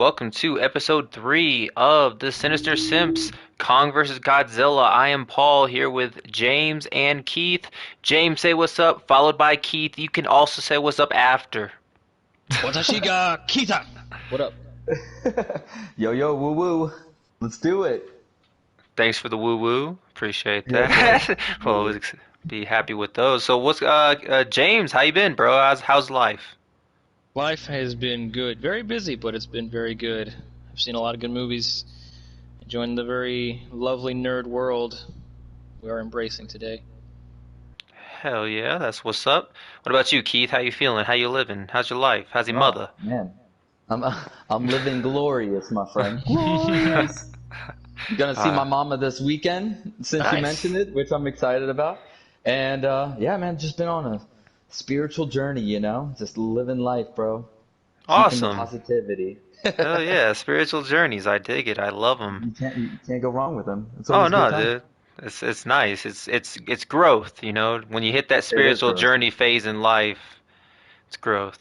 Welcome to episode 3 of the Sinister Simps Kong vs. Godzilla. I am Paul here with James and Keith. James, say what's up, followed by Keith. You can also say what's up after. Watashi ga kita. What up? Yo, yo, woo woo. Let's do it. Thanks for the woo woo. Appreciate Yeah, that. We'll always be happy with those. So what's James, how you been, bro? How's life? Life has been good. Very busy, but it's been very good. I've seen a lot of good movies. Enjoying the very lovely nerd world we are embracing today. Hell yeah, that's what's up. What about you, Keith? How you feeling? How you living? How's your life? How's your Oh, mother? man. I'm I'm living glorious, my friend. Glorious. Gonna see my mama this weekend, since you Nice. mentioned it, which I'm excited about. And yeah, man, just been on a spiritual journey, just living life, bro. Keeping the Awesome. positivity. Oh yeah, spiritual journeys. I dig it. I love them. You can't go wrong with them. It's Oh always a good no, time. dude. It's nice. It's growth, you know. When you hit that It is spiritual growth. journey phase in life, it's growth.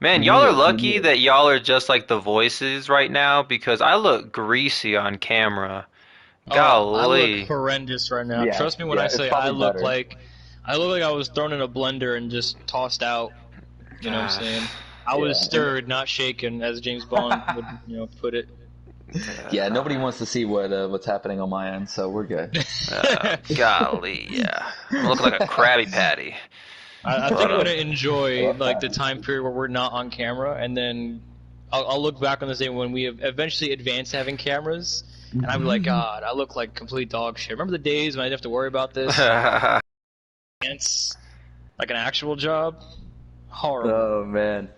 Man, You y'all need are it. You lucky need it. that y'all are just like the voices right now because I look greasy on camera. Oh, I look Golly. horrendous right now. Yeah, Trust me when yeah, I it's say probably better. I look like I was thrown in a blender and just tossed out. You know what I'm Ah, saying? I was Yeah, and stirred, not shaken, as James Bond would, put it. yeah, nobody wants to see what's happening on my end, so we're good. golly, yeah. I'm looking like a Krabby Patty. I But think I'm gonna enjoy Love like that. the time period where we're not on camera, and then I'll look back on this day when we have eventually advanced to having cameras, and I'll be like, God, I look like complete dog shit. Remember the days when I didn't have to worry about this? It's like an actual job. Horrible. Oh man,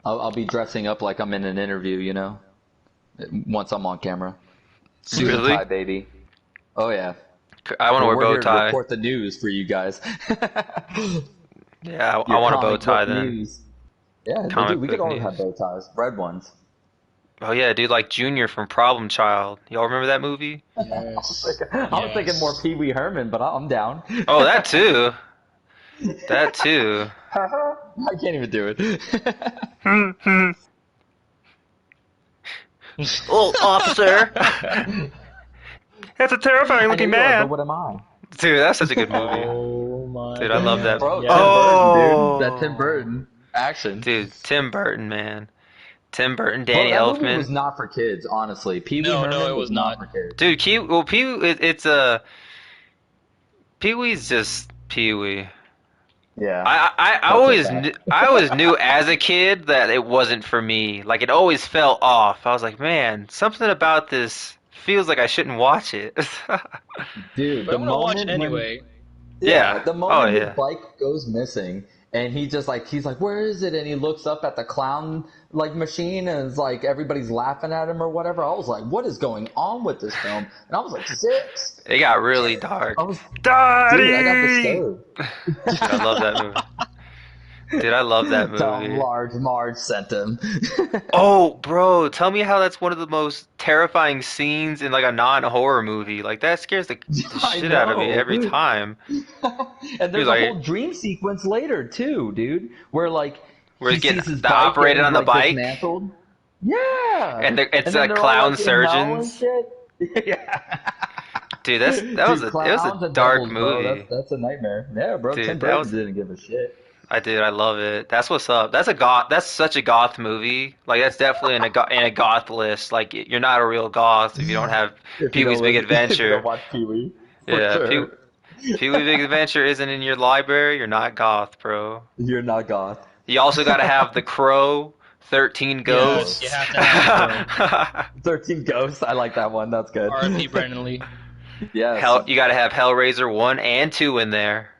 I'll be dressing up like I'm in an interview, once I'm on camera. Suit and really? tie, baby. Oh yeah. I want to Well, wear we're bow here to tie. report the news for you guys. Yeah, I Your want a bow comic tie book then. news. Yeah, they do. Comic We could book all news. have bow ties, red ones. Oh yeah, dude, like Junior from Problem Child. Y'all remember that movie? Yes. I was thinking more Yes. Pee Wee Herman, but I'm down. Oh, that too. That too. I can't even do it. Oh, officer. That's a terrifying I know looking you are, but man. what am I? Dude, that's such a good movie. Oh my Dude, I love that. God. Bro, Tim Yes. Burton, dude. That Tim Oh, Burton action. dude, Tim Burton, man. Tim Burton, Bro, Danny that movie was Elfman. not for kids, honestly. Pee Wee No, no, Herman it was was not not. for kids. Dude, it's Pee Wee's just Pee Wee. Yeah, that's a fact. I always knew as a kid that it wasn't for me. Like it always fell off. I was like, man, something about this feels like I shouldn't watch it. Dude, But the I'm gonna watch it moment when anyway. Yeah, Yeah. the Oh moment his yeah. bike goes missing and he's like, where is it? And he looks up at the clown like machine and it's like everybody's laughing at him or whatever. I was like, what is going on with this film? And I was like, six. It got really I dark. was, dude, I got Daddy! disturbed. Dude, I love that movie. Dude, I love that Tom movie. Large Marge sent him. Oh, bro, tell me how that's one of the most terrifying scenes in like a non-horror movie. Like that scares the I shit out of me know. every time. And He was there's a whole like, dream sequence later too, dude, where like we're he getting sees his the bike operated getting on the like bike, dismantled. Yeah. and it's And then they're all clown like in hell and surgeons. shit. Yeah. Dude, Dude, it was a clowns and dark devils, bro. That's movie. that's a nightmare. Yeah, bro. Tim Dude, that Burton was didn't give a shit. I love it. That's what's up. That's a goth. That's such a goth movie. Like that's definitely in a goth list. Like you're not a real goth if you don't have If you Pee Wee's don't Big listen, if you don't Adventure. watch Pee Wee, for Yeah, sure, Pee Wee's Big Adventure isn't in your library. You're not goth, bro. you're not goth. You also got to have The Crow, 13 Oh, Yes, you Ghosts. have to have the crow. 13 Ghosts. I like that one. That's good. R.I.P. Brandon Lee. Yes. You got to have Hellraiser 1 and 2 in there.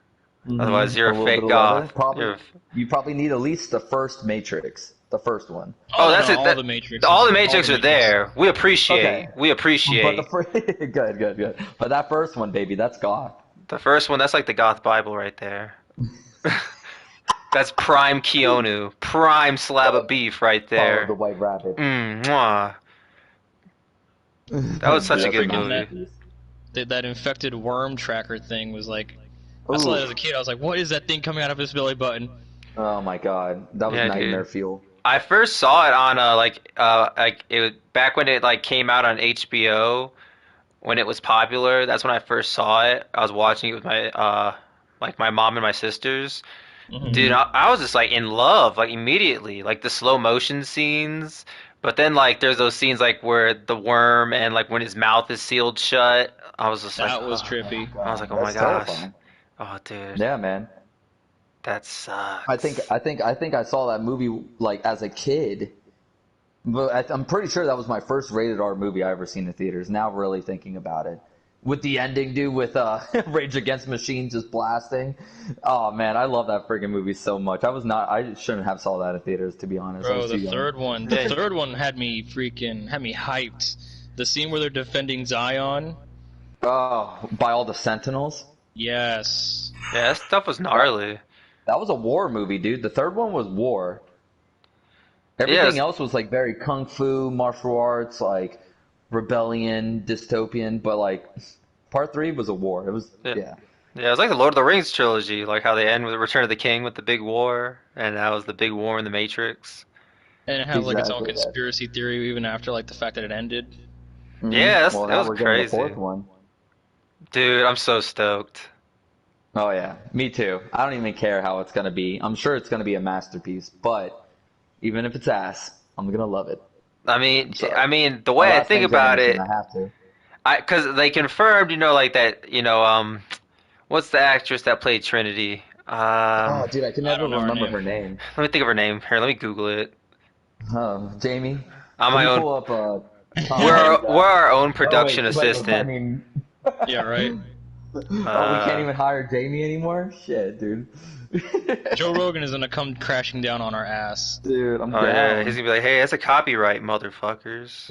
Otherwise, A you're a little bit fake of leather. goth. Probably. You probably need at least the first Matrix, the first one. Oh, Oh that's no, it. all the Matrix. All the All Matrix the are Matrix. there. We appreciate. Okay. We But the appreciate. first, good. But that first one, baby, that's goth. The first one, that's like the goth Bible right there. That's prime Keanu. Prime slab of beef right Follow the there. White Rabbit. Mwah. That was such a That's good a Freaking movie. masterpiece. that infected worm tracker thing was like. I saw Ooh. that as a kid. I was like, what is that thing coming out of his belly button? Oh my god, that was Yeah, nightmare dude. fuel. I first saw it on like back when it like came out on HBO when it was popular. That's when I first saw it. I was watching it with my like my mom and my sisters. Hmm. Dude, Hmm. I was just like in love like immediately. Like the slow motion scenes, but then like there's those scenes like where the worm and like when his mouth is sealed shut. I was just like, That was oh, Oh trippy. I was like, god, oh my that's gosh, terrifying. oh dude, Yeah, man. that I think sucks. I think I think I saw that movie like as a kid, but I'm pretty sure that was my first rated R movie I ever seen in theaters. Now really thinking about it, with the ending, dude, with Rage Against the Machine just blasting. Oh man, I love that freaking movie so much. I shouldn't have saw that in theaters, to be honest. I was Bro, too young. the third one had me hyped. The scene where they're defending Zion. Oh, by all the Sentinels. Yes. Yeah, that stuff was That gnarly. that was a war movie, dude. The third one was war. Yeah, Everything else was like very kung fu, martial arts, like rebellion, dystopian, but like part three was a war. It was yeah, yeah, yeah. It was like the Lord of the Rings trilogy, like how they end with the Return of the King with the big war, and that was the big war in the Matrix. And it had like its own exactly that. conspiracy theory even after like the fact that it ended. Yeah, Well, it now was we're getting the fourth crazy, one. dude. I'm so stoked. Oh yeah, me too. I don't even care how it's gonna be. I'm sure it's gonna be a masterpiece, but even if it's ass, I'm gonna love it. I'm sorry. I mean, the My way I last think name's about Anderson. it, I have to. because they confirmed, like that, what's the actress that played Trinity? Oh, dude, I can I never don't know her remember name. her name. Let me think of her name. Here, let me Google it Jamie, on can my you own. pull up Tom We're Hardy's we're our own Oh production wait, I assistant. mean, Yeah, right. oh, we can't Uh, even hire Jamie anymore. Shit, dude. Joe Rogan is gonna come crashing down on our ass. Dude, I'm oh yeah, he's down. gonna be like, "Hey, that's a copyright, motherfuckers,"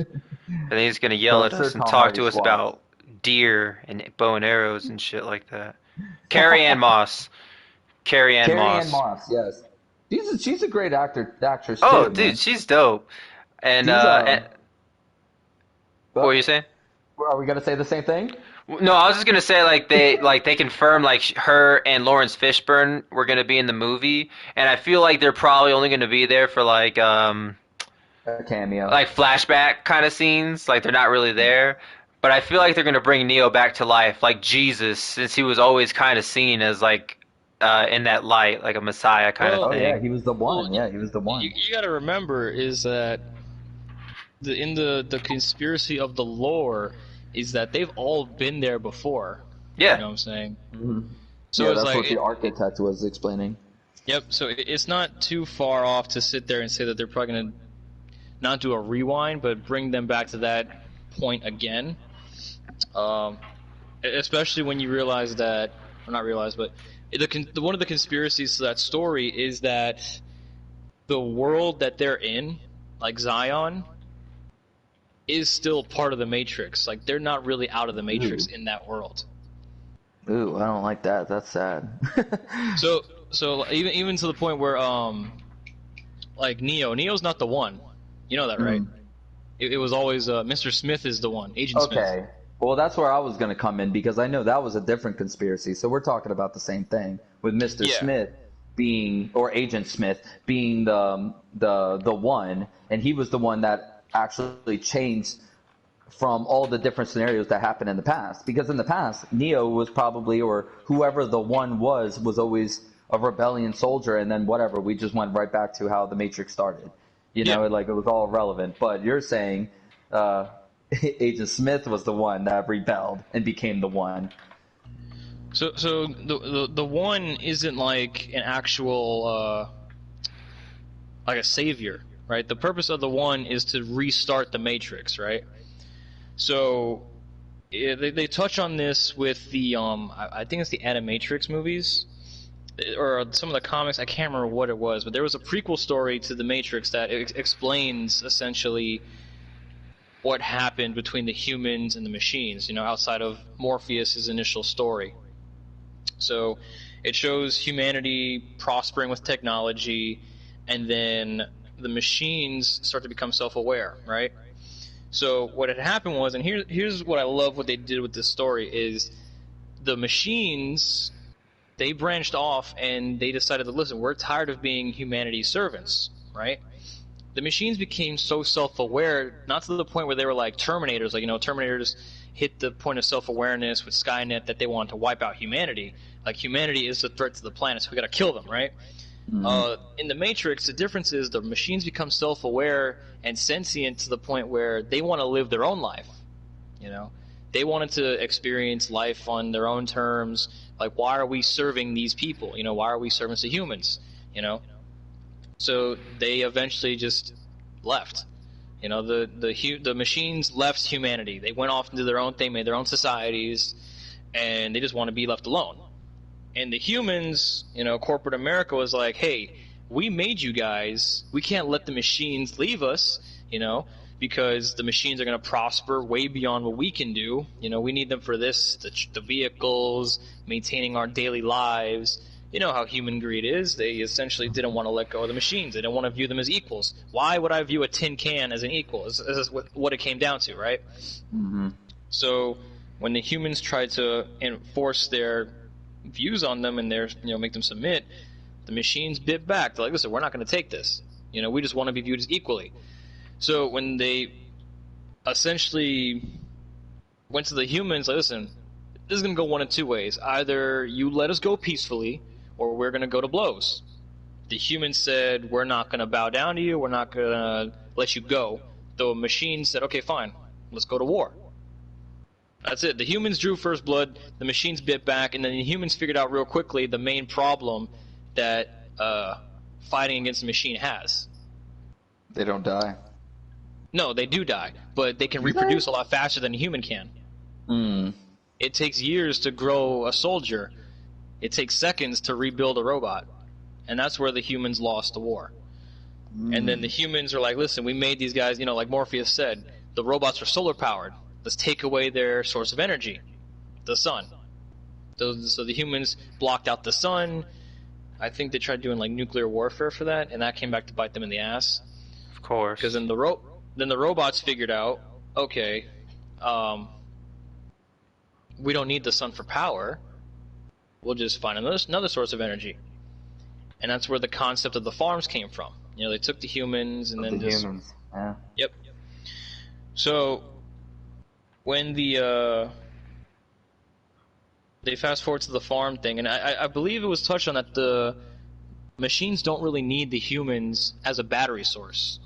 and then he's gonna But yell I'm at sure us and Tom talk Hardy to us swaps. about deer and bow and arrows and shit like that. Carrie Ann Moss. Carrie Ann Carrie Ann Moss. Moss, yes, she's a great actress Oh, too, dude, man. she's dope. She's What were you Well, saying? are we gonna say the same thing? No, I was just gonna say like they confirmed like her and Lawrence Fishburne were gonna be in the movie, and I feel like they're probably only gonna be there for A cameo. like flashback kind of scenes, like they're not really there. But I feel like they're gonna bring Neo back to life, like Jesus, since he was always kind of seen as like in that light, like a Messiah kind of Oh Well, yeah, thing. he was the well, one. Yeah, he was the one. you got to remember is that in the conspiracy of the lore is that they've all been there before. You Yeah, know what I'm saying? Hmm. So Yeah, it's that's like what the architect was explaining. yep. So it's not too far off to sit there and say that they're probably gonna not do a rewind, but bring them back to that point again. Um, especially when you realize that, or not realize, but one of the conspiracies to that story is that the world that they're in, like Zion, is still part of the Matrix. Like they're not really out of the Matrix Ooh, in that world. ooh, I don't like that. That's sad. So even to the point where like Neo's not the one. You know that, right? Mm. It was always Mr. Smith is the one, Agent Smith. Okay. Well, that's where I was going to come in because I know that was a different conspiracy. So we're talking about the same thing with Mr. Yeah. Smith being, or Agent Smith being the one, and he was the one that actually changed from all the different scenarios that happened in the past. Because in the past, Neo was probably, or whoever the one was always a rebellion soldier, and then whatever, we just went right back to how the Matrix started. You Yeah. know, like it was all relevant. But you're saying uh, Agent Smith was the one that rebelled and became the one. So the one isn't like an actual like a savior, right? The purpose of the one is to restart the Matrix, right? So they touch on this with the I think it's the Animatrix movies or some of the comics. I can't remember what it was, but there was a prequel story to the Matrix that explains essentially what happened between the humans and the machines. You know, outside of Morpheus's initial story. So it shows humanity prospering with technology, and then the machines start to become self-aware, right? So what had happened was, and here's what I love what they did with this story is the machines, they branched off and they decided to listen, we're tired of being humanity's servants, right? the machines became so self-aware, not to the point where they were like Terminators, like, Terminators hit the point of self-awareness with Skynet that they wanted to wipe out humanity. Like, humanity is a threat to the planet, so we gotta kill them, right? In the Matrix, the difference is the machines become self-aware and sentient to the point where they want to live their own life. They wanted to experience life on their own terms. Like, why are we serving these people? Why are we servants to humans? So they eventually just left. The machines left humanity. They went off and did their own thing, made their own societies, and they just want to be left alone. And the humans, corporate America was like, hey, we made you guys. We can't let the machines leave us, because the machines are going to prosper way beyond what we can do. We need them for this, the vehicles, maintaining our daily lives. You know how human greed is. They essentially didn't want to let go of the machines. They didn't want to view them as equals. Why would I view a tin can as an equal? This is what it came down to, right? Mm-hmm. So when the humans tried to enforce their views on them and make them submit, the machines bit back. They're like, listen, we're not going to take this. We just want to be viewed as equally. So when they essentially went to the humans, like, listen, this is going to go one of two ways. Either you let us go peacefully, or we're going to go to blows. The humans said, we're not going to bow down to you, we're not going to let you go. The machines said, okay, fine, let's go to war. That's it. The humans drew first blood, the machines bit back, and then the humans figured out real quickly the main problem that fighting against the machine has. They don't die. No, they do die, but they can reproduce a lot faster than a human can. It takes years to grow a soldier. It takes seconds to rebuild a robot. And that's where the humans lost the war. And then the humans are like, listen, we made these guys, like Morpheus said, the robots are solar powered. Let's take away their source of energy, the sun. So the humans blocked out the sun. I think they tried doing like nuclear warfare for that, and that came back to bite them in the ass. Of course. Because then the robots figured out, okay, we don't need the sun for power. We'll just find another source of energy. And that's where the concept of the farms came from. They took the humans and then just... humans. Yeah. Yep. So when they fast forward to the farm thing, and I believe it was touched on that the machines don't really need the humans as a battery source.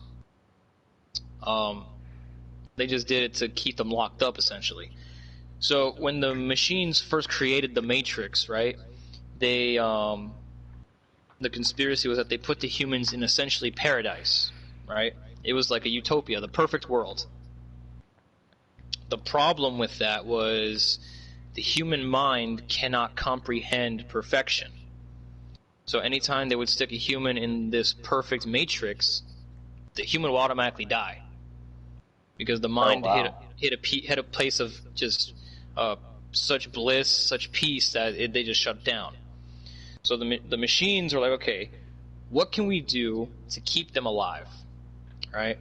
They just did it to keep them locked up, essentially. So when the machines first created the Matrix, right? The conspiracy was that they put the humans in essentially paradise, right? It was like a utopia, the perfect world. The problem with that was the human mind cannot comprehend perfection. So anytime they would stick a human in this perfect matrix, the human will automatically die. Because the mind hit a place of just such bliss, such peace that they just shut down. So the machines are like, okay, what can we do to keep them alive, right?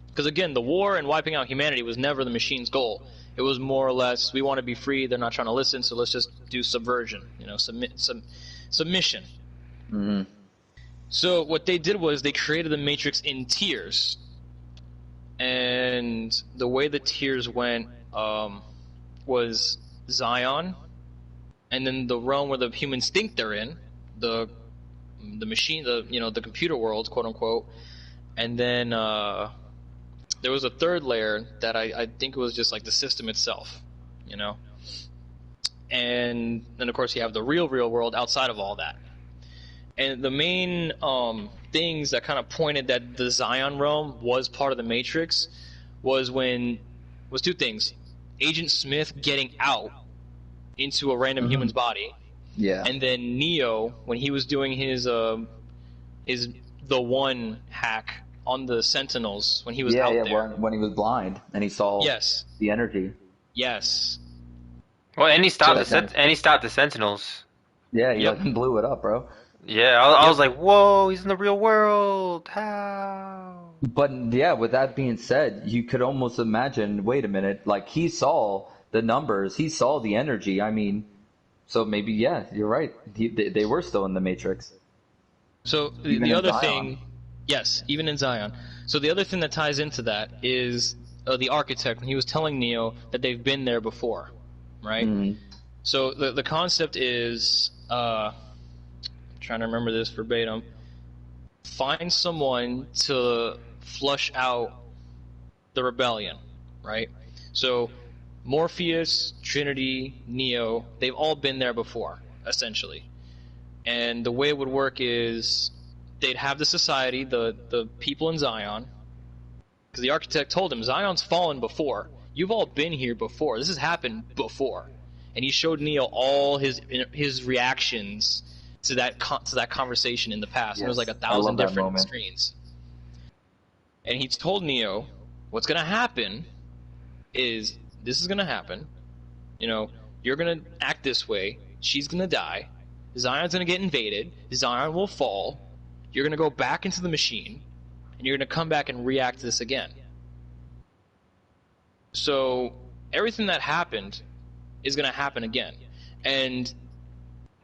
Because again, the war and wiping out humanity was never the machine's goal. It was more or less, we want to be free, they're not trying to listen, so let's just do subversion, submission. Mm-hmm. So what they did was they created the Matrix in tiers. And the way the tiers went was Zion, and then the realm where the humans think they're in, the machine, the computer world, quote unquote, and then there was a third layer that I think it was just like the system itself, and then of course you have the real world outside of all that. And the main things that kind of pointed that the Zion realm was part of the Matrix was two things: Agent Smith getting out into a random human's body, and then Neo when he was doing his the one hack on the Sentinels when he was out there. When he was blind and he saw the energy. Yes. Well, and he stopped the Sentinels. Yeah, he blew it up, bro. Yeah, I was like, whoa, he's in the real world. How? But yeah, with that being said, you could almost imagine, wait a minute, like he saw the numbers, he saw the energy. I mean, so maybe, yeah, you're right. They were still in the Matrix. So the other thing Yes, even in Zion. So the other thing that ties into that is the architect when he was telling Neo that they've been there before, right? Mm. So the concept is I'm trying to remember this verbatim. Find someone to flush out the rebellion, right? So Morpheus, Trinity, Neo, they've all been there before, essentially. And the way it would work is they'd have the society, the people in Zion, because the architect told him Zion's fallen before. You've all been here before. This has happened before, and he showed Neo all his reactions to that conversation in the past. And there was like Yes, I 1,000 love that different moment. screens. And he told Neo, "What's gonna happen is this is gonna happen. You know, you're gonna act this way. She's gonna die. Zion's gonna get invaded. Zion will fall. You're gonna go back into the machine, and you're gonna come back and react to this again." So everything that happened is gonna happen again, and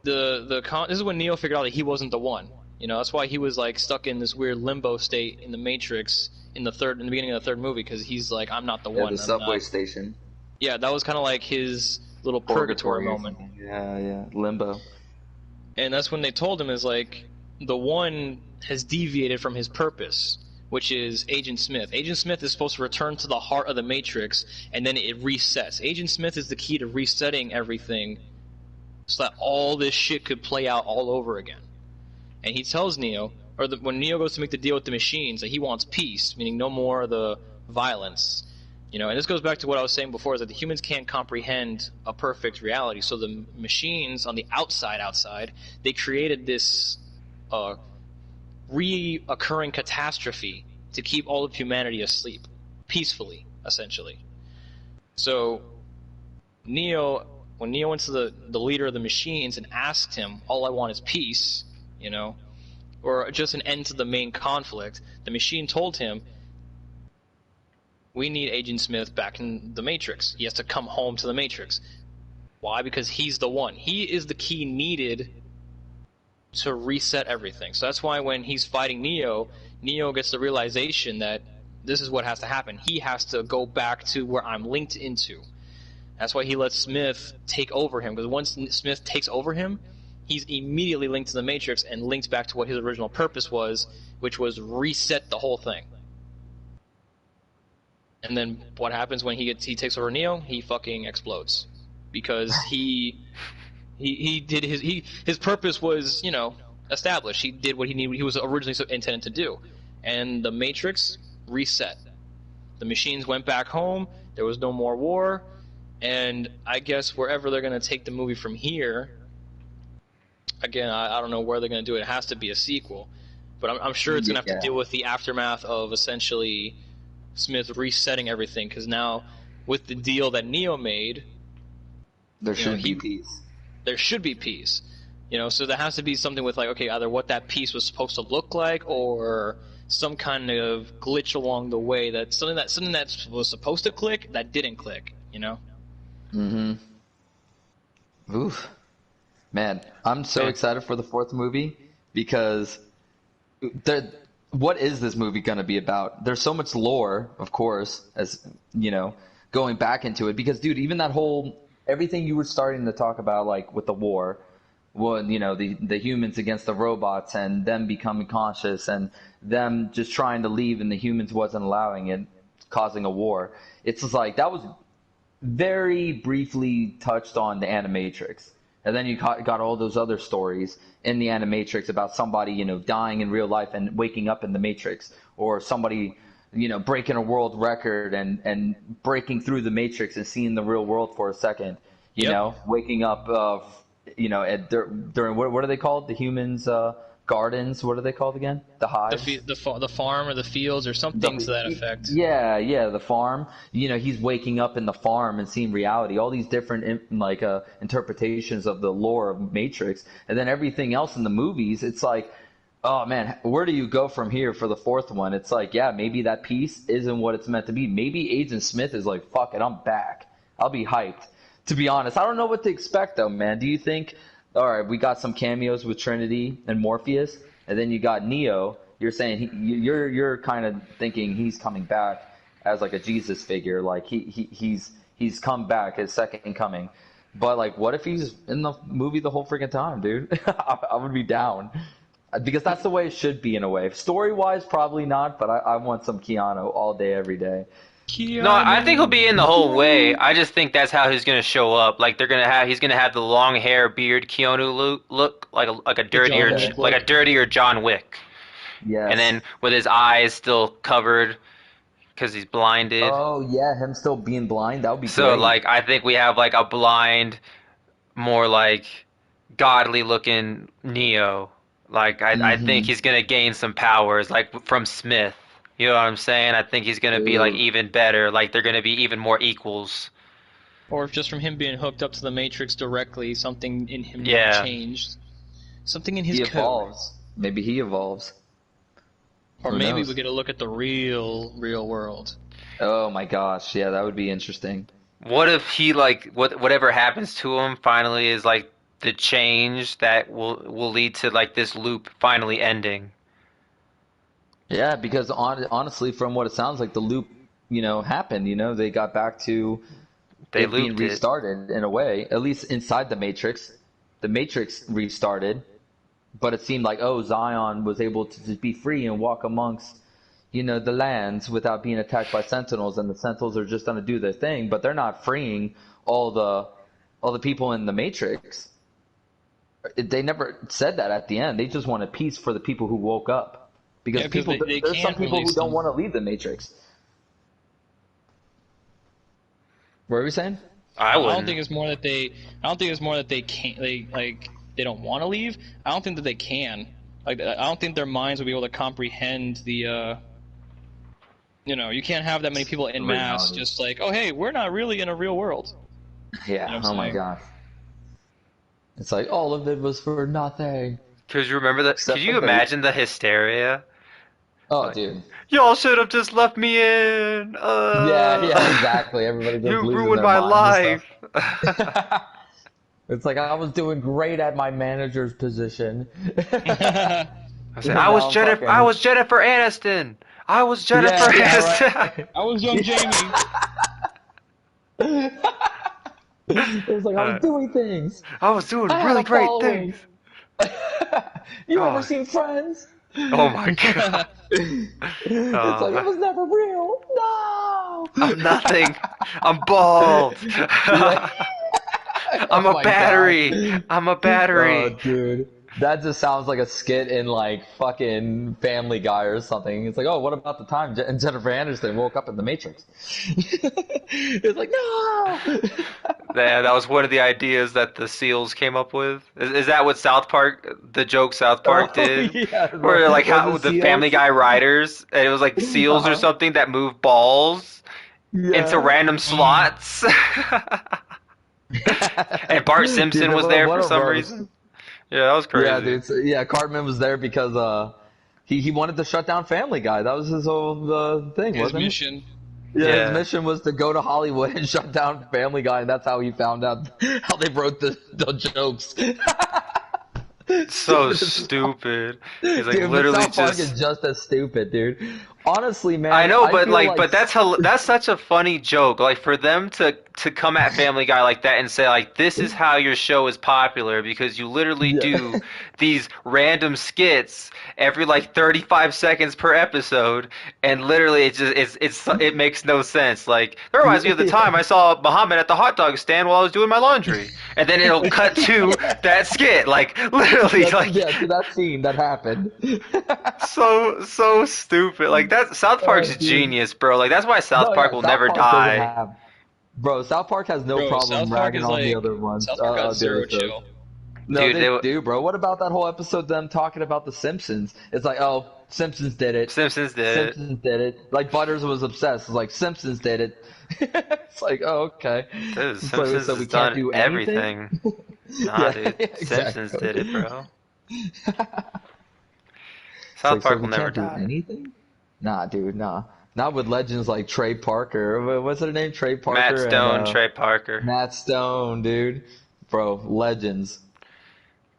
this is when Neo figured out that he wasn't the one. You know, that's why he was like stuck in this weird limbo state in the Matrix in the beginning of the third movie, because he's like, I'm not the Yeah, one. the I'm subway not. station. Yeah, that was kind of like his little purgatory Or moment. something. Yeah, yeah. Limbo. And that's when they told him is like the one has deviated from his purpose, which is Agent Smith. Agent Smith is supposed to return to the heart of the Matrix, and then it resets. Agent Smith is the key to resetting everything so that all this shit could play out all over again. And he tells Neo, when Neo goes to make the deal with the machines, that he wants peace, meaning no more of the violence. You know, and this goes back to what I was saying before, is that the humans can't comprehend a perfect reality. So the machines on the outside, they created this reoccurring catastrophe to keep all of humanity asleep, peacefully, essentially. So when Neo went to the leader of the machines and asked him, all I want is peace, you know, or just an end to the main conflict, the machine told him, we need Agent Smith back in the Matrix. He has to come home to the Matrix. Why? Because he's the one. He is the key needed to reset everything. So that's why when he's fighting Neo, Neo gets the realization that this is what has to happen. He has to go back to where I'm linked into. That's why he lets Smith take over him, because once Smith takes over him, he's immediately linked to the Matrix and linked back to what his original purpose was, which was reset the whole thing. And then what happens when he takes over Neo? He fucking explodes, because he did his purpose was, you know, established. He did what he was originally intended to do, and the Matrix reset. The machines went back home. There was no more war, and I guess wherever they're gonna take the movie from here. Again, I don't know where they're gonna do it. It has to be a sequel, but I'm sure it's gonna have to deal with the aftermath of essentially Smith resetting everything, because now with the deal that Neo made, There should be peace. There should be peace, you know. So there has to be something with like, okay, either what that peace was supposed to look like, or some kind of glitch along the way, that something that was supposed to click that didn't click, you know. Mm-hmm. Oof. Man, I'm so excited for the fourth movie, because what is this movie going to be about? There's so much lore, of course, as you know, going back into it, because dude, even that whole everything you were starting to talk about, like with the war, well, you know, the humans against the robots, and them becoming conscious, and them just trying to leave, and the humans wasn't allowing it, causing a war. It's just like that was very briefly touched on the Animatrix. And then you got all those other stories in the Animatrix about somebody, you know, dying in real life and waking up in the Matrix, or somebody, you know, breaking a world record and breaking through the Matrix and seeing the real world for a second, you know, waking up, you know, during what are they called? The humans' gardens. What are they called again? The hives. The farm or the fields or something to that effect. Yeah, the farm. You know, he's waking up in the farm and seeing reality. All these different interpretations of the lore of Matrix, and then everything else in the movies. It's like, oh man, where do you go from here for the fourth one? It's like, yeah, maybe that piece isn't what it's meant to be. Maybe Agent Smith is like, fuck it, I'm back. I'll be hyped. To be honest, I don't know what to expect though, man. Do you think? All right, we got some cameos with Trinity and Morpheus, and then you got Neo. you're saying you're kind of thinking he's coming back as like a Jesus figure, like he's come back, his second coming. But like, what if he's in the movie the whole freaking time, dude? I would be down because that's the way it should be in a way. Story wise, probably not, but I want some Keanu all day, every day. No, I think he'll Keanu. be in the whole way. I just think that's how he's gonna show up. Like he's gonna have the long hair, beard, Keanu look like a The John dirtier Wick like a look. dirtier John Wick, and Yes. then with his eyes still covered because he's blinded. Oh yeah, him still being blind, that would be So great. like I think we have like a blind, more like godly looking Neo. Like I think Hmm. he's gonna gain some powers like from Smith. You know what I'm saying? I think he's gonna be like Dude. even better. Like they're gonna be even more equals. Or if just from him being hooked up to the Matrix directly, something in him Yeah. changed. Something in his He code. evolves. Maybe he evolves. Or Who maybe we knows? get a look at the real world. Oh my gosh, yeah, that would be interesting. What if he like whatever happens to him finally is like the change that will lead to like this loop finally ending. Yeah, because honestly, from what it sounds like, the loop, happened. They got back to They it being looped it. restarted in a way, at least inside the Matrix. The Matrix restarted, but it seemed like, oh, Zion was able to just be free and walk amongst, the lands without being attacked by Sentinels, and the Sentinels are just going to do their thing, but they're not freeing all the people in the Matrix. They never said that at the end. They just wanted peace for the people who woke up, because Yeah, because they there's some can't people who release don't them. want to leave the Matrix. What were we saying? I I don't wouldn't. think it's more that they. I don't think it's more that they can't. They don't want to leave. I don't think that they can. Like I don't think their minds will be able to comprehend the. You can't have that many people in mass. Reality. Just like, oh hey, we're not really in a real world. Yeah. You know what Oh I'm my saying? gosh. It's like all of it was for nothing. Could you remember that? Could Except you for bait. imagine the hysteria? Oh, Like, dude. y'all should have just left me in. Yeah, yeah, exactly. Everybody just You losing ruined their my minds and life. stuff. It's like I was doing great at my manager's position. I said, And now I'm I fucking. was Jennifer Aniston. I was Jennifer Yeah, yeah, Aniston. right. I was young Jamie. It was like I was Uh, doing things. I was doing I had really a great things. following. You ever Oh, seen Friends? oh my God. It's like it Oh, was never real. No. I'm nothing. I'm bald. Yeah. I'm Oh a my god. battery. I'm a Oh, battery. dude. That just sounds like a skit in like fucking Family Guy or something. It's like, oh, what about the time Jennifer Aniston woke up in the Matrix? It's like, no. Yeah, that was one of the ideas that the SEALs came up with. Is that what South Park, the joke South Park Oh did? yeah, Where like was how it the Family seals? Guy writers, and it was like SEALs or Uh-huh. something that move balls into Yeah. random slots. And Bart Dude, Simpson was there what for a some roast. reason. Yeah, that was Yeah, crazy. dude. So, yeah, Cartman was there because he wanted to shut down Family Guy. That was his whole thing, His wasn't it? mission. Yeah, his Yeah. mission was to go to Hollywood and shut down Family Guy, and that's how he found out how they wrote the jokes. So Dude, stupid. He's like dude, but literally South Park just is just as stupid, dude. Honestly, I man, know, I but feel like, like but that's such a funny joke. Like for them to come at Family Guy like that and say like, this is how your show is popular because you literally yeah, do these random skits every like 35 seconds per episode, and literally it makes no sense. Like that reminds me of the time yeah, I saw Muhammad at the hot dog stand while I was doing my laundry, and then it'll cut to yeah. that skit. Like literally, That's like yeah, to that scene that happened. so stupid. Like that South Oh, Park's dude. genius, bro. Like that's why South No, Park yeah, will South never Park doesn't die. have. Bro, South Park has no Bro, problem South Park ragging is on the like other ones, South Park got the other zero shows. chill. No, Dude, they do, bro. What about that whole episode them talking about the Simpsons? It's like, oh, Simpsons did it. Simpsons did it. Simpsons did it. Like Butters was obsessed. It's like Simpsons did it. It's like, oh, okay. Dude, So Simpsons we has can't done do anything? everything. Nah, Yeah, dude. Simpsons did it, exactly. bro. It's South like, so Park will we never can't do die. anything? Nah, dude, nah. Not with legends like Trey Parker. What's her name? Trey Matt Parker and Stone, Trey Parker. Matt Stone, dude. Bro, legends.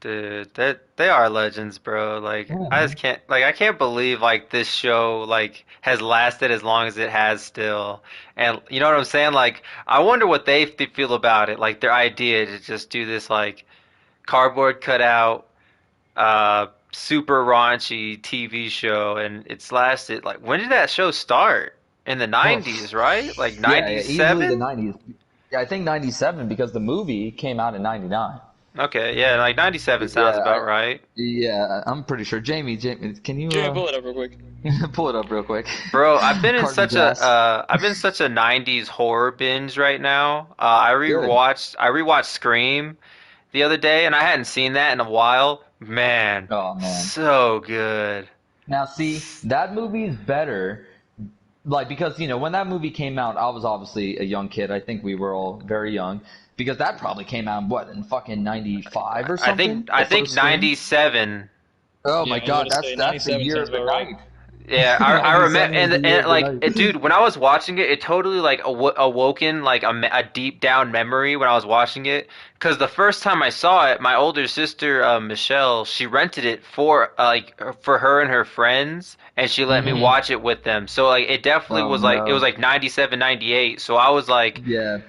Dude, that they are legends, bro. Like Yeah, I just man. can't like I can't believe like this show like has lasted as long as it has still. And you know what I'm saying? Like I wonder what they feel about it. Like their idea to just do this like cardboard cutout super raunchy TV show and it's lasted like when did that show start? In the Oh, 90s, right? Like yeah, yeah, easily the 97? '90s. Yeah, I think '97 because the movie came out in '99. Okay, yeah, like 97 sounds Yeah, about right. I'm pretty sure. Jamie, can you Jimmy, pull it up real quick. pull it up real quick? Bro, I've been in Carton such a glass. I've been such a 90s horror binge right now. Good. I rewatched Scream the other day and I hadn't seen that in a while. Man, Oh man. so good. Now see, that movie is better. Like because when that movie came out, I was obviously a young kid. I think we were all very young because that probably came out what in fucking '95 or something. I The think first Scream. 97. Oh Yeah, my I was God, gonna say that's the 97 year sounds of the about right. night. Yeah, I remember, 97 is the year and of the like, night. dude, when I was watching it, it totally like awoken like a deep down memory when I was watching it. Because the first time I saw it, my older sister Michelle, she rented it for her and her friends, and she let me Hmm. watch it with them. So like, it definitely Oh was like it was no. like 97, 98. So I was like Yeah.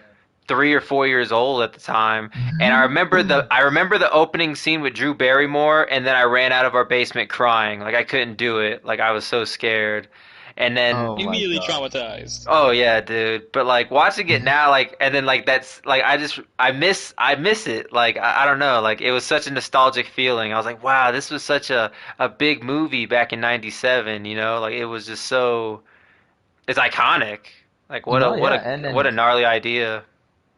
3 or 4 years old at the time, and I remember the opening scene with Drew Barrymore, and then I ran out of our basement crying, like I couldn't do it, like I was so scared, and then Oh my Immediately God. traumatized. oh yeah, dude, but like watching it now, like and then like that's like I miss it, like I don't know, like it was such a nostalgic feeling. I was like, wow, this was such a big movie back in '97, you know, like it was just so it's iconic. Like No, yeah, and what then a gnarly idea.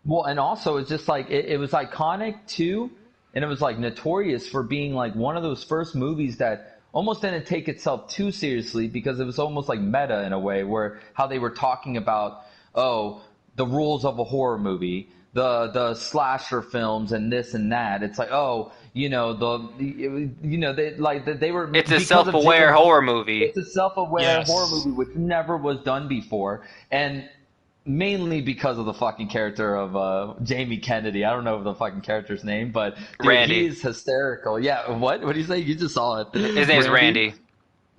well, and also it's just like it was iconic too, and it was like notorious for being like one of those first movies that almost didn't take itself too seriously because it was almost like meta in a way where how they were talking about oh the rules of a horror movie, the slasher films and this and that. It's like oh they were It's a because of self-aware horror movie. it's a self-aware horror Yes. movie which never was done before and mainly because of the fucking character of Jamie Kennedy. I don't know the fucking character's name, but dude, Randy. he's hysterical. Yeah, what? What do you say? You just saw His it, name's Randy. Randy.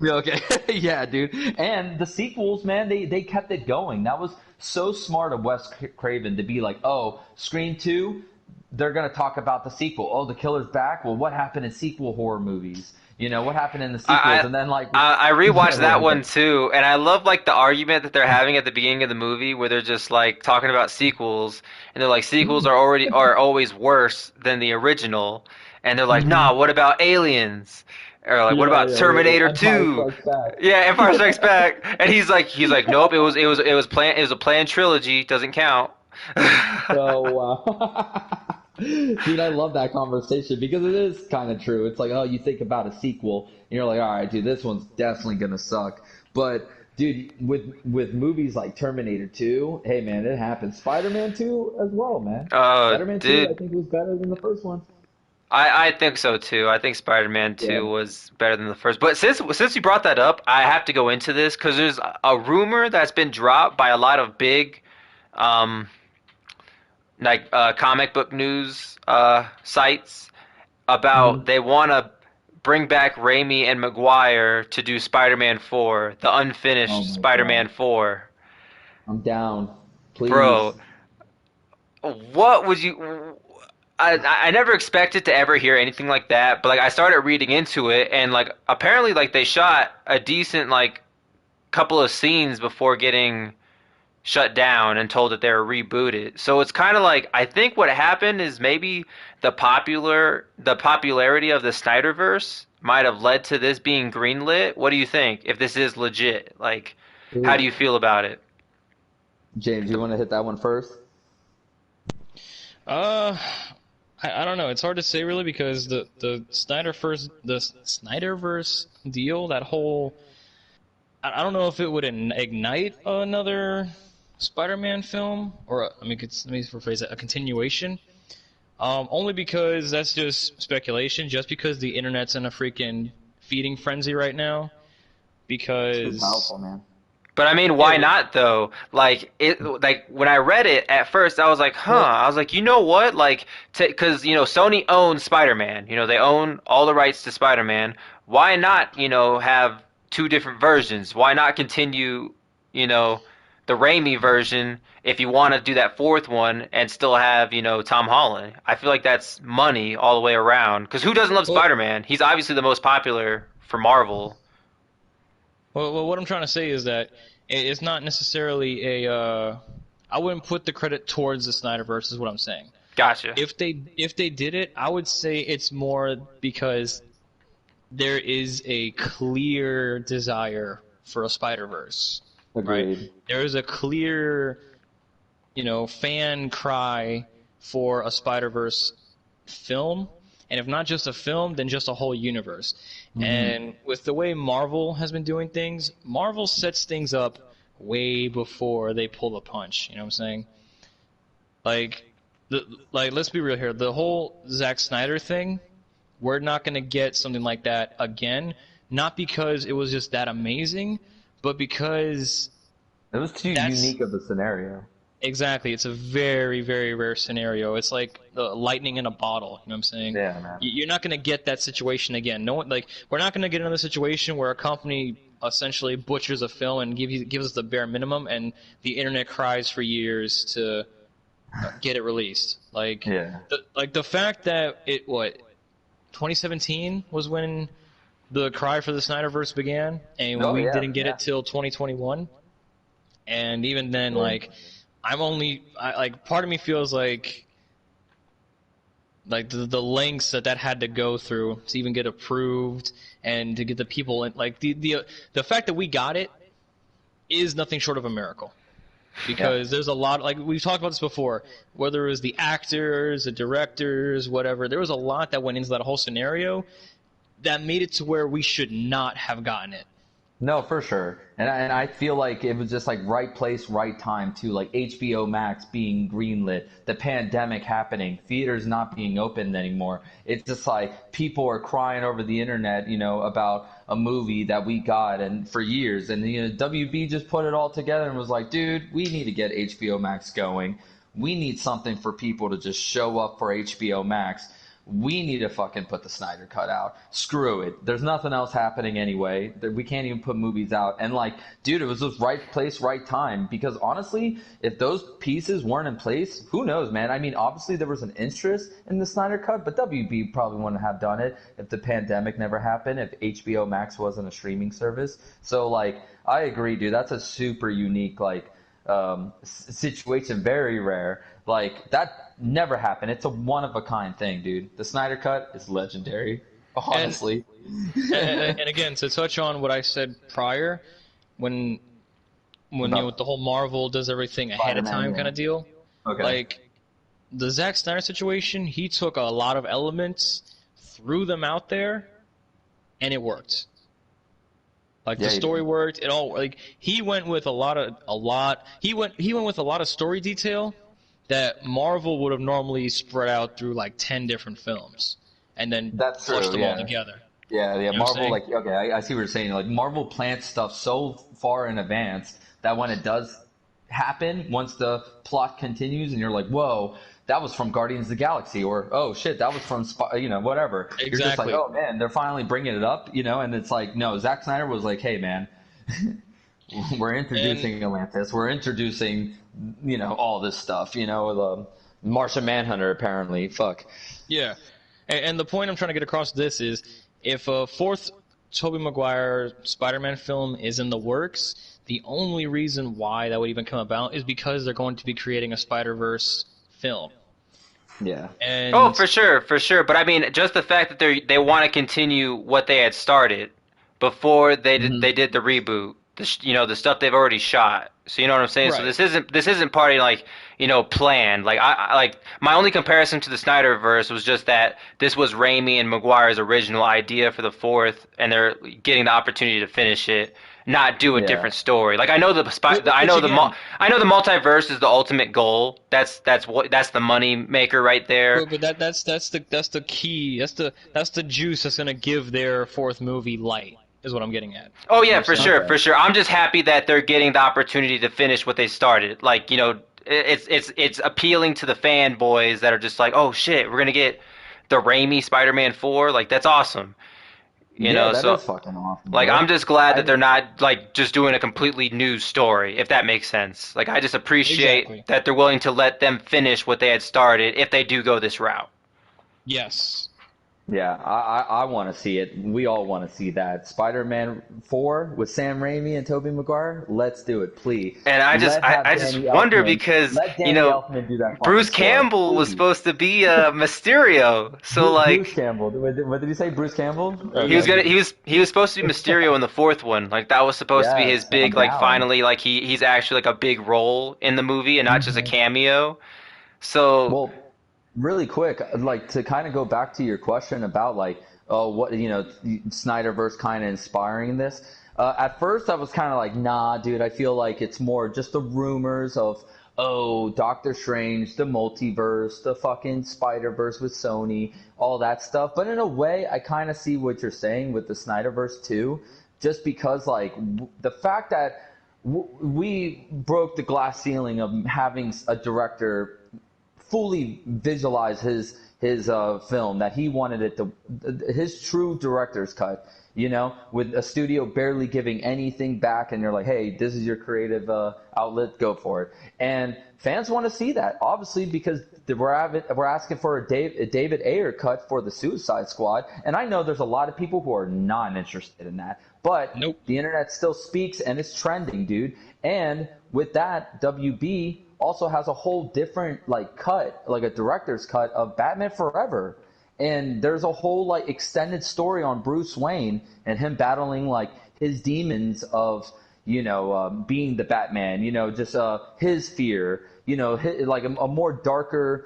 Yeah, okay, yeah, dude. And the sequels, man, they kept it going. That was so smart of Wes Craven to be like, oh, Scream 2, they're gonna talk about the sequel. Oh, the killer's back. Well, what happened in sequel horror movies? What happened in the sequels? I And then like, I yeah, rewatched what that was one that? too, and I love like the argument that they're having at the beginning of the movie where they're just like talking about sequels, and they're like sequels are always worse than the original, and they're like, nah, Mm-hmm. what about Aliens? Or like, what Yeah, about Terminator Empire 2? Strikes Back. Yeah, Empire Strikes Back, and he's like, nope, it was a planned trilogy, doesn't count. So, dude, I love that conversation because it is kind of true. It's like, oh, you think about a sequel, and you're like, all right, dude, this one's definitely gonna suck. But, dude, with movies like Terminator 2, hey, man, it happens. Spider-Man 2 as well, man. Spider-Man 2, I Dude, think was better than the first one. I think so too. I think Spider-Man Yeah. 2 was better than the first. But since you brought that up, I have to go into this because there's a rumor that's been dropped by a lot of big um comic book news sites about Hmm. they want to bring back Raimi and Maguire to do Spider-Man 4, the Oh unfinished my God, Spider-Man 4. I'm down. Bro, Please. what would you I never expected to ever hear anything like that, but like I started reading into it and like apparently like they shot a decent like couple of scenes before getting shut down and told that they were rebooted. So it's kind of like I think what happened is maybe the popularity of the Snyderverse might have led to this being greenlit. What do you think? If this is legit, like how do Ooh. you feel about it? James, you want to hit that one first? Uh, I don't know. It's hard to say really because the Snyderverse deal, that whole I don't know if it would ignite another Spider-Man film or let me rephrase that, a continuation. Only because that's just speculation. Just because the internet's in a freaking feeding frenzy right now. It's too Because powerful, man. But I mean, Yeah, why not though? Like when I read it at first, I was like, huh. well, I was like, you know what? Like, because Sony owns Spider-Man. They own all the rights to Spider-Man. Why not, have two different versions? Why not continue, you know, the Raimi version if you want to do that fourth one and still have, Tom Holland? I feel like that's money all the way around. Because who doesn't love well, Spider-Man? He's obviously the most popular for Marvel. what I'm trying to say is that it's not necessarily a. I wouldn't put the credit towards the Snyderverse, is what I'm saying. Gotcha. If they did it, I would say it's more because there is a clear desire for a Spider-Verse, right? Agreed. There is a clear, fan cry for a Spider-Verse film, and if not just a film, then just a whole universe. And with the way Marvel has been doing things, Marvel sets things up way before they pull the punch. You know what I'm saying? Like, let's be real here. The whole Zack Snyder thing, we're not going to get something like that again. Not because it was just that amazing, but because It was too that's unique of a scenario. exactly. It's a very, very rare scenario. It's like lightning in a bottle. You know what I'm saying? Yeah, man. You're not going to get that situation again. No one, like, we're not going to get another situation where a company essentially butchers a film and gives us the bare minimum, and the internet cries for years to get it released. Yeah. The fact that 2017 was when the cry for the Snyderverse began, and Oh we yeah, didn't get yeah. it till 2021. And even then, like, part of me feels like the lengths that had to go through to even get approved and to get the people in, like, the fact that we got it is nothing short of a miracle. Yeah. Because there's a lot, like we've talked about this before, whether it was the actors, the directors, whatever, there was a lot that went into that whole scenario that made it to where we should not have gotten it. No, for sure. And I feel like it was just like right place, right time too. Like HBO Max being greenlit, the pandemic happening, theaters not being open anymore. It's just like people are crying over the internet, about a movie that we got and for years. And WB just put it all together and was like, dude, we need to get HBO Max going. We need something for people to just show up for HBO Max. We need to fucking put the Snyder Cut out. Screw it. There's nothing else happening anyway. We can't even put movies out. And like, dude, it was just right place, right time. Because honestly, if those pieces weren't in place, who knows, man? I mean, obviously there was an interest in the Snyder Cut, but WB probably wouldn't have done it if the pandemic never happened, if HBO Max wasn't a streaming service. So like, I agree, dude. That's a super unique, like, situation, very rare. Like, that never happened. It's a one of a kind thing, dude. The Snyder Cut is legendary, And honestly. and again, to touch on what I said prior, when About with the whole Marvel does everything ahead of Spider-Man, time kind yeah. of deal, Okay. like the Zack Snyder situation, he took a lot of elements, threw them out there, and it worked. Like, Yeah, the he story did. worked. It all, like, he went with he went with a lot of story detail that Marvel would have normally spread out through like 10 different films and then That's flushed true, them all yeah. together. Yeah, yeah. You know what I'm Marvel, saying? like, okay, I see what you're saying. Like, Marvel plants stuff so far in advance that when it does happen, once the plot continues, and you're like, whoa, that was from Guardians of the Galaxy, or oh shit, that was from, whatever. You're just like, Exactly. oh man, they're finally bringing it up, and it's like, no, Zack Snyder was like, hey man, we're And introducing Atlantis, we're introducing, all this stuff, the Martian Manhunter apparently, fuck. yeah, and the point I'm trying to get across this is, if a fourth Tobey Maguire Spider-Man film is in the works, the only reason why that would even come about is because they're going to be creating a Spider-Verse film. Yeah. Oh, And for sure, for sure. But I mean, just the fact that they want to continue what they had started before they did the reboot. The stuff they've already shot. So you know what I'm saying. So right. this isn't party like planned. Like I like my only comparison to the Snyderverse was just that this was Raimi and Maguire's original idea for the fourth, and they're getting the opportunity to finish it, not do a Yeah. different story. Like I know Which again, I know the multiverse is the ultimate goal. That's the money maker right there. But that's the key. That's the juice that's gonna give their fourth movie light. is what I'm getting at. Oh yeah, More for so. sure, Okay. for sure. I'm just happy that they're getting the opportunity to finish what they started. Like, it's appealing to the fanboys that are just like, "Oh shit, we're going to get the Raimi Spider-Man 4." Like that's awesome. Yeah, that So is fucking awesome, like bro. I'm just glad that I they're not like just doing a completely new story, if that makes sense. Like I just appreciate Exactly. that they're willing to let them finish what they had started if they do go this route. Yes. Yeah, I want to see it. We all want to see that. Spider-Man 4 with Sam Raimi and Tobey Maguire. Let's do it, please. And I just wonder because, Let Danny Elfman do that fucking Bruce score, Campbell was please. supposed to be Mysterio. So Bruce like Campbell. What did he say? Bruce Campbell? he was supposed to be Mysterio in the fourth one. Like that was supposed to be his Yes, I'm big like down. finally like he's actually like a big role in the movie and not just a Mhm. cameo. So Well, really quick, like to kind of go back to your question about like, oh, what Snyderverse kind of inspiring this. At first, I was kind of like, nah, dude. I feel like it's more just the rumors of, oh, Doctor Strange, the multiverse, the fucking Spider-Verse with Sony, all that stuff. But in a way, I kind of see what you're saying with the Snyderverse too, just because like the fact that we broke the glass ceiling of having a director fully visualize his film that he wanted it to his true director's cut, with a studio barely giving anything back, and you're like, hey, this is your creative outlet, go for it. And fans want to see that, obviously, because we're asking for a David Ayer cut for the Suicide Squad, and I know there's a lot of people who are not interested in that, but Nope. the internet still speaks and it's trending, dude. And with that, WB also has a whole different like cut, like a director's cut of Batman Forever. And there's a whole like extended story on Bruce Wayne and him battling like his demons of being the Batman, just his fear, like a more darker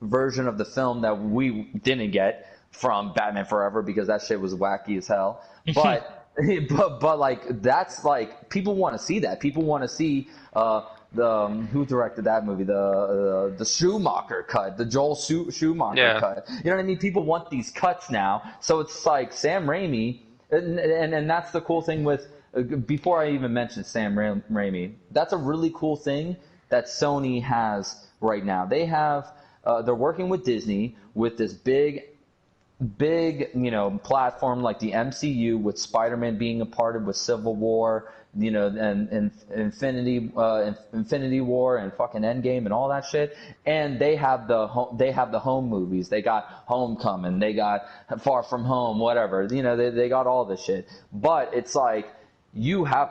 version of the film that we didn't get from Batman Forever because that shit was wacky as hell. But but like that's like people want to see that. People want to see the who directed that movie, the Schumacher cut, the Joel Schumacher yeah. cut. You know what I mean? People want these cuts now, so it's like Sam Raimi, and that's the cool thing with. Before I even mention Sam Raimi, that's a really cool thing that Sony has right now. They're working with Disney with this big, platform like the MCU with Spider-Man being a part of with Civil War, and Infinity War and fucking Endgame and all that shit. And they have the home movies. They got Homecoming. They got Far From Home. Whatever. They got all this shit. But it's like you have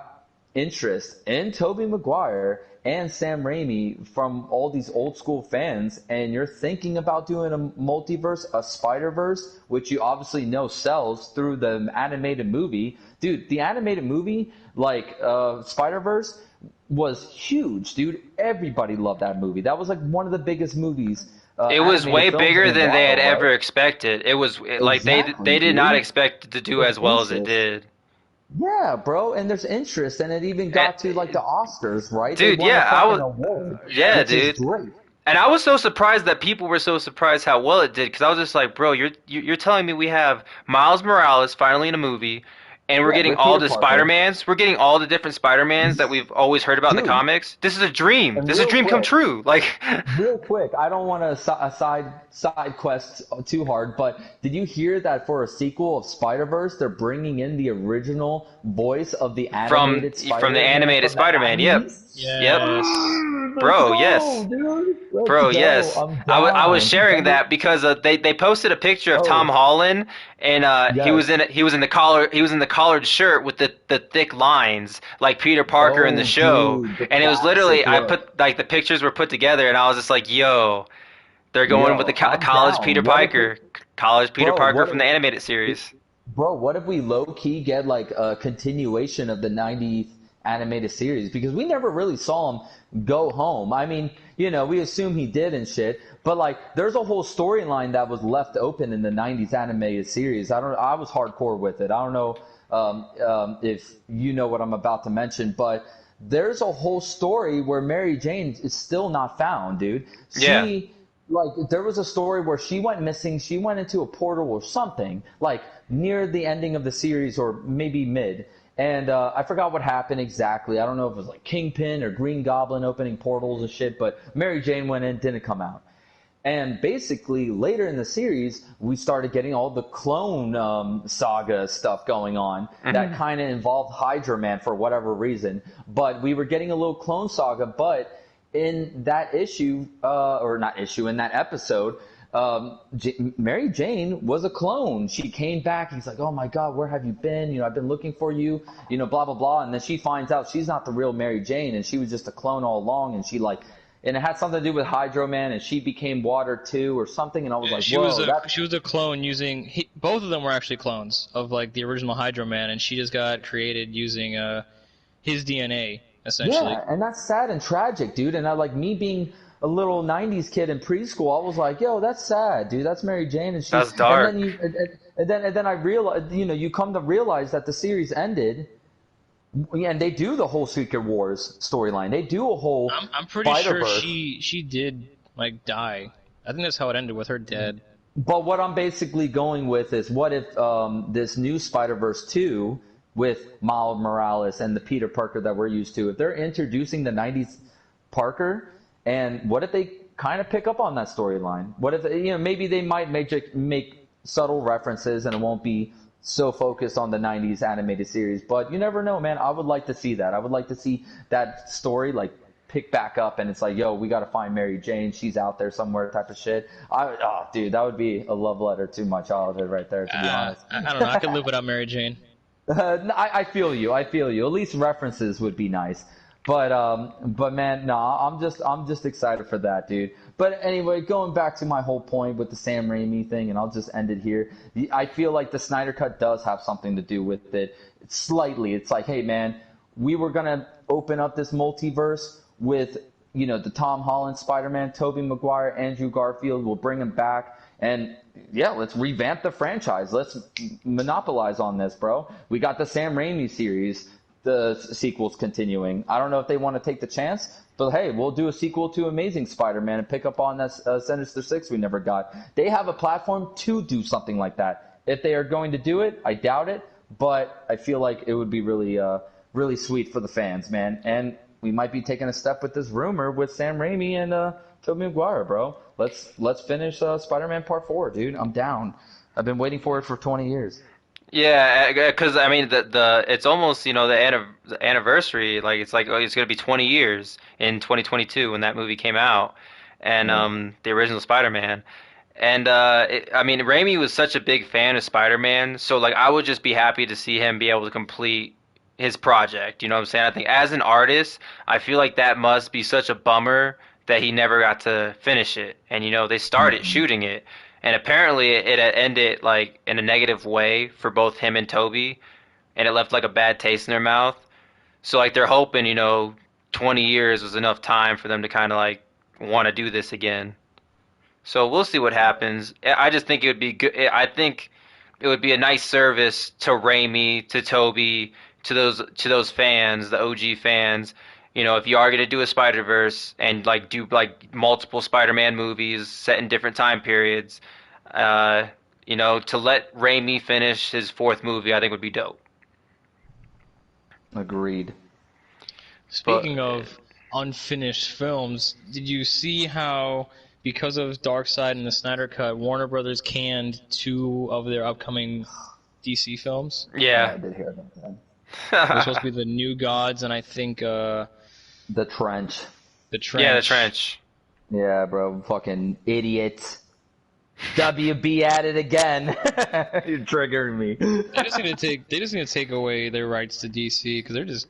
interest in Tobey Maguire and Sam Raimi from all these old school fans, and you're thinking about doing a multiverse, a Spider-Verse, which you obviously know sells through the animated movie. Dude, the animated movie, like Spider-Verse, was huge, dude. Everybody loved that movie. That was like one of the biggest movies, It was animated way films in bigger a than they had while, ever right? expected. It was like Exactly, they did not dude. expect it to do There's as well as it interest. did. Yeah, bro, and there's interest, and it even And, got to like the Oscars, right? They dude, won a yeah, fucking award, yeah, which is dude. great. And I was so surprised that people were so surprised how well it did because I was just like, bro, you're telling me we have Miles Morales finally in a movie, and we're Yeah, getting with all Peter the Parker. Spider-Mans. We're getting all the different Spider-Mans that we've always heard about in the Dude, comics. This is a dream. and This is a dream come true. Like, real quick, I don't want to side quest too hard, but did you hear that for a sequel of Spider-Verse, they're bringing in the original voice of the animated from the Spider-Man animated from the Spider-Man. Yep, 90s? yep, Yes. Let's bro. go, Yes. dude. Let's Bro, go. yes. I'm I was down. sharing that because they posted a picture of Tom Oh, Holland and yes. he was in the collared shirt with the thick lines like Peter Parker in the Oh, show, dude, the and it was classic literally I look. put like the pictures were put together and I was just like, yo, they're going with the Yo, I'm college Peter down. Parker, college Peter Bro, Parker what from the animated series. Bro, what if we low key get like a continuation of the '90s animated series? Because we never really saw him go home. I mean, we assume he did and shit, but like there's a whole storyline that was left open in the '90s animated series. I was hardcore with it. I don't know if you know what I'm about to mention, but there's a whole story where Mary Jane is still not found, dude. Yeah. like there was a story where she went missing. She went into a portal or something, like near the ending of the series or maybe mid. And I forgot what happened exactly. I don't know if it was like Kingpin or Green Goblin opening portals and shit, but Mary Jane went in, didn't come out. And basically, later in the series, we started getting all the clone saga stuff going on that kind of involved Hydra Man for whatever reason. But we were getting a little clone saga. But in that issue, or not issue, in that episode, Mary Jane was a clone. She came back. He's like, "Oh my God, where have you been? You know, I've been looking for you. You know, blah blah blah." And then she finds out she's not the real Mary Jane, and she was just a clone all along. And she like. And it had something to do with Hydro Man, and she became water too, or something. And I was like, "Whoa!" She was a clone using both of them were actually clones of like the original Hydro Man, and she just got created using his DNA essentially. Yeah, and that's sad and tragic, dude. And I like me being a little '90s kid in preschool. I was like, "Yo, that's sad, dude. That's Mary Jane." And she, That's dark. and then I realized, you know, you come to realize that the series ended. Yeah, and they do the whole Secret Wars storyline. They do a whole. I'm pretty sure Spider-Verse. she did like die. I think that's how it ended with her dead. But what I'm basically going with is, what if this new Spider-Verse 2 with Miles Morales and the Peter Parker that we're used to, if they're introducing the '90s Parker, and what if they kind of pick up on that storyline? What if, you know, maybe they might make subtle references and it won't be so focused on the '90s animated series, but you never know, man. I would like to see that. I would like to see that story pick back up, and it's like, yo, we got to find Mary Jane. She's out there somewhere, type of shit. Oh, dude, that would be a love letter to my childhood right there, to be honest. I don't know. I could live without Mary Jane. No, I feel you. I feel you. At least references would be nice. But man, nah, I'm just excited for that, dude. But anyway, going back to my whole point with the Sam Raimi thing, and I'll just end it here. I feel like the Snyder Cut does have something to do with it. Slightly. It's like, hey, man, we were gonna open up this multiverse with, you know, the Tom Holland Spider-Man, Tobey Maguire, Andrew Garfield. We'll bring him back, and yeah, let's revamp the franchise. Let's monopolize on this, bro. We got the Sam Raimi series. The sequel's continuing. I don't know if they want to take the chance, but hey, we'll do a sequel to Amazing Spider-Man and pick up on that Sinister Six we never got. They have a platform to do something like that. If they are going to do it, I doubt it, but I feel like it would be really, really sweet for the fans, man. And we might be taking a step with this rumor with Sam Raimi and Tobey Maguire, bro. Let's finish Spider-Man Part 4, dude. I'm down. I've been waiting for it for 20 years. Yeah, because I mean the it's almost, you know, the anniversary, like oh, it's gonna be 20 years in 2022 when that movie came out, and the original Spider-Man, and I mean Raimi was such a big fan of Spider-Man, so like I would just be happy to see him be able to complete his project. You know what I'm saying? I think as an artist, I feel like that must be such a bummer that he never got to finish it, and you know they started shooting it. And apparently it had ended like in a negative way for both him and Toby, and it left like a bad taste in their mouth. So like they're hoping, you know, 20 years was enough time for them to kind of like want to do this again. So we'll see what happens. I just think it would be good. I think it would be a nice service to Raimi, to Toby, to those fans, the OG fans. You know, if you are going to do a Spider-Verse and like do like multiple Spider-Man movies set in different time periods, you know, to let Raimi finish his fourth movie, I think would be dope. Agreed. Speaking of unfinished films, did you see how, because of Darkseid and the Snyder Cut, Warner Brothers canned 2 of their upcoming DC films? Yeah. I did hear about that. They're supposed to be the New Gods, and I think The Trench. the Trench. Yeah, the Trench. Yeah, bro. Fucking idiots. WB at it again. You're triggering me. They just need to take away their rights to DC because they're just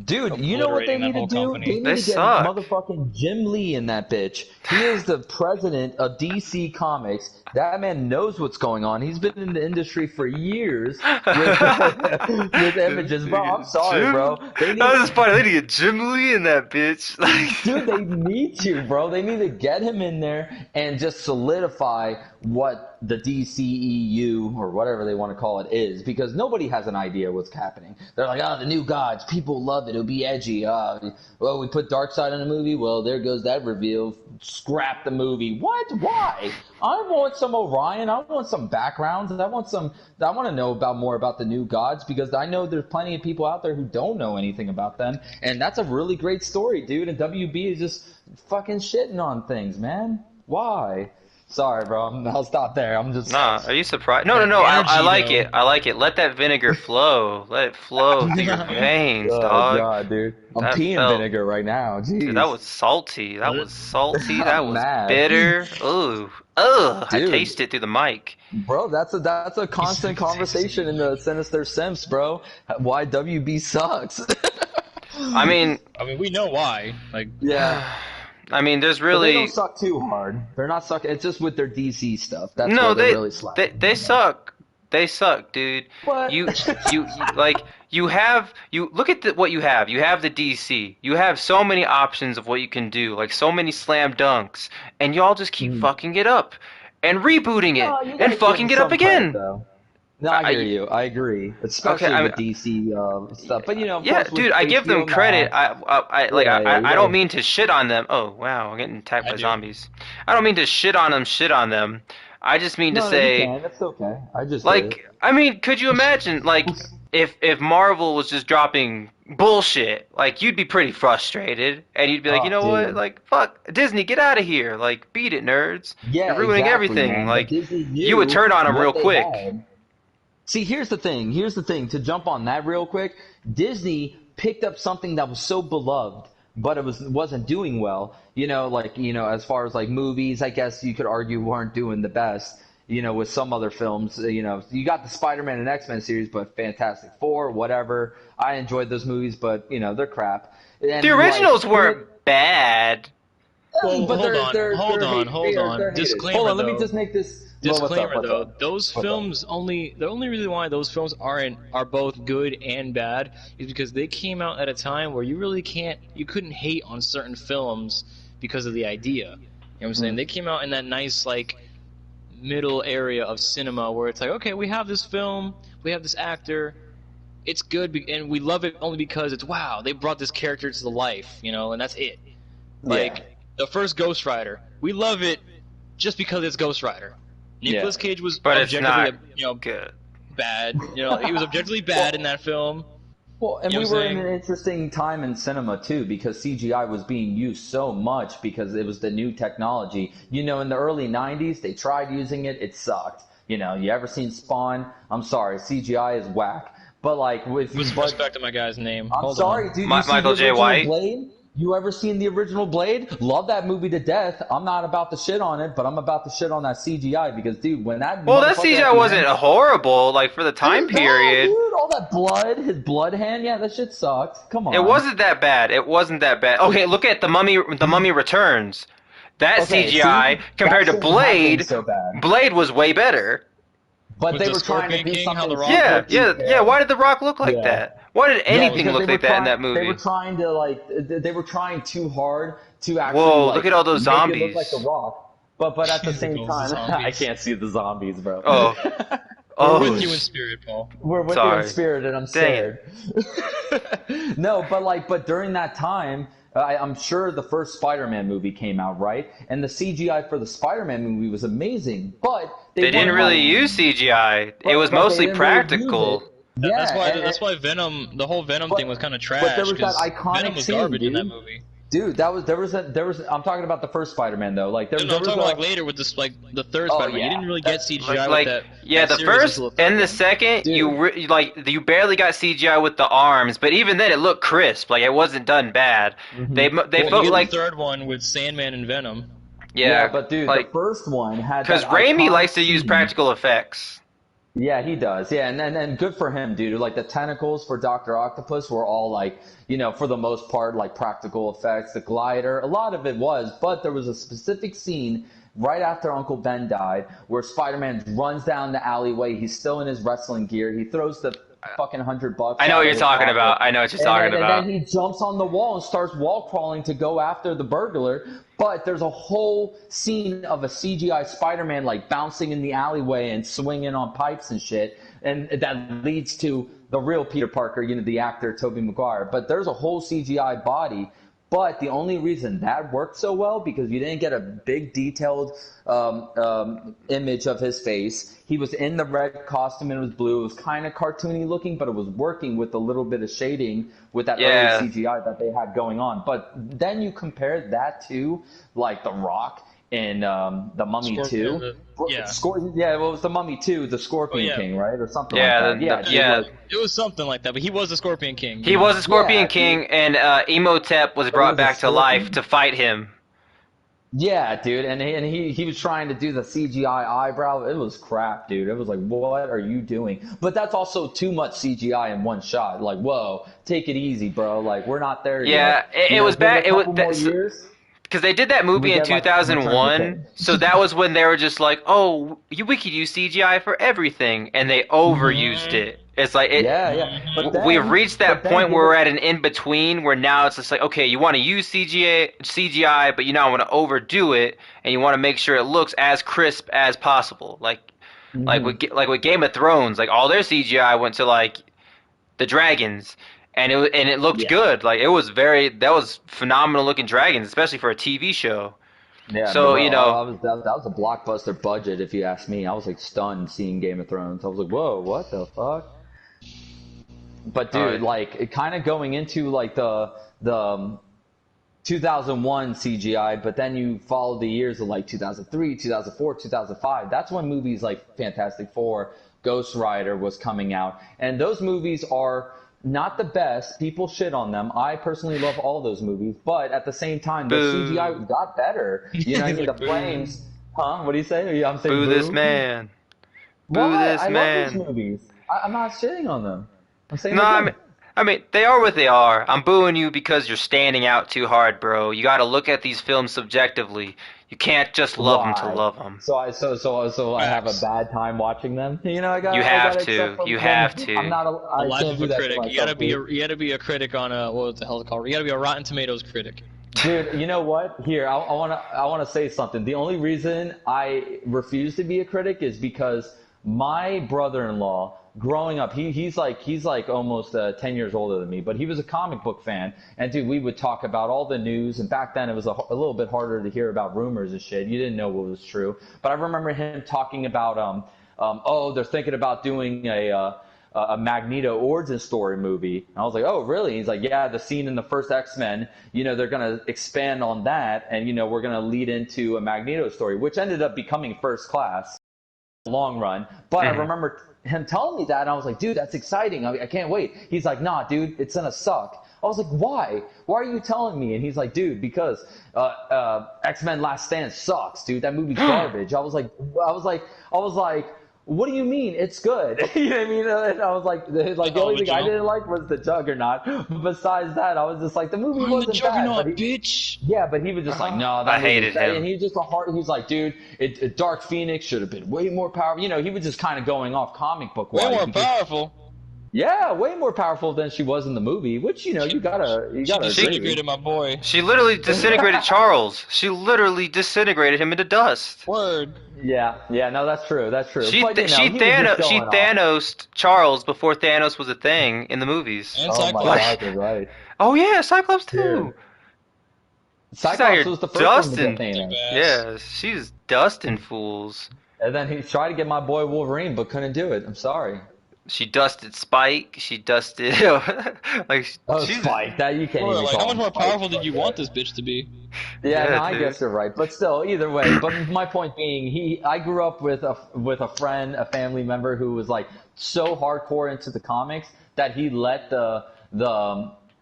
Dude, you know what they obliterating that need to whole do? company. They need They to get suck. motherfucking Jim Lee in that bitch. He is the president of DC Comics. That man knows what's going on. He's been in the industry for years with images. Bro, I'm sorry, bro. They need, That was funny. They need to get Jim Lee in that bitch. Like, dude, they need to, bro. They need to get him in there and just solidify what the DCEU or whatever they want to call it is, because nobody has an idea what's happening. They're like, oh, the new gods, people love it, it'll be edgy. Well, we put Darkseid in a movie, well, there goes that reveal. Scrap the movie. What? Why? I want some Orion. I want some backgrounds. I want to know more about the new gods, because I know there's plenty of people out there who don't know anything about them, and that's a really great story, dude. And WB is just fucking shitting on things, man. Why? Sorry, bro. I'll stop there. I'm just. Nah, are you surprised? No. I like it. I like it. Let that vinegar flow. Let it flow through your veins, Oh dog. god, dude. I'm That peeing felt- vinegar right now. Jeez. Dude, that was salty. That was salty. I'm That was mad. bitter. Ooh. Ugh. I Dude. taste it through the mic. Bro, that's a constant conversation in the Sinister Simps, bro. Why WB sucks. I mean, we know why. Like, Yeah. I mean, there's But they really don't suck too hard. They're not sucking. It's just with their DC stuff. That's no. where they're They really slacking. they suck. They suck, dude. What? You like you look at what you have. You have the DC. You have so many options of what you can do, like so many slam dunks, and y'all just keep fucking it up and rebooting it No, you gotta and give fucking them it up some again. credit, though. No, I hear you. I agree, especially Okay, with DC stuff. But of Yeah, course, with dude, I give them HBO credit. Max, I you don't gotta- mean to shit on them. Oh wow, I'm getting attacked I by do. zombies. I don't mean to shit on them. I just mean to No, you say, can. That's okay. I just did it. like, I mean, could you imagine, like, if Marvel was just dropping bullshit, like, you'd be pretty frustrated, and you'd be like, Oh, you know what, dude. like, fuck, Disney, get out of here, like, beat it, nerds. Yeah, You're ruining exactly, everything. man. Like, But Disney you would knew turn on them what real they quick. had. See, here's the thing. To jump on that real quick. Disney picked up something that was so beloved, but it wasn't doing well. As far as like movies, I guess you could argue weren't doing the best. With some other films, you got the Spider-Man and X-Men series, but Fantastic Four, whatever. I enjoyed those movies, but they're crap. And, The originals weren't bad. Well, but hold on, they're hold on. they're hated. Disclaimer, Hold on, let me though. just make this. Well, what's up, Disclaimer what's though, up? those What's films the only reason why those films are both good and bad is because they came out at a time where you couldn't hate on certain films because of the idea. You know what I'm saying? They came out in that nice like middle area of cinema where it's like, okay, we have this film, we have this actor, it's good and we love it only because it's wow, they brought this character to the life, and that's it. Like the first Ghost Rider, we love it just because it's Ghost Rider. Nicolas Cage was But it's objectively, not good. bad. He was objectively bad in that film. Well, and You know we what were I'm in saying? an interesting time in cinema too, because CGI was being used so much because it was the new technology. In the early '90s, they tried using it; it sucked. You ever seen Spawn? I'm sorry, CGI is whack. But like, if Put some respect to my guy's name. I'm Hold sorry, on. dude. Mi- You see Michael the J. original White? Blade? You ever seen the original Blade? Love that movie to death. I'm not about to shit on it, but I'm about to shit on that CGI because, dude, when that Well, that motherfucker at CGI the wasn't end- horrible, like, for the time It was bad, period. dude. All that blood, his blood hand, yeah, that shit sucked. Come on. It wasn't that bad. Okay, look at the Mummy Returns. That Okay, CGI see? compared That to shouldn't have been Blade, so bad. Blade was way better. But With they the were trying to Scorpion do King, how something. The Rock Yeah, looked? yeah. Why did The Rock look like Yeah. that? Why did anything because look they like were that in trying- that movie? They were trying to they were trying too hard to actually. Whoa, like, look at all those make it zombies. look like The Rock. But at the same Those time, zombies. I can't see the zombies, bro. Oh. We're Oh, with you in spirit, Paul. We're with you Sorry. in spirit, and I'm Dang scared. No, but during that time, I'm sure the first Spider-Man movie came out, right? And the CGI for the Spider-Man movie was amazing, but they didn't weren't, really like- use CGI. but- It was but they mostly didn't really use practical. it. Yeah, That's why Venom, the whole Venom But- thing was kind of but trash. there was that 'cause iconic Venom was scene, garbage in that dude. movie. Dude, there was. I'm talking about the first Spider-Man though. Like there, No, there I'm was talking a, about like later with this, like the third Oh, Spider-Man. yeah. You didn't really get CGI Like, with that. yeah, that the series first until the and the third second, Dude. you barely got CGI with the arms, but even then it looked crisp. Like it wasn't done bad. They one. felt You get like the third one with Sandman and Venom. yeah, but dude, like the first one had because that Raimi iconic likes to use scene. practical effects. Yeah, he does. Yeah, and good for him, dude. Like the tentacles for Dr. Octopus were all like, for the most part, like practical effects. The glider, a lot of it was, but there was a specific scene right after Uncle Ben died where Spider-Man runs down the alleyway. He's still in his wrestling gear. He throws the fucking $100. I know out what of you're his talking pocket. about. I know what you're talking And about. then he jumps on the wall and starts wall crawling to go after the burglar. But there's a whole scene of a CGI Spider-Man like bouncing in the alleyway and swinging on pipes and shit, and that leads to the real Peter Parker, the actor Tobey Maguire. But there's a whole CGI body. But the only reason that worked so well because you didn't get a big detailed image of his face. He was in the red costume and it was blue. It was kind of cartoony looking, but it was working with a little bit of shading with that early Yeah. CGI that they had going on. But then you compare that to like The Rock in The Mummy Scorpion, 2. yeah. Yeah, well, it was The Mummy 2, the Scorpion yeah. King, right? Or something Yeah, like that. Yeah, dude, yeah. like, It was something like that, but he was the Scorpion King. He was a Scorpion yeah, King, and Emotep was he brought was a back to life scorpion. to fight him. Yeah, dude, and he was trying to do the CGI eyebrow. It was crap, dude. It was like, what are you doing? But that's also too much CGI in one shot. Like, whoa, take it easy, bro. Like, we're not there Yeah, yet. it was Give it bad. a couple more years. Because they did that We movie in get like Return to 2001, King. so that was when they were just like, "Oh, we could use CGI for everything," and they overused it. It's like Yeah, yeah. we've reached that But then point give where we're it. at an in between where now it's just like, okay, you want to use CGI, but you don't want to overdo it, and you want to make sure it looks as crisp as possible. Mhm. Like with Game of Thrones, like all their CGI went to like the dragons, and it looked Yeah. good. Like it was that was phenomenal looking dragons, especially for a TV show. Yeah, So bro. you know, That was a blockbuster budget, if you ask me. I was like stunned seeing Game of Thrones. I was like, whoa, what the fuck? But uh, dude, like it kind of going into like the 2001 CGI, but then you follow the years of like 2003, 2004, 2005. That's when movies like Fantastic Four, Ghost Rider was coming out, and those movies are not the best. People shit on them. I personally love all those movies, but at the same time, the CGI boo, got better. You know, what I He's mean, the like, boo. flames. Huh? What do you say? I'm saying boo this boo. man, boo Why? this I love those man. movies. I'm not shitting on them. I'm saying No, they're good. I mean, they are what they are. I'm booing you because you're standing out too hard, bro. You got to look at these films subjectively. You can't just love them to Why? love them. So I have a Facts. bad time watching them. You I have gotta accept to. them. You Then have I'm to. not. The I life can't of do a that to critic. myself, dude. You gotta be a critic on a what the hell is it called? You gotta be a Rotten Tomatoes critic. Dude, you know what? Here, I wanna say something. The only reason I refuse to be a critic is because my brother-in-law, growing up, he's like almost 10 years older than me, but he was a comic book fan, and dude, we would talk about all the news. And back then, it was a little bit harder to hear about rumors and shit. You didn't know what was true, but I remember him talking about oh, they're thinking about doing a Magneto origin story movie. And I was like, oh, really? He's like, yeah, the scene in the first X-Men, they're going to expand on that. And, we're going to lead into a Magneto story, which ended up becoming First Class long run. But I Mhm. remember him telling me that. And I was like, dude, that's exciting. I can't wait. He's like, nah, dude, it's going to suck. I was like, why? Why are you telling me? And he's like, dude, because X-Men Last Stand sucks, dude. That movie's garbage. I was like, what do you mean? It's good. You know what I mean? And I was like the Hell of only a thing I jump. didn't like was the Juggernaut. But besides that, I was just like, the movie I'm the wasn't bad. Juggernaut, bitch. Yeah, but he was just like, no, I that movie's hated bad. him. And he's just a hard. He's like, dude, Dark Phoenix should have been way more powerful. He was just kind of going off comic book Way wise. more powerful. Yeah, way more powerful than she was in the movie. Which you gotta She agree. disintegrated my boy. She literally disintegrated Charles. She literally disintegrated him into dust. Word. Yeah, no, that's true. That's true. She But th- he was just she going off. Thanos Charles before Thanos was a thing in the movies. And Oh my Cyclops. God, you're right. Oh yeah, Cyclops Dude. too. She's out Cyclops here was the first one to dusting. get Thanos. Yeah, she's dusting fools. And then he tried to get my boy Wolverine, but couldn't do it. I'm sorry. She dusted Spike. She dusted like Oh, she's Spike, that you can't Or even like, call how much him more Spike. powerful did you want this bitch to be? Yeah, Yeah, no, I dude. guess you're right. But still, either way. But my point being, I grew up with a friend, a family member who was like so hardcore into the comics that he let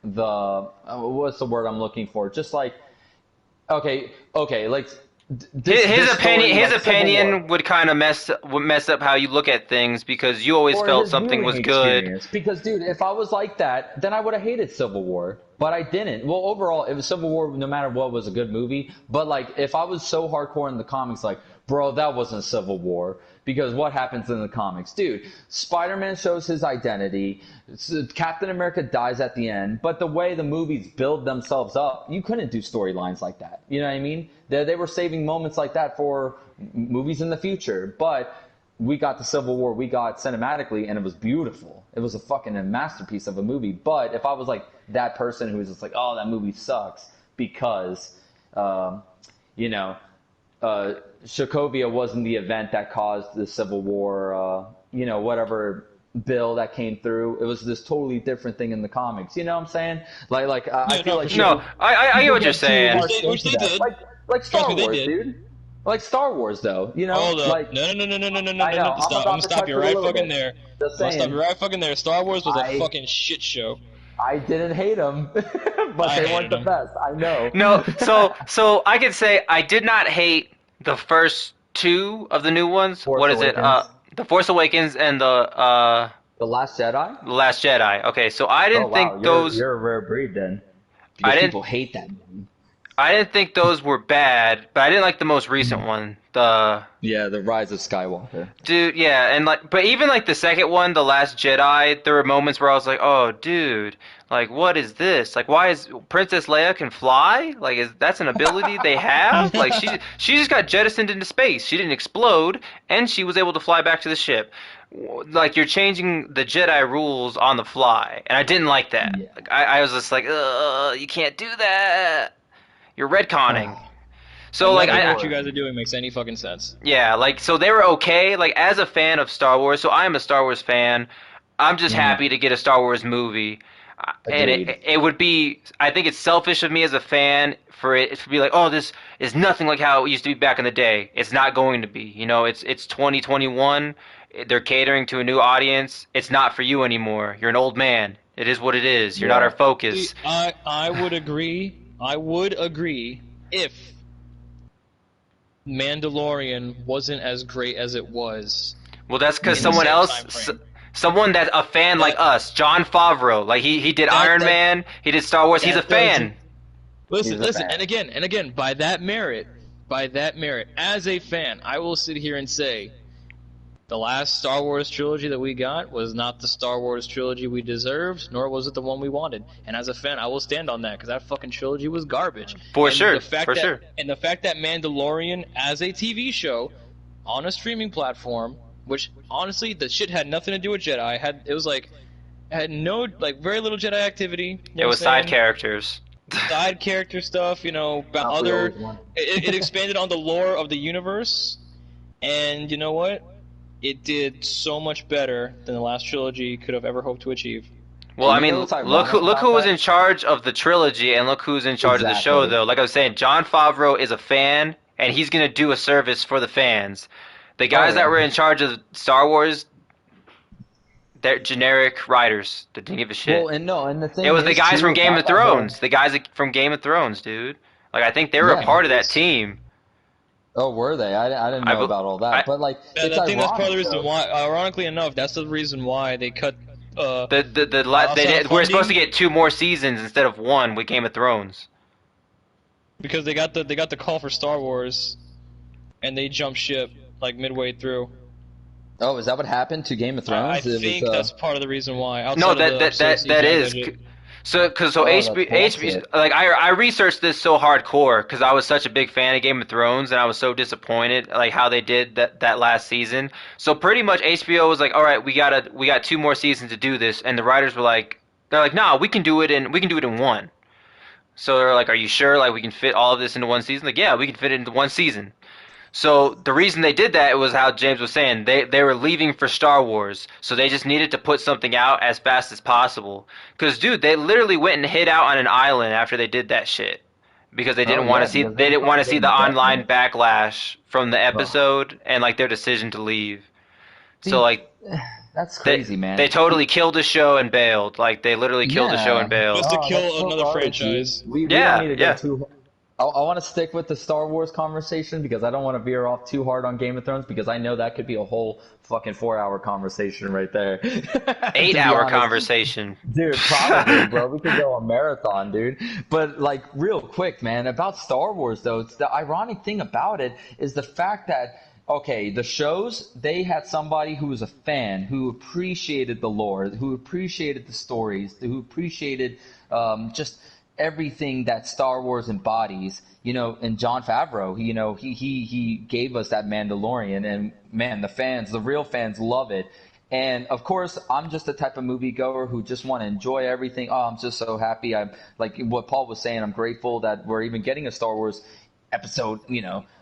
what's the word I'm looking for? Just like, okay, like His this story, opinion, his like Civil War. opinion would kind of would mess up how you look at things because you always Or felt his something was viewing good. experience. Because, dude, if I was like that, then I would have hated Civil War. but I didn't. Well, overall, it was Civil War. No matter what, was a good movie. But like, if I was so hardcore in the comics, like, bro, that wasn't Civil War because what happens in the comics, dude? Spider-Man shows his identity. Captain America dies at the end. But the way the movies build themselves up, you couldn't do storylines like that. You know what I mean? They were saving moments like that for movies in the future. But we got the Civil War, we got cinematically, and it was beautiful. It was a fucking masterpiece of a movie. But if I was like that person who was just like, oh, that movie sucks because, Sokovia wasn't the event that caused the Civil War, whatever bill that came through. It was this totally different thing in the comics. You know what I'm saying? I feel like no, I get what you're saying. Which they did. Like Star Trust me, Wars, they did. dude. Like Star Wars, though, Hold up. like No. I know, I'm I'm gonna about to stop cut you a right little fucking bit. there. Just I'm gonna stop saying, you right fucking there. Star Wars was a I fucking shit show. I didn't hate them, but I they hated weren't the them. best. I know. No, so I could say I did not hate the first two of the new ones. Force What is it? Awakens. The Force Awakens and The Last Jedi. The Last Jedi. Okay, so I Oh didn't wow, think those. you're a rare breed then, I because didn't. people hate that movie. I didn't think those were bad, but I didn't like the most recent one. Yeah, the Rise of Skywalker. Dude, yeah, and but even like the second one, The Last Jedi, there were moments where I was like, oh, dude, like what is this? Like, why is Princess Leia can fly? Like, that's an ability they have? Like, she just got jettisoned into space. She didn't explode, and she was able to fly back to the ship. Like, you're changing the Jedi rules on the fly, and I didn't like that. Yeah. Like, I was just like, you can't do that. You're retconning. So like Nothing I what you guys are doing makes any fucking sense. yeah, like so they were okay. Like as a fan of Star Wars, so I'm a Star Wars fan. I'm just happy to get a Star Wars movie. And Agreed. it would be I think it's selfish of me as a fan for it to be like, "Oh, this is nothing like how it used to be back in the day." It's not going to be. You know, it's 2021. They're catering to a new audience. It's not for you anymore. You're an old man. It is what it is. You're not our focus. See, I would agree. I would agree if Mandalorian wasn't as great as it was. Well, that's because In the someone same else, time frame. someone that's a fan like us, John Favreau, like he did Iron Man, he did Star Wars. He's a that fan. Listen, He's a fan. and again, by that merit, as a fan, I will sit here and say, the last Star Wars trilogy that we got was not the Star Wars trilogy we deserved, nor was it the one we wanted. And as a fan, I will stand on that because that fucking trilogy was garbage. For And sure, the fact for that, sure. And the fact that Mandalorian, as a TV show, on a streaming platform, which honestly, the shit had nothing to do with Jedi. Had no very little Jedi activity. You know It what was I'm side saying? characters. Side character stuff, about Not the other. old one. It expanded on the lore of the universe, and you know what? It did so much better than the last trilogy could have ever hoped to achieve. Well, I You mean, know what's look ironic who about was that? in charge of the trilogy, and look who's in charge of the show, Exactly. though. Like I was saying, John Favreau is a fan, and he's gonna do a service for the fans. The guys yeah. that were in charge of Star Wars, they're generic writers that didn't give a shit. Well, and the thing It was the is, guys too, from Game about of that whole- Thrones. The guys from Game of Thrones, dude. Like I think they were a Yeah, part of that it's- team. Oh, were they? I didn't I know be- about all that. I- but like, And it's I think that's part of the ironic, reason though. why. Ironically enough, that's the reason why they cut. We're funding- supposed to get 2 more seasons instead of 1 with Game of Thrones. Because they got the call for Star Wars, and they jumped ship like midway through. Oh, is that what happened to Game of Thrones? I It was, think that's part of the reason why. No, outside of the that CC is. budget. So that's bullshit. like I researched this so hardcore because I was such a big fan of Game of Thrones and I was so disappointed like how they did that last season. So pretty much HBO was like, all right, we got 2 more seasons to do this, and the writers were like, nah, we can do it in 1. So they're like, are you sure? Like we can fit all of this into 1 season? Like yeah, we can fit it into 1 season. So the reason they did that was how James was saying they were leaving for Star Wars, so they just needed to put something out as fast as possible. Cause dude, they literally went and hid out on an island after they did that shit because they didn't want to see because they didn't want to see the online definitely- backlash from the episode and like their decision to leave. So like That's they, crazy, man. they totally killed the show and bailed. Like they literally killed the show and bailed. Just to kill that's so another garbage, franchise. dude. We Yeah, don't need to yeah. go too. I want to stick with the Star Wars conversation because I don't want to veer off too hard on Game of Thrones because I know that could be a whole fucking 4 hour conversation right there. Eight To be hour honest. conversation. Dude, probably, bro. We could go a marathon, dude. But like, real quick, man, about Star Wars though, it's the ironic thing about it is the fact that okay, the shows they had somebody who was a fan who appreciated the lore, who appreciated the stories, who appreciated just everything that Star Wars embodies. You know, and Jon Favreau, he gave us that Mandalorian, and man, the fans, the real fans, love it. And of course, I'm just the type of moviegoer who just want to enjoy everything. Oh, I'm just so happy. I'm like what Paul was saying. I'm grateful that we're even getting a Star Wars episode.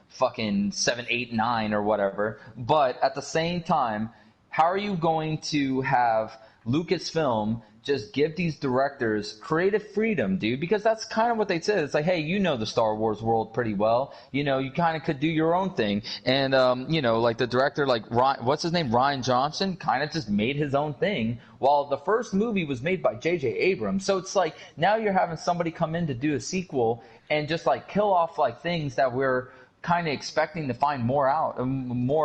Fucking 7, 8, 9 or whatever. But at the same time, how are you going to have Lucasfilm just give these directors creative freedom, dude? Because that's kind of what they said. It's like, hey, you know the Star Wars world pretty well. You kind of could do your own thing. And, like the director, like, what's his name? Ryan Johnson kind of just made his own thing while the first movie was made by J.J. Abrams. So it's like now you're having somebody come in to do a sequel and just like kill off like things that we're kind of expecting to find more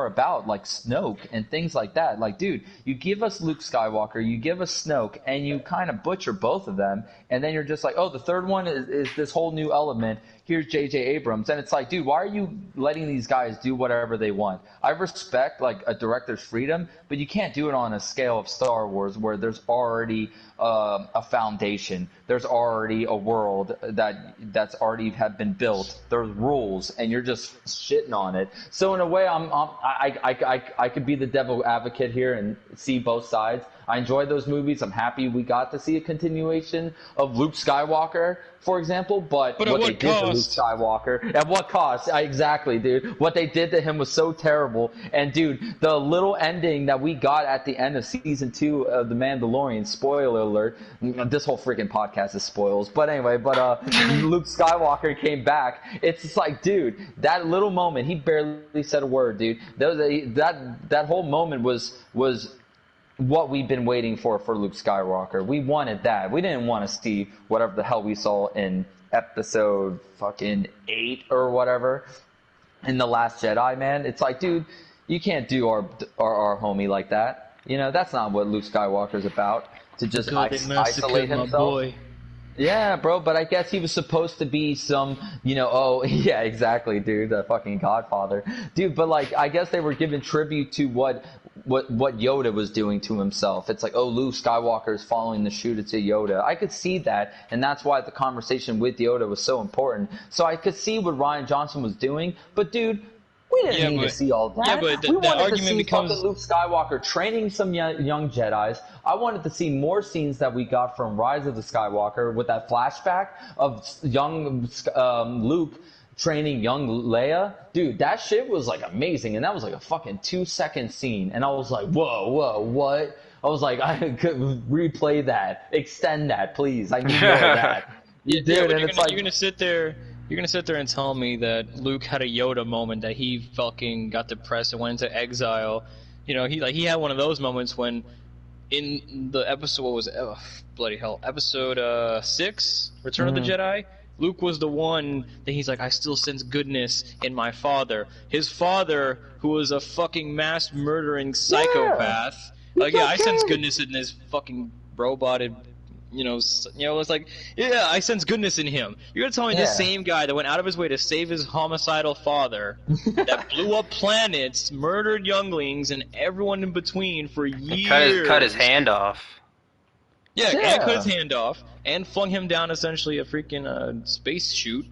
about, like Snoke and things like that. Like, dude, you give us Luke Skywalker, you give us Snoke, and you kind of butcher both of them, and then you're just like, oh, the third one is this whole new element. Here's J.J. Abrams. And it's like, dude, why are you letting these guys do whatever they want? I respect, like, a director's freedom, but you can't do it on a scale of Star Wars where there's already a foundation. There's already a world that's already have been built. There's rules, and you're just shitting on it. So in a way, I could be the devil advocate here and see both sides. I enjoy those movies. I'm happy we got to see a continuation of Luke Skywalker, for example. But what they did to Luke Skywalker, at what cost? Exactly, dude. What they did to him was so terrible. And dude, the little ending that we got at the end of season 2 of The Mandalorian, spoiler alert. This whole freaking podcast is spoils. But anyway, Luke Skywalker came back. It's just like, dude, that little moment, he barely said a word, dude. That whole moment was what we've been waiting for Luke Skywalker. We wanted that. We didn't want to see whatever the hell we saw in episode fucking 8 or whatever in The Last Jedi, man. It's like, dude, you can't do our homie like that. That's not what Luke Skywalker's about, to just isolate himself. Boy. Yeah, bro, but I guess he was supposed to be some, oh, yeah, exactly, dude, the fucking Godfather. Dude, but like, I guess they were giving tribute to what Yoda was doing to himself. It's like, oh, Luke Skywalker is following the shoot to Yoda. I could see that, and that's why the conversation with Yoda was so important. So I could see what Ryan Johnson was doing, but dude, we didn't need to see all that. Yeah, but we wanted argument to see becomes fucking Luke Skywalker training some young Jedis. I wanted to see more scenes that we got from Rise of the Skywalker with that flashback of young Luke training young Leia. Dude, that shit was like amazing, and that was like a fucking 2-second scene, and I was like, whoa, what? I was like, I could replay that, extend that, please. I need more of that. Dude, and you're gonna sit there. You're gonna sit there and tell me that Luke had a Yoda moment, that he fucking got depressed and went into exile. He had one of those moments when, in the episode, what was it? Oh, bloody hell, episode 6, Return of the Jedi. Luke was the one that he's like, I still sense goodness in my father. His father, who was a fucking mass murdering psychopath. I sense goodness in this fucking roboted. It's like, yeah, I sense goodness in him. You're gonna tell me this same guy that went out of his way to save his homicidal father, that blew up planets, murdered younglings, and everyone in between for years. Cut his hand off. Yeah, and cut his hand off, and flung him down essentially a freaking space chute.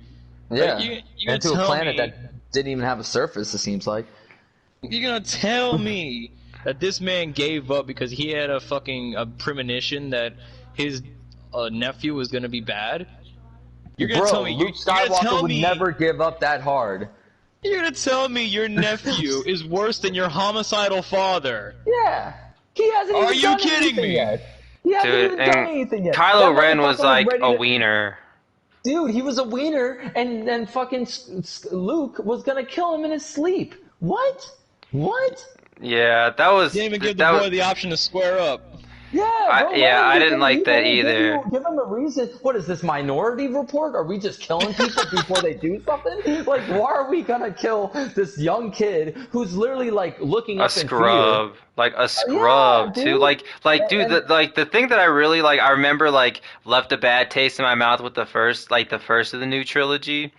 Yeah, right? into a planet that didn't even have a surface, it seems like. You're gonna tell me that this man gave up because he had a premonition that his nephew was gonna be bad? You're gonna tell me Luke Skywalker would never give up that hard. You're gonna tell me your nephew is worse than your homicidal father? Yeah, he hasn't even done anything yet. He hasn't even done anything yet. Kylo Ren was like a wiener. Dude, he was a wiener, and then fucking Luke was gonna kill him in his sleep. What? Yeah, that was. Didn't even give the boy the option to square up. Yeah, bro, let Yeah, him I didn't become like that evil. either. Give him a reason. What is this, Minority Report? Are we just killing people before they do something? Like, why are we gonna kill this young kid who's literally like looking A up in fear? scrub, like a Yeah, scrub too. dude. Dude, And the thing that I really like, I remember like left a bad taste in my mouth with the first of the new trilogy.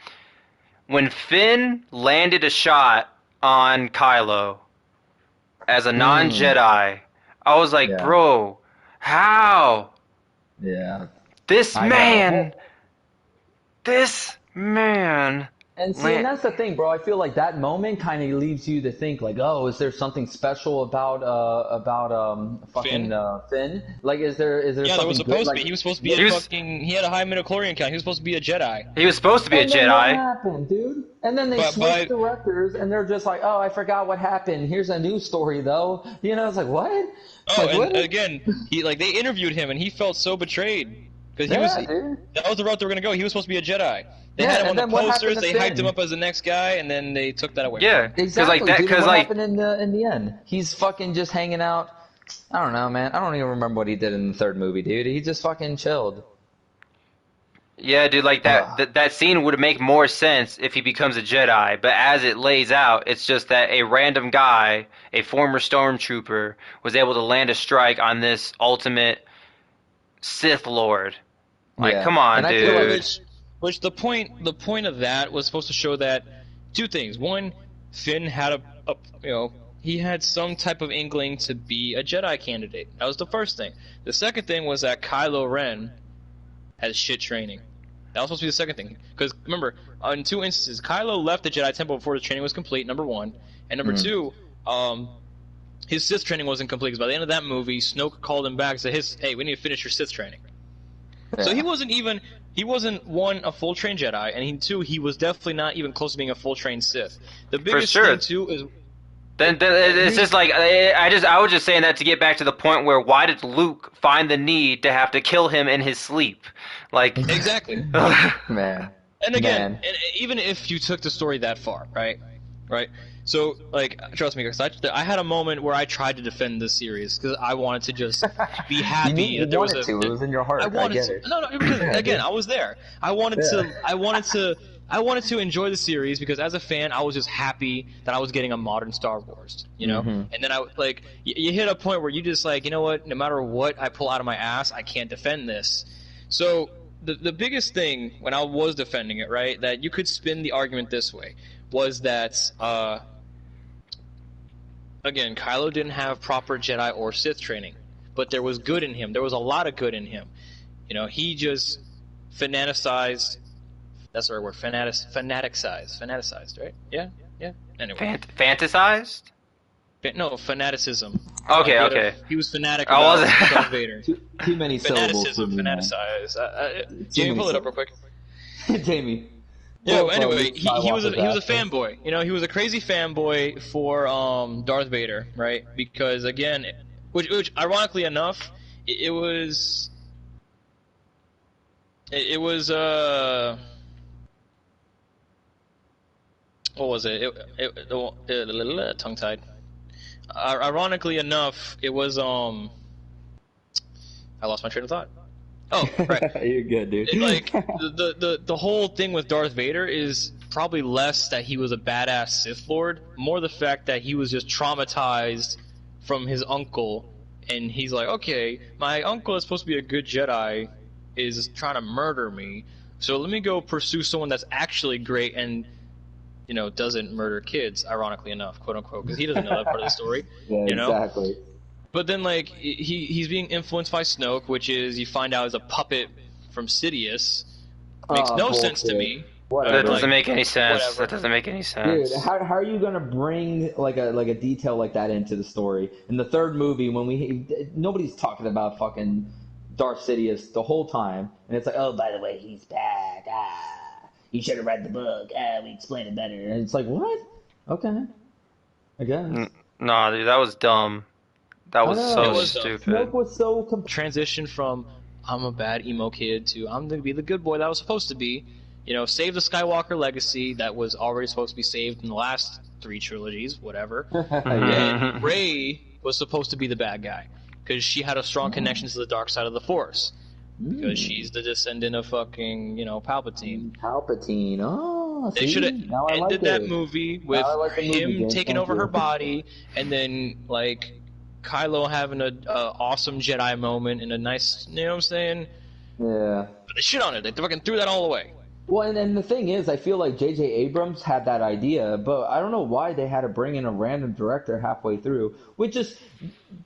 When Finn landed a shot on Kylo as a mm, non-Jedi, I was like, yeah, bro, how? yeah, This I know. man, this man, And see, and land. that's the thing, bro. I feel like that moment kind of leaves you to think, like, oh, is there something special about fucking Finn? Finn? Like, is there Yeah, there was something good? supposed to be. Like, He was supposed to be He a was fucking. He had a high midichlorian count. He was supposed to be a Jedi. he was supposed to be a and then what Jedi. happened, dude? And then they But switched by directors, and they're just like, oh, I forgot what happened. Here's a new story, though. You know, it's like, what? oh, Like, and what? again, he like they interviewed him, and he felt so betrayed because he was. Yeah, dude. That was the route they were gonna go. He was supposed to be a Jedi. They had Yeah, him on and the then what happened posters. to They hyped him Finn? up as the next guy, and then they took that away from Yeah, him. Exactly, dude. And because what like happened in the end? He's fucking just hanging out. I don't know, man. I don't even remember what he did in the third movie, dude. He just fucking chilled. yeah, dude, like that Ugh. that that scene would make more sense if he becomes a Jedi, but as it lays out, it's just that a random guy, a former stormtrooper, was able to land a strike on this ultimate Sith Lord. Like, Yeah, come on, and I feel like dude. Which the point of that was supposed to show that two things. One, Finn had a he had some type of inkling to be a Jedi candidate. That was the first thing. The second thing was that Kylo Ren has shit training. That was supposed to be the second thing. Because remember, on two instances, Kylo left the Jedi Temple before his training was complete. Number one, and number two, his Sith training wasn't complete. Because by the end of that movie, Snoke called him back and said, "Hey, we need to finish your Sith training." So yeah. he wasn't one a full trained Jedi, and two he was definitely not even close to being a full trained Sith. The For biggest sure. thing too is Then it's here's just like I was just saying that to get back to the point where why did Luke find the need to have to kill him in his sleep? Like, exactly. Man, And again, man. and even if you took the story that far, right? So, like, trust me, because I had a moment where I tried to defend this series because I wanted to just be happy You that there was wanted a. to. It was in your heart. I I wanted get to. it. No, because again, I was there. I wanted Yeah. to. I wanted to enjoy the series because as a fan, I was just happy that I was getting a modern Star Wars, you know. Mhm. And then you hit a point where you just like, you know what? No matter what I pull out of my ass, I can't defend this. So the biggest thing when I was defending it, right, that you could spin the argument this way, was that again, Kylo didn't have proper Jedi or Sith training, but there was good in him. There was a lot of good in him. You know, he just fanaticized. That's the right word. Fanaticized, right? Yeah. Anyway, fantasized? no fanaticism. Okay, Like, okay. he was fanatic I about wasn't. Darth Vader. Too many syllables for Fanaticism, me, man. fanaticize. Too Jamie, many pull it up real quick. Jamie. Yeah. Pull up, Anyway, Luke he was a Skywalker's ass. fanboy. You know, he was a crazy fanboy for Darth Vader, right? Because again, which ironically enough, it was what was it? Tongue tied. Ironically enough, it was I lost my train of thought. Oh, right. You're good, dude. Like the whole thing with Darth Vader is probably less that he was a badass Sith Lord, more the fact that he was just traumatized from his uncle, and he's like, okay, my uncle is supposed to be a good Jedi, is trying to murder me, so let me go pursue someone that's actually great and doesn't murder kids, ironically enough, quote unquote, because he doesn't know that part of the story, Yeah, you know. exactly. But then, like, he's being influenced by Snoke, which is, you find out, is a puppet from Sidious. Makes no sense to Bullshit. me. Whatever. That doesn't Like, make any sense. whatever. That doesn't make any Dude, sense. how are you gonna bring like a detail like that into the story? In the third movie, when nobody's talking about fucking Darth Sidious the whole time, and it's like, oh, by the way, he's bad. You should have read the book. We explain it better. And it's like, what? Okay, I guess. Nah, dude, that was dumb. That was I know. so It was dumb. Snoke stupid. was so transition from I'm a bad emo kid to I'm going to be the good boy that I was supposed to be. Save the Skywalker legacy that was already supposed to be saved in the last 3 trilogies, whatever. yeah. And Rey was supposed to be the bad guy. because she had a strong connection to the dark side of the Force. Because she's the descendant of fucking, Palpatine. Palpatine. Oh, They should have now I ended like that it. movie with Now I like the movie, him James. taking Thank over you. her body, and then like Kylo having a awesome Jedi moment and a nice, you know what I'm saying? Yeah. But they shit on it. They fucking threw that all away. Well, and the thing is, I feel like J.J. Abrams had that idea, but I don't know why they had to bring in a random director halfway through, which is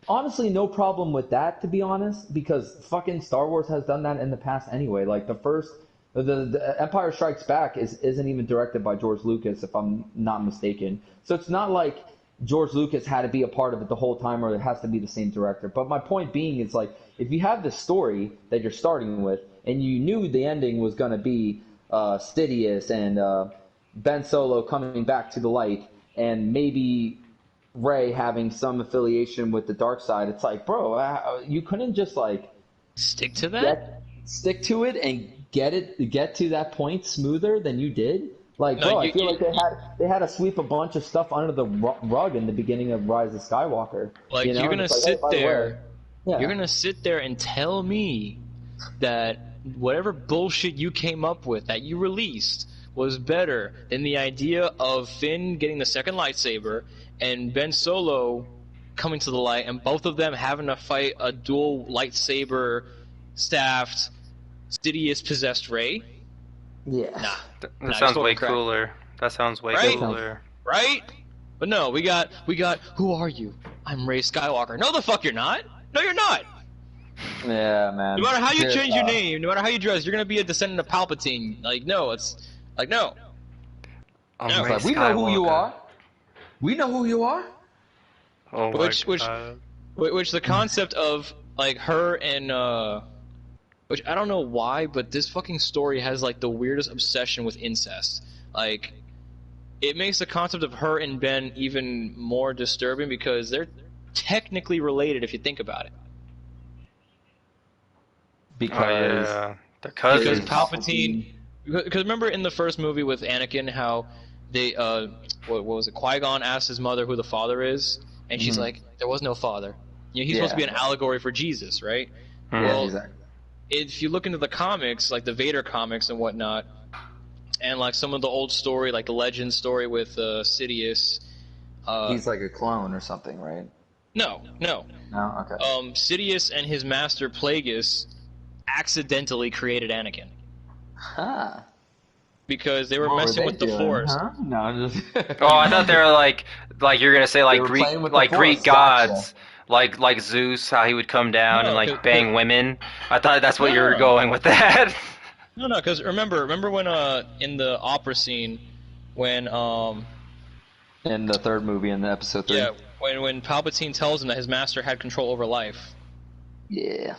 honestly no problem with that, to be honest, because fucking Star Wars has done that in the past anyway. Like the Empire Strikes Back isn't even directed by George Lucas, if I'm not mistaken. So it's not like George Lucas had to be a part of it the whole time, or it has to be the same director. But my point being is, like, if you have this story that you're starting with, and you knew the ending was going to be Sidious and Ben Solo coming back to the light, and maybe Rey having some affiliation with the dark side, it's like, bro, you couldn't just like Stick to that? stick to it and get to that point smoother than you did. Like, No, bro, I feel like they had to sweep a bunch of stuff under the rug in the beginning of Rise of Skywalker. Like, you know? you're gonna It's like, sit oh, by the way, there. yeah. You're gonna sit there and tell me that whatever bullshit you came up with that you released was better than the idea of Finn getting the second lightsaber and Ben Solo coming to the light and both of them having to fight a dual lightsaber staffed Sidious possessed Rey? Yeah. Nah. That sounds way crap. cooler. That sounds way Right? cooler. Right? But no, we got who are you? I'm Rey Skywalker. No the fuck you're not. No you're not. Yeah, man. No matter how you change your name, no matter how you dress, you're gonna be a descendant of Palpatine. Like, no, it's like no. I'm Rey Like, we know who you Skywalker. are. We know who you are. Oh my Which God. which the concept of like her and which I don't know why, but this fucking story has like the weirdest obsession with incest. Like, it makes the concept of her and Ben even more disturbing because they're technically related if you think about it. Because Oh yeah. They're Because cousins. Palpatine. Because remember in the first movie with Anakin how they what was it? Qui-Gon asked his mother who the father is, and she's like, "There was no father." You know, he's supposed to be an allegory for Jesus, right? Well, exactly. if you look into the comics, like the Vader comics and whatnot, and like some of the old story, like the Legend story with Sidious. He's like a clone or something, right? No. No. Okay. Sidious and his master Plagueis accidentally created Anakin Huh. because they were What were messing they with the doing, Force. Huh? No, I'm just. Oh, I thought they were like you're gonna say like were Greek, playing with the like Greek Force, gotcha. gods, like Zeus, how he would come down No, and like 'cause- bang women. I thought that's what you were No. going with that. No, because remember when in the opera scene when In the third movie, in the episode 3. yeah when Palpatine tells him that his master had control over life. Yeah.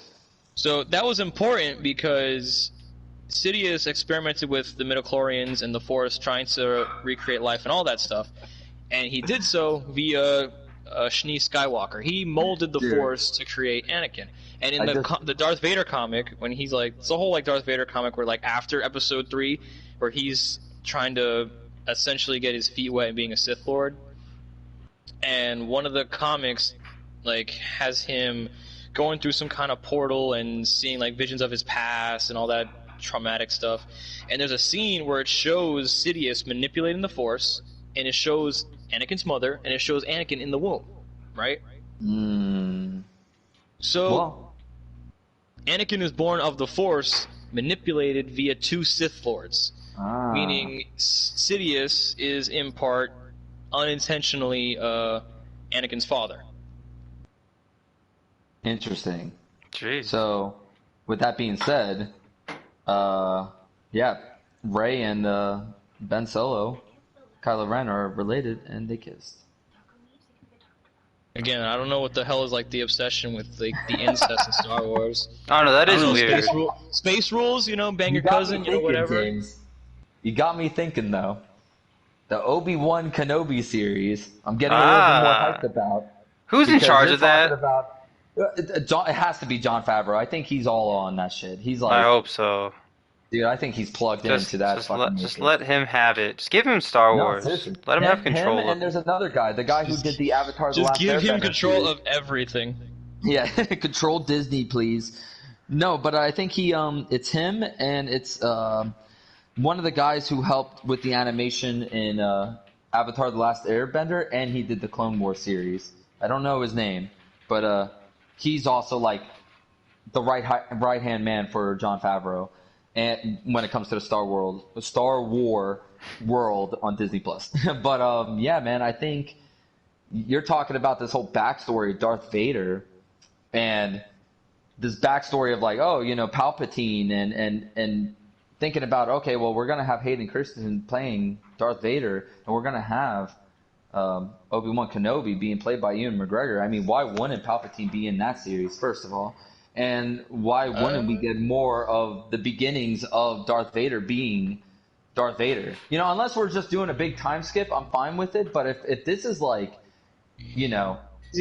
So that was important because Sidious experimented with the midichlorians and the Force, trying to recreate life and all that stuff, and he did so via Shni Skywalker. He molded the Dude. Force to create Anakin. And in I the just- the Darth Vader comic, when he's like, it's a whole like Darth Vader comic where like after Episode 3, where he's trying to essentially get his feet wet and being a Sith Lord, and one of the comics like has him going through some kind of portal and seeing like visions of his past and all that traumatic stuff. And there's a scene where it shows Sidious manipulating the Force, and it shows Anakin's mother, and it shows Anakin in the womb, right? So Well, Anakin is born of the Force, manipulated via two Sith Lords, meaning Sidious is in part unintentionally Anakin's father. interesting. Jeez. So, with that being said, yeah, Rey and Ben Solo, Kylo Ren are related, and they kissed. Again, I don't know what the hell is like the obsession with like the incest in Star Wars. I don't know. That I is don't know, weird. Space rules, you know, bang your got me cousin, you know, thinking, whatever. James. You got me thinking, though. The Obi-Wan Kenobi series, I'm getting a little bit more hyped about. Who's in because charge they're of that? talking about- it has to be Jon Favreau. I think he's all on that shit. He's I like, hope so. dude, I think he's plugged into that fucking Just movie. let him have it. Just give him Star No, Wars. seriously. Let him have control and of it. there's another guy, the guy who did the Avatar: The Just Last give him Airbender control series. of everything. Yeah, control Disney, please. No, but I think it's him and it's one of the guys who helped with the animation in Avatar: The Last Airbender, and he did the Clone Wars series. I don't know his name, but he's also like the right hand man for Jon Favreau, and when it comes to the Star War world on Disney Plus. But yeah, man, I think you're talking about this whole backstory of Darth Vader, and this backstory of like, oh, Palpatine, and thinking about, okay, well, we're gonna have Hayden Christensen playing Darth Vader, and we're gonna have Obi-Wan Kenobi being played by Ewan McGregor. I mean, why wouldn't Palpatine be in that series, first of all? And why wouldn't we get more of the beginnings of Darth Vader being Darth Vader? Unless we're just doing a big time skip, I'm fine with it. But if this is like, See,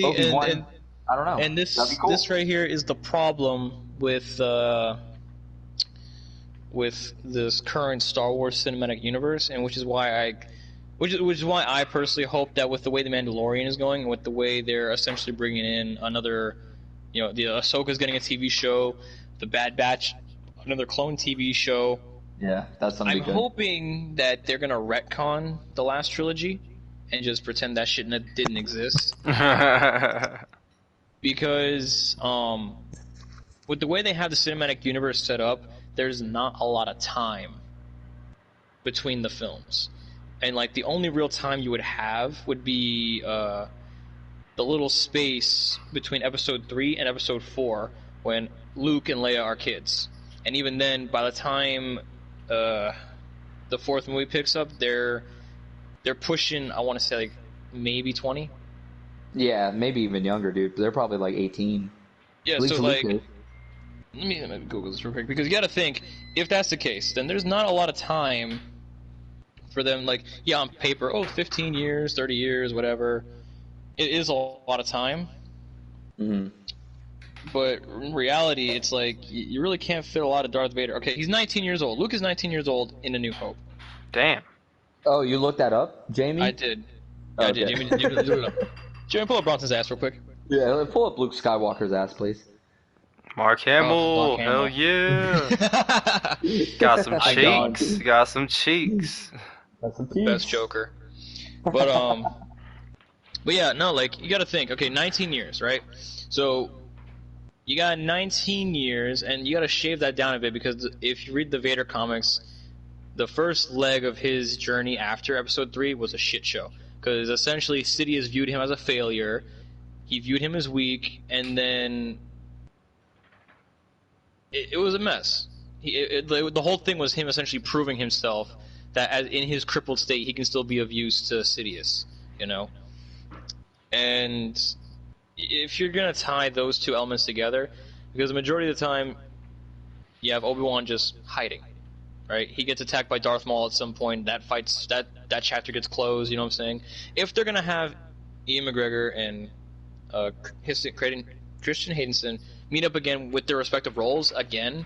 Obi-Wan, I don't know. and That'd be cool. this right here is the problem with this current Star Wars cinematic universe, and which is why I personally hope that with the way the Mandalorian is going, and with the way they're essentially bringing in another, the Ahsoka's getting a TV show, the Bad Batch, another clone TV show. Yeah, that's something. I'm hoping that they're gonna retcon the last trilogy and just pretend that shit didn't exist. Because with the way they have the cinematic universe set up, there's not a lot of time between the films. And like the only real time you would have would be the little space between episode 3 and episode 4 when Luke and Leia are kids. And even then, by the time the fourth movie picks up, they're pushing, I want to say, like maybe 20. Yeah, maybe even younger, dude. They're probably like 18. Yeah, so like, let me Google this real quick, because you got to think, if that's the case, then there's not a lot of time for them. Like, yeah, on paper, 15 years, 30 years, whatever. It is a lot of time. Mm-hmm. But in reality, it's like, you really can't fit a lot of Darth Vader. Okay, he's 19 years old. Luke is 19 years old in A New Hope. Damn. Oh, you looked that up, Jamie? I did. Yeah, okay. I did. Jamie, look it up. Jamie, pull up Bronson's ass real quick. Yeah, pull up Luke Skywalker's ass, please. Mark Hamill, hell yeah. Got some cheeks. Got some cheeks. Best Joker. But yeah, no, like, you gotta think, okay, 19 years, right? So, you got 19 years, and you gotta shave that down a bit, because if you read the Vader comics, the first leg of his journey after Episode 3 was a shit show. Because essentially, Sidious viewed him as a failure, he viewed him as weak, and then it was a mess. The whole thing was him essentially proving himself that as in his crippled state, he can still be of use to Sidious, And if you're going to tie those two elements together, because the majority of the time, you have Obi-Wan just hiding, right? He gets attacked by Darth Maul at some point, that chapter gets closed, you know what I'm saying? If they're going to have Ian McGregor and Christian Haydenson meet up again with their respective roles again,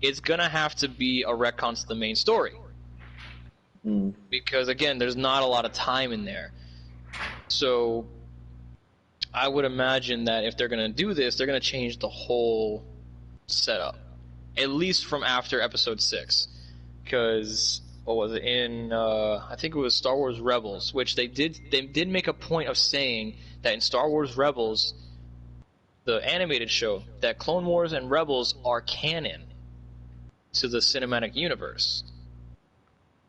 it's going to have to be a retcon to the main story. Because, again, there's not a lot of time in there. So I would imagine that if they're going to do this, they're going to change the whole setup. At least from after Episode 6. Because, what was it, in, I think it was Star Wars Rebels, which they did make a point of saying that in Star Wars Rebels, the animated show, that Clone Wars and Rebels are canon to the cinematic universe.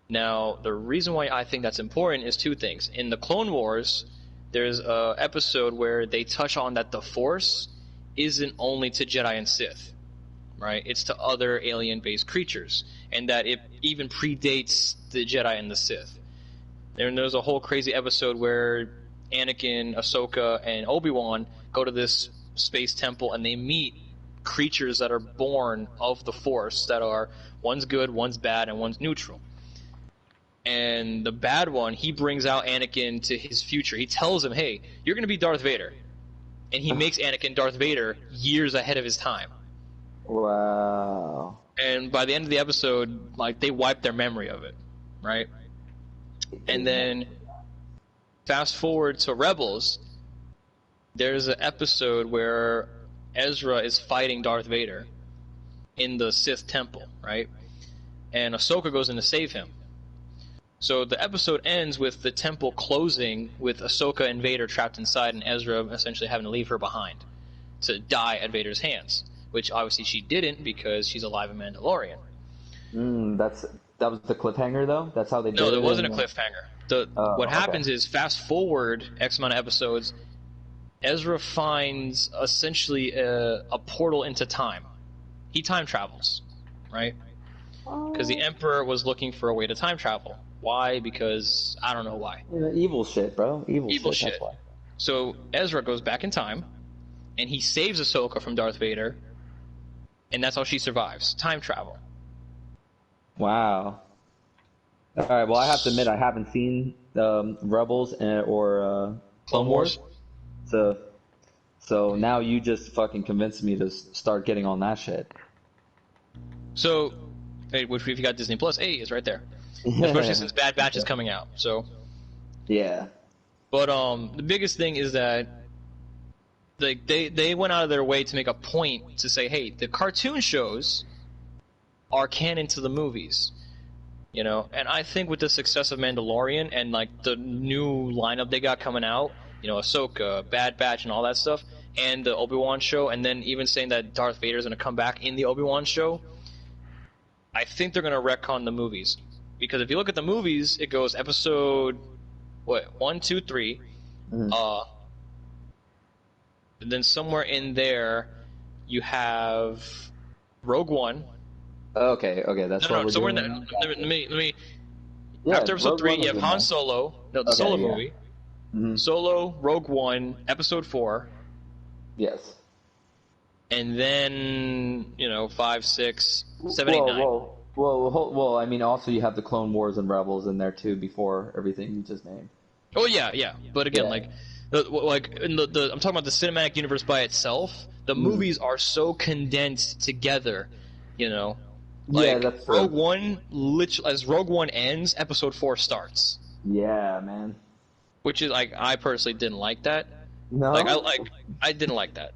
Now, the reason why I think that's important is two things. In the Clone Wars, there's an episode where they touch on that the Force isn't only to Jedi and Sith, right? It's to other alien-based creatures, and that it even predates the Jedi and the Sith. And there's a whole crazy episode where Anakin, Ahsoka, and Obi-Wan go to this space temple, and they meet creatures that are born of the Force, that are, one's good, one's bad, and one's neutral. And the bad one, he brings out Anakin to his future. He tells him, hey, you're going to be Darth Vader. And he makes Anakin Darth Vader years ahead of his time. Wow. And by the end of the episode, like, they wipe their memory of it, right? And then fast forward to Rebels, there's an episode where Ezra is fighting Darth Vader in the Sith temple, right? And Ahsoka goes in to save him. So the episode ends with the temple closing, with Ahsoka and Vader trapped inside, and Ezra essentially having to leave her behind to die at Vader's hands, which obviously she didn't because she's alive in Mandalorian. That was the cliffhanger though. That's how they did it. No, there wasn't a cliffhanger. What happens is, fast forward X amount of episodes, Ezra finds essentially a portal into time. He time travels, right? Because the Emperor was looking for a way to time travel. Why? Because I don't know why. Evil shit, bro. Evil shit. That's why. So Ezra goes back in time, and he saves Ahsoka from Darth Vader, and that's how she survives. Time travel. Wow. All right. Well, I have to admit I haven't seen Rebels or Clone Wars. So now you just fucking convinced me to start getting on that shit. So, which if you got Disney Plus, it's right there. Especially since Bad Batch is coming out. So. Yeah. But the biggest thing is that they went out of their way to make a point to say, hey, the cartoon shows are canon to the movies. You know, and I think with the success of Mandalorian and like the new lineup they got coming out, you know, Ahsoka, Bad Batch, and all that stuff, and the Obi-Wan show, and then even saying that Darth Vader is going to come back in the Obi-Wan show, I think they're going to retcon the movies. Because if you look at the movies, it goes episode 1, 2, 3, and then somewhere in there you have Rogue One. Okay, that's what we're somewhere doing. in there. Let me. Yeah, after episode Rogue 3, One you have was Han in there. Solo. No, the Okay, Solo yeah. movie. Mm-hmm. Solo, Rogue One, episode 4, Yes. and then 5, 6, 7, 8, 9. Well. I mean, also you have the Clone Wars and Rebels in there too before everything you just named. Oh yeah. But again, Yeah. in the I'm talking about the cinematic universe by itself. The movies are so condensed together, Yeah, that's true. Rogue One, literally, as Rogue One ends, episode 4 starts. Yeah, man. Which is I personally didn't like that. No. I didn't like that.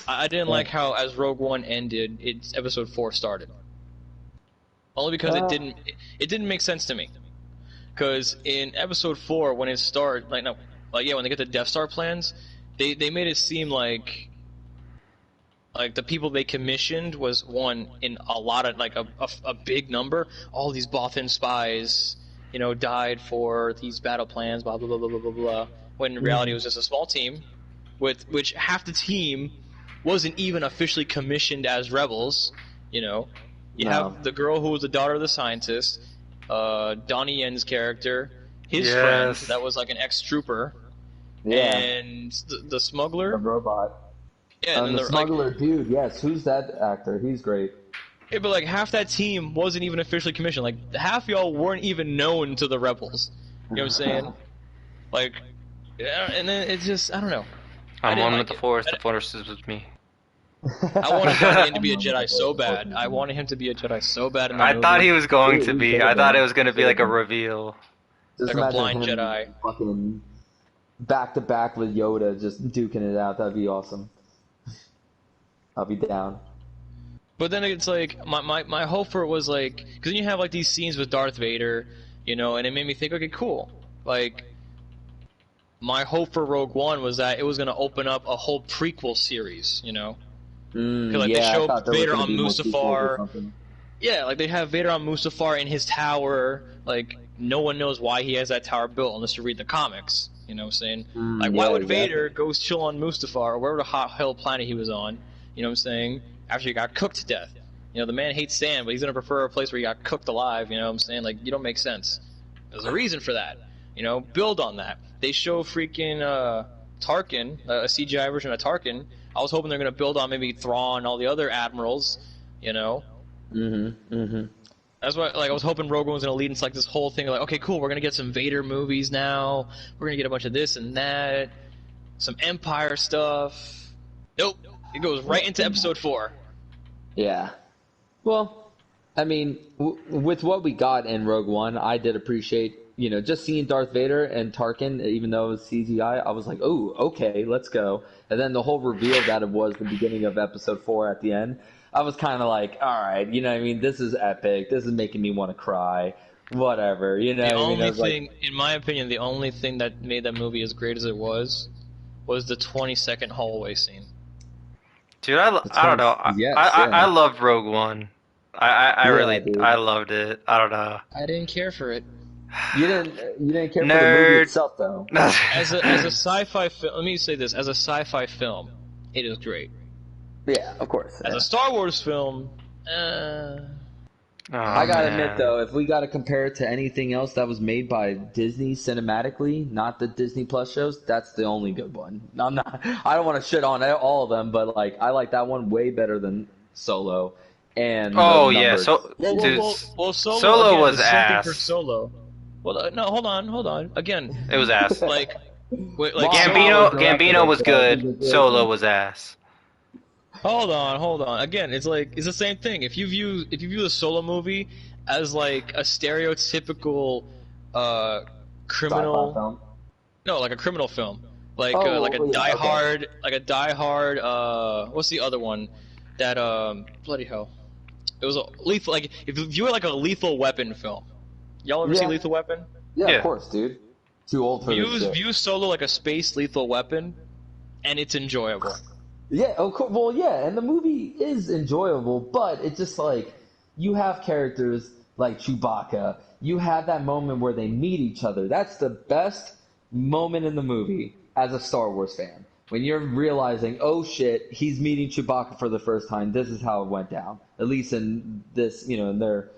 I didn't like how as Rogue One ended, episode 4 started. Only because it didn't make sense to me. Because in episode 4, when it started, when they get the Death Star plans, they made it seem like the people they commissioned was one in a lot of a big number. All these Bothan spies, died for these battle plans, blah blah blah blah blah blah blah. When in reality it was just a small team, with which half the team wasn't even officially commissioned as rebels. You have the girl who was the daughter of the scientist, Donnie Yen's character, his friend that was like an ex-trooper, and the smuggler. The robot. Yeah, and the smuggler dude, yes. Who's that actor? He's great. Yeah, but half that team wasn't even officially commissioned. Half y'all weren't even known to the rebels. You know what I'm saying? And then it's just, I don't know. I'm one with the Force. The Force is with me. I wanted Donnie Yen to be a Jedi so bad. I wanted him to be a Jedi so bad in the movie. I thought he was going to be. I thought it was going to be like a reveal. Just like a blind imagine him Jedi. fucking back to back with Yoda, just duking it out. That'd be awesome. I'll be down. But then it's my hope for it was because then you have these scenes with Darth Vader, and it made me think, okay, cool. My hope for Rogue One was that it was going to open up a whole prequel series, Because they show Vader on Mustafar. Yeah, they have Vader on Mustafar in his tower. No one knows why he has that tower built unless you read the comics. You know what I'm saying? Why would Vader go chill on Mustafar or wherever the hot hell planet he was on? You know what I'm saying? After he got cooked to death. The man hates sand, but he's going to prefer a place where he got cooked alive. You know what I'm saying? You don't make sense. There's a reason for that. Build on that. They show freaking Tarkin, a CGI version of Tarkin. I was hoping they're going to build on maybe Thrawn and all the other admirals, That's why, I was hoping Rogue One was going to lead into, this whole thing, okay, cool, we're going to get some Vader movies now. We're going to get a bunch of this and that. Some Empire stuff. Nope. It goes right into episode 4. Yeah. Well, I mean, with what we got in Rogue One, I did appreciate just seeing Darth Vader and Tarkin, even though it was CGI, I was like, oh, okay, let's go. And then the whole reveal that it was the beginning of Episode 4 at the end, I was kind of like, all right, you know what I mean? This is epic. This is making me want to cry. Whatever, you know The what I mean? I only was like, thing, in my opinion, the only thing that made that movie as great as it was the 20-second hallway scene. Dude, I don't know. Yes, I yeah. loved Rogue One. I Yeah, really dude. I loved it. I don't know. I didn't care for it. You didn't care for the movie Nerd. itself, though. As a sci-fi film, let me say this: as a sci-fi film, it is great. Yeah, of course. As Yeah. a Star Wars film, Oh, I gotta man. admit though, if we gotta compare it to anything else that was made by Disney cinematically, not the Disney Plus shows, that's the only good one. I'm not. I don't want to shit on all of them, but like I like that one way better than Solo. And Oh the yeah, numbers. so dude, well, Solo again, was there's something for ass. Solo. Well, no, hold on. Again, It was ass. like, wait, like Wow. Gambino Solo Gambino was directed it, good. so I Solo think was ass. hold on. Again, it's the same thing. If you view the Solo movie as like a stereotypical criminal, sci-fi film. no, like a criminal film, like Oh, like a yeah, Die okay. Hard, what's the other one? That bloody hell, it was a lethal. Like if you view it like a Lethal Weapon film, y'all ever see Yeah. Lethal Weapon? Yeah, Yeah. of course, dude. Too old for this shit. View Solo like a space Lethal Weapon, and it's enjoyable. Yeah, well, yeah, and the movie is enjoyable, but it's just like you have characters like Chewbacca. You have that moment where they meet each other. That's the best moment in the movie as a Star Wars fan. When you're realizing, oh shit, he's meeting Chewbacca for the first time. This is how it went down. At least in this, in their,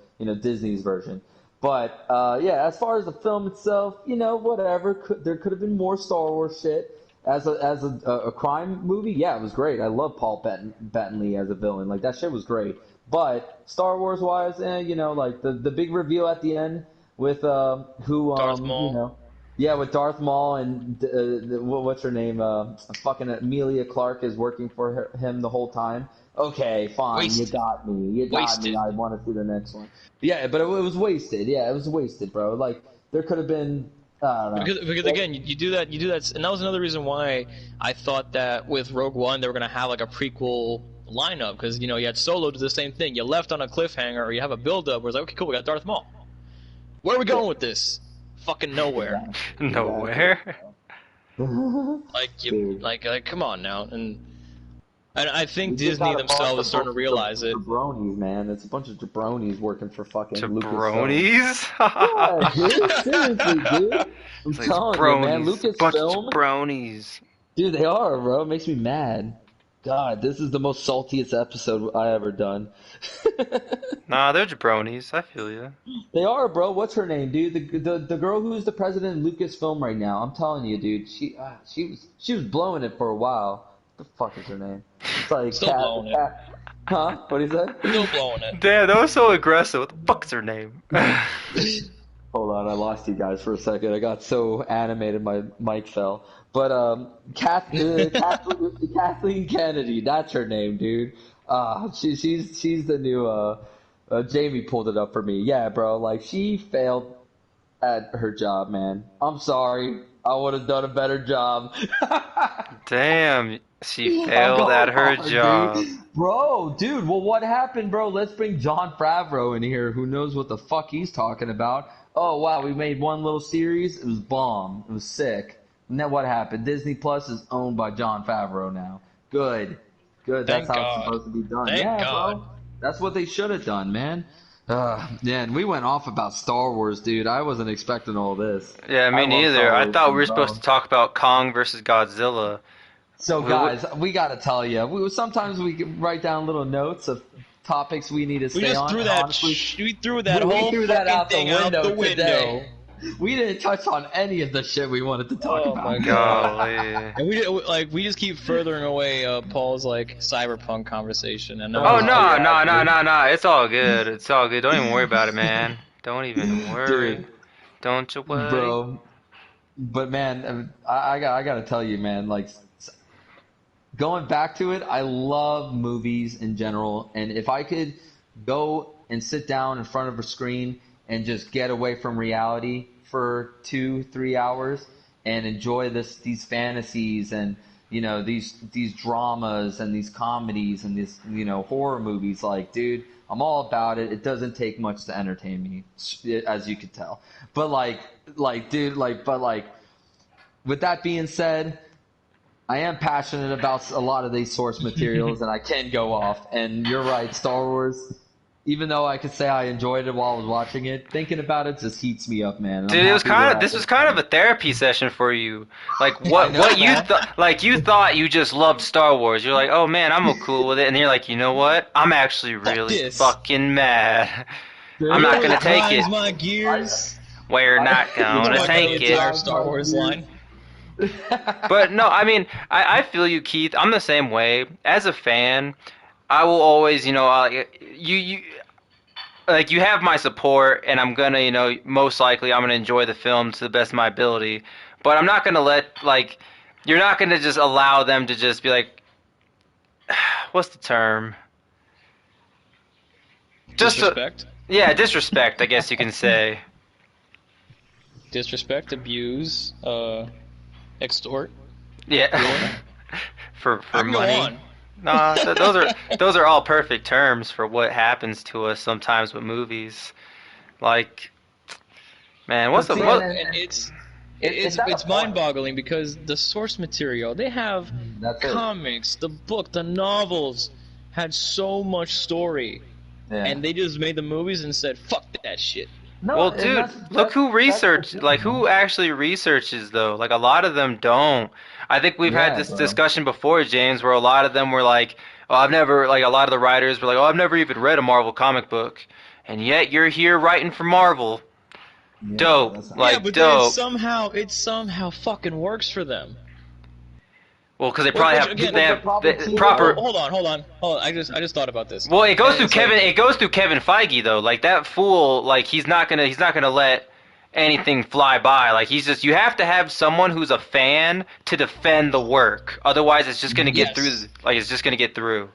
Disney's version. But yeah, as far as the film itself, whatever. There could have been more Star Wars shit. As a crime movie, yeah, it was great. I love Paul Bettany as a villain. Like that shit was great. But Star Wars wise, like the big reveal at the end with who Darth Maul. yeah, with Darth Maul and what's her name? Fucking Amelia Clark is working for him the whole time. Okay, fine, Wasted. you got me. You got Wasted. me. I want to see the next one. Yeah, but it was wasted. Yeah, it was wasted, bro. Like there could have been. I don't know. Because again, you do that, and that was another reason why I thought that with Rogue One they were gonna have like a prequel lineup, because you had Solo do the same thing. You left on a cliffhanger, or you have a build-up where it's like, okay, cool, we got Darth Maul. Where are we going with this? Fucking nowhere. Nowhere. Like come on now, and I think We just Disney got a bunch themselves of is starting to realize it. Jabronis, man. It's a bunch of jabronis working for fucking Jabronis. Lucasfilm. Yeah, dude. Seriously, dude. I'm It's like telling you, man. bronies. Bunch of Lucasfilm. jabronis. Dude, they are, bro. It makes me mad. God, this is the most saltiest episode I ever done. Nah, they're jabronis. I feel you. They are, bro. What's her name, dude? The girl who's the president of Lucasfilm right now. I'm telling you, dude. She was blowing it for a while. What the fuck is her name? It's like Still blowing it. Huh? What do you say? Still blowing it. Damn, that was so aggressive. What the fuck's her name? Hold on, I lost you guys for a second. I got so animated, my mic fell. But Kathleen Kennedy, that's her name, dude. She's the new. Jamie pulled it up for me. Yeah, bro. Like she failed at her job, man. I'm sorry. I would have done a better job. Damn, she I'm failed going at her hard, job. dude. Bro, dude, well, what happened, bro? Let's bring Jon Favreau in here, who knows what the fuck he's talking about. Oh, wow, we made one little series. It was bomb. It was sick. And then what happened? Disney Plus is owned by Jon Favreau now. Good. Good. Thank That's how God. it's supposed to be done. Thank yeah, God. bro. That's what they should have done, man. Yeah, and we went off about Star Wars, dude. I wasn't expecting all this. Yeah, me I love neither. Star I Wars thought we were too, supposed bro. to talk about Kong versus Godzilla. So, We- guys, we got to tell you, sometimes we can write down little notes of topics we need to We stay just on. threw and that. honestly, We threw that we whole threw that fucking out the thing out window the window. today. We didn't touch on any of the shit we wanted to talk Oh about. my Golly. And we just keep furthering away Paul's like cyberpunk conversation. And Oh, Oh, no, yeah, no, no, dude. no, no. It's all good. It's all good. Don't even worry about it, man. Don't even worry. Dude. Don't you worry. Bro. But man, I got to tell you, man, like going back to it, I love movies in general, and if I could go and sit down in front of a screen and just get away from reality for 2-3 hours and enjoy these fantasies and these dramas and these comedies and these horror movies. Like, dude, I'm all about it. It doesn't take much to entertain me, as you could tell. But dude, with that being said, I am passionate about a lot of these source materials, and I can go off. And you're right, Star Wars. Even though I could say I enjoyed it while I was watching it, thinking about it just heats me up, man. And I'm Dude, it was happy we're kind of at this this was kind of point. a therapy session for you. Like I what know, what you man. thought you thought you just loved Star Wars. You're like, "Oh man, I'm cool with it." And you're like, "You know what? I'm actually Fuck really this. fucking mad. I'm You know not what going to take it. grinds my I, gears? We're I, not You going to talking about the take it." entire Star Wars line? But no, I mean, I feel you, Keith. I'm the same way. As a fan, I will always, you like you have my support, and I'm gonna, most likely I'm gonna enjoy the film to the best of my ability. But I'm not gonna you're not gonna just allow them to just be like, what's the term? Just Disrespect. yeah, disrespect, I guess you can say. Disrespect, abuse, extort, ruin. Yeah, I for can go money. on. Nah, those are all perfect terms for what happens to us sometimes with movies. Like, man, what's but the see, what? And it's at it's a point. mind-boggling because the source material they have, That's it. comics, the book, the novels had so much story, Yeah. and they just made the movies and said, "Fuck that shit." No, Well, and dude, look who that's the research thing, like man. who actually researches though. Like a lot of them don't. I think we've had Yeah, this bro. discussion before, James, where a lot of them were like, "Oh, I've never like a lot of the writers were like, "Oh, I've never even read a Marvel comic book." And yet you're here writing for Marvel. Yeah, bro. Dope. That's not. Yeah, Like but then dope. it somehow fucking works for them. Well, cuz they probably Which have again, they But the have problem the too, proper. bro. hold on. I just thought about this. Well, it goes And through it's like, Kevin. It goes through Kevin Feige though. Like that fool. Like he's not gonna let anything fly by. Like he's just. You have to have someone who's a fan to defend the work. Otherwise, it's just gonna get through. yes, Like it's just gonna get through.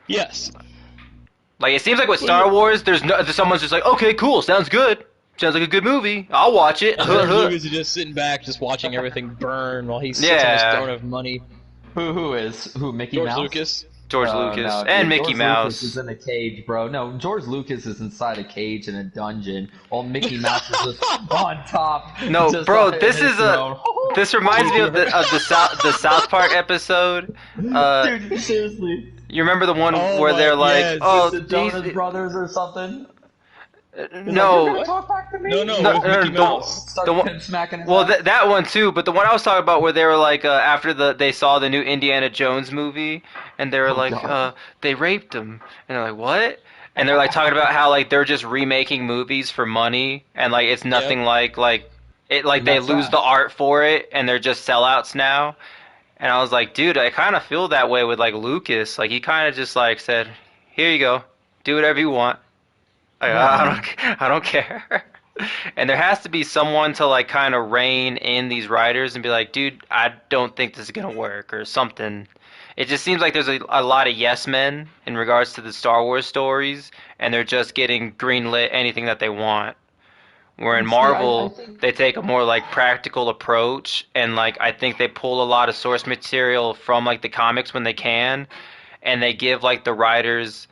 yes. Like it seems like with Well, yeah. Star Wars, there's no. Someone's just like, okay, cool, sounds good. Sounds like a good movie. I'll watch it. And George Lucas is just sitting back, just watching everything burn while he sits on his throne Yeah, of money. Who Mickey George Mouse? Lucas. George Oh Lucas no, and dude. Mickey George Lucas is Mouse. in a cage, bro. No, George Lucas is inside a cage in a dungeon, while Mickey Mouse is just on top, No, just bro, on this his is a. throne. This reminds me of the South Park episode. Dude, seriously. You remember the one Oh where my, they're like, yes. "Oh, The these Jonas Brothers or something. He's like, you're gonna no, talk back to me? No, no, it was no, Mickey Mouse. the Start one, smacking his well, ass. that one too. But the one I was talking about where they were like, after they saw the new Indiana Jones movie, and they were Oh like, god. they raped him, and they're like, what? And they're like talking about how like they're just remaking movies for money, and like it's Yep. nothing like it like And they that's lose that. the art for it, and they're just sellouts now. And I was like, dude, I kind of feel that way with like Lucas. Like he kind of just like said, here you go, do whatever you want. Like, Yeah, I man. don't, I don't care. And there has to be someone to like kind of rein in these writers and be like, dude, I don't think this is gonna work or something. It just seems like there's a lot of yes men in regards to the Star Wars stories, and they're just getting greenlit anything that they want. Where in See, I Marvel, think they take a more like practical approach, and like I think they pull a lot of source material from like the comics when they can, and they give like the writers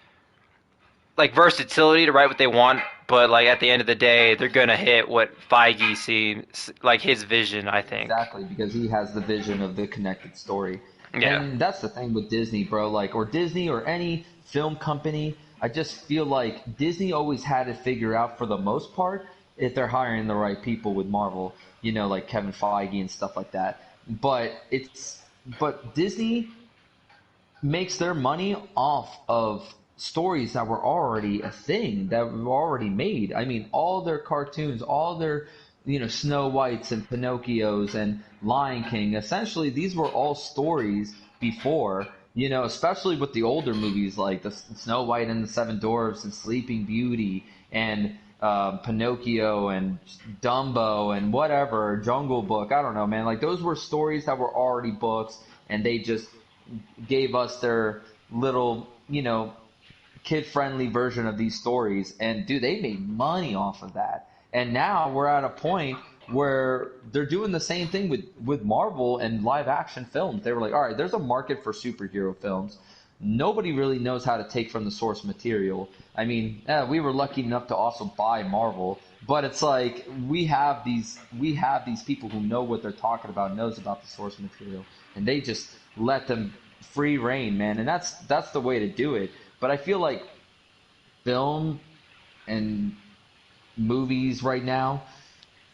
like versatility to write what they want, but like at the end of the day, they're gonna hit what Feige seems like his vision. I think. exactly because he has the vision of the connected story. Yeah. And that's the thing with Disney, bro. Like, or Disney or any film company. I just feel like Disney always had it figured out for the most part if they're hiring the right people with Marvel, like Kevin Feige and stuff like that. But Disney makes their money off of stories that were already a thing that were already made. I mean, all their cartoons, all their Snow Whites and Pinocchios and Lion King. Essentially, these were all stories before. Especially with the older movies like the Snow White and the Seven Dwarfs and Sleeping Beauty and Pinocchio and Dumbo and whatever, Jungle Book. I don't know, man. Like those were stories that were already books, and they just gave us their little, kid friendly version of these stories. And dude, they made money off of that. And now we're at a point where they're doing the same thing with Marvel and live action films. They were like, all right, there's a market for superhero films. Nobody really knows how to take from the source material. I mean, we were lucky enough to also buy Marvel, but it's like we have these people who know what they're talking about, knows about the source material, and they just let them free reign, man. And that's the way to do it. But I feel like film and movies right now,